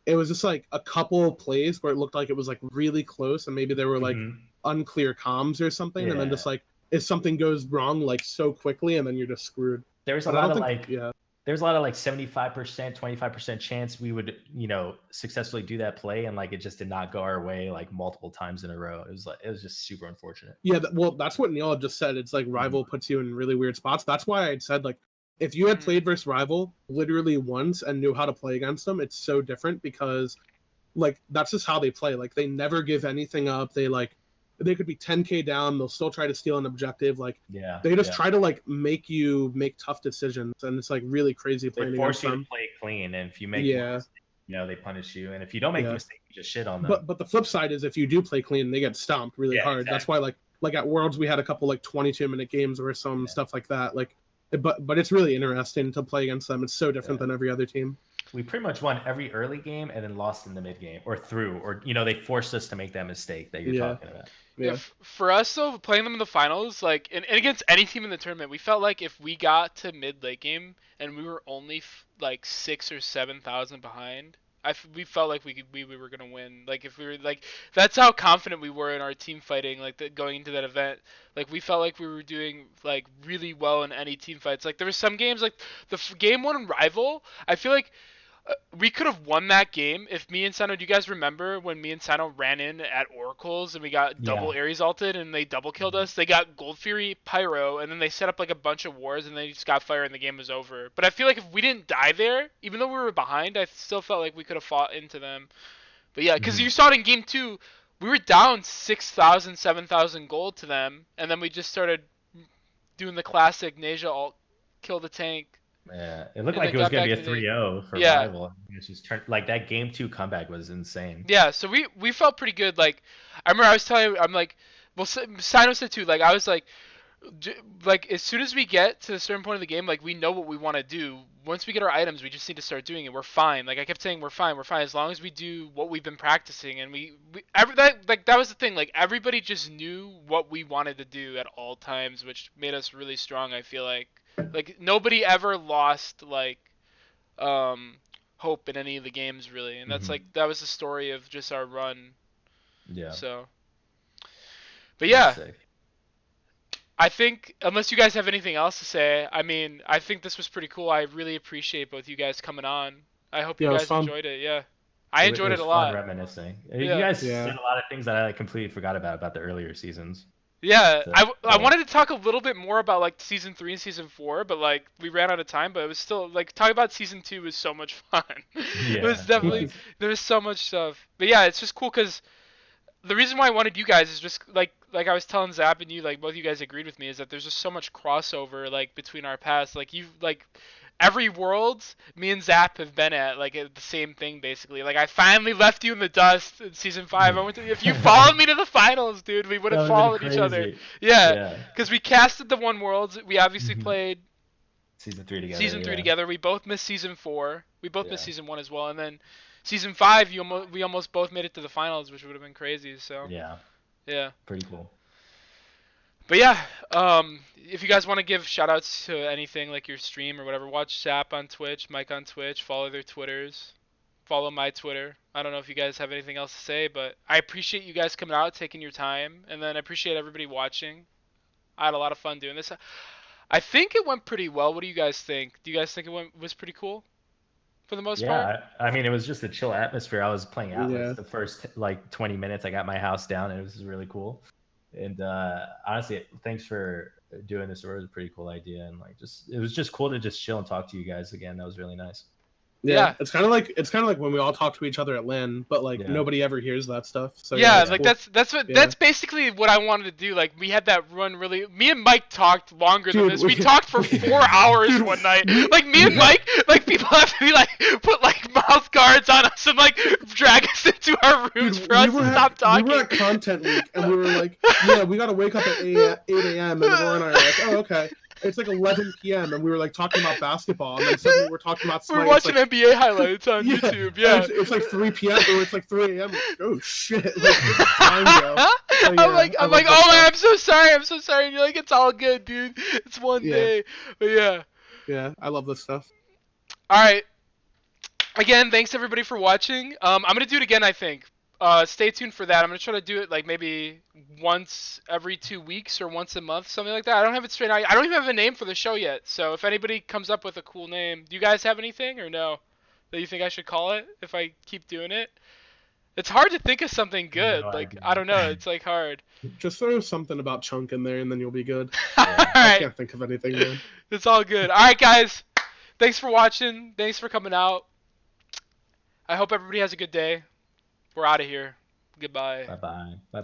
it was just like a couple plays where it looked like it was like really close, and maybe there were like Mhm. unclear comms or something, and then Yeah. just like if something goes wrong like so quickly, and then you're just screwed. There was a But I lot don't of think, like yeah, there's a lot of like 75%, 25% chance we would, successfully do that play, and like it just did not go our way like multiple times in a row. It was just super unfortunate. yeah. Well, that's what Neil had just said. It's like Mhm. rival puts you in really weird spots. That's why I'd said like if you had Mhm. played versus rival literally once and knew how to play against them, it's so different because like that's just how they play. Like they never give anything up. They could be 10k down, they'll still try to steal an objective. Like Yeah, they just yeah. try to like make you make tough decisions, and it's like really crazy They playing force against you to them. play clean, and if you make one Yeah, mistake, they punish you, and if you don't make the yeah. mistake, you just shit on them. But the flip side is if you do play clean, they get stomped really Yeah, hard. That's exactly. why like at Worlds we had a couple like 22-minute games or some Yeah, stuff like that. Like, but it's really interesting to play against them. It's so different yeah. than every other team. We pretty much won every early game and then lost in the mid game or through, or they forced us to make that mistake that you're Yeah, talking about. Yeah, yeah, for us though, playing them in the finals, like, and against any team in the tournament, we felt like if we got to mid late game and we were only like 6 or 7 thousand behind, we felt like we were gonna win. Like if we were like, that's how confident we were in our team fighting. Like going into that event, like we felt like we were doing like really well in any team fights. Like there were some games like the game one rival. I feel like we could have won that game if me and Sano. Do you guys remember when me and Sano ran in at Oracles and we got double Yeah. Ares ulted and they double killed us? They got Gold Fury, Pyro, and then they set up like a bunch of wars and they just got fire and the game was over. But I feel like if we didn't die there, even though we were behind, I still felt like we could have fought into them. But yeah, because Mhm. you saw it in game two, we were down 6,000, 7,000 gold to them, and then we just started doing the classic Neja ult, kill the tank, Yeah, it looked and like then it was got gonna back be a in the game. 3-0 for Yeah, rival. It's just turned like that game 2 comeback was insane. yeah, so we felt pretty good. Like, I remember I was telling you, I'm like, well, Sino said too. Like, I was like as soon as we get to a certain point of the game, like we know what we want to do. Once we get our items, we just need to start doing it. We're fine. Like I kept saying, we're fine as long as we do what we've been practicing. And that was the thing. Like everybody just knew what we wanted to do at all times, which made us really strong. I feel like nobody ever lost um hope in any of the games really, and that's Hmm. like that was the story of just our run. Yeah, So, but that's yeah, sick. I think unless you guys have anything else to say, I mean, I think this was pretty cool. I really appreciate both you guys coming on. I hope you yeah. It was guys fun. enjoyed it. Yeah, I It enjoyed it was a fun lot. reminiscing. You Yeah. guys Yeah, said a lot of things that I completely forgot about the earlier seasons. Yeah, So I yeah, wanted to talk a little bit more about like season 3 and season 4, but like we ran out of time. But it was still like talking about season 2 was so much fun. It was yeah, it definitely was. there was so much stuff. But yeah, it's just cool because the reason why I wanted you guys is just like I was telling Zap and you, like both you guys agreed with me, is that there's just so much crossover like between our past. Like you've like every world me and Zap have been at like at the same thing basically. Like I finally left you in the dust in season 5. I went to, if you followed me to the finals, dude, we would That have would have been followed each other. crazy. Yeah, Yeah. because we casted the one worlds. We obviously Hmm. played Season 3 together. season 3 Yeah. together. We both missed season 4. We both missed Yeah. season 1 as well, and then season 5 we almost both made it to the finals, which would have been crazy. So Yeah. yeah. Pretty cool. But yeah, if you guys want to give shout outs to anything like your stream or whatever, watch Sap on Twitch, Mike on Twitch, follow their Twitters, follow my Twitter. I don't know if you guys have anything else to say, but I appreciate you guys coming out, taking your time, and then I appreciate everybody watching. I had a lot of fun doing this. I think it went pretty well. What do you guys think? Do you guys think was pretty cool for the most part? Yeah, I mean, it was just a chill atmosphere. I was playing Atlas yeah. the first like 20 minutes. I got my house down, and it was really cool. And honestly, thanks for doing this. It was a pretty cool idea, and like just it was just cool to just chill and talk to you guys again. That was really nice. Yeah. It's kind of like when we all talk to each other at LAN, but like Yeah. nobody ever hears that stuff. So Yeah, it's like cool. that's basically what I wanted to do. Like we had that run really. Me and Mike talked longer than Dude, this. We talked for 4 hours Dude, one night. Like me and Mike, like people have to be like put like mouth guards on us and like drag us into our rooms Dude, for us to stop talking. We were at content week and we were like, yeah, we gotta wake up at 8 a.m. and Aurora and I are like, oh okay. It's like 11 p.m. and we were like talking about basketball and then suddenly we're talking about Smite. We're watching like, NBA highlights on yeah, YouTube. Yeah. It's like 3 p.m. or it's like 3 a.m. Like, oh shit! Like, where'd the time go? So, yeah, I'm like, I love that oh, stuff. I'm so sorry. And you're like, it's all good, dude. It's one day. But yeah. Yeah, I love this stuff. All right. Again, thanks everybody for watching. I'm gonna do it again, I think. Stay tuned for that. I'm gonna try to do it like maybe once every 2 weeks or once a month, something like that. I don't have it straight out. I don't even have a name for the show yet. So if anybody comes up with a cool name, do you guys have anything or no that you think I should call it if I keep doing it? It's hard to think of something good. No Like idea. I don't know. It's like hard. Just throw something about Chunk in there and then you'll be good. All I right. can't think of anything, man. It's all good. All right, guys. Thanks for watching. Thanks for coming out. I hope everybody has a good day. We're out of here. Goodbye. Bye-bye.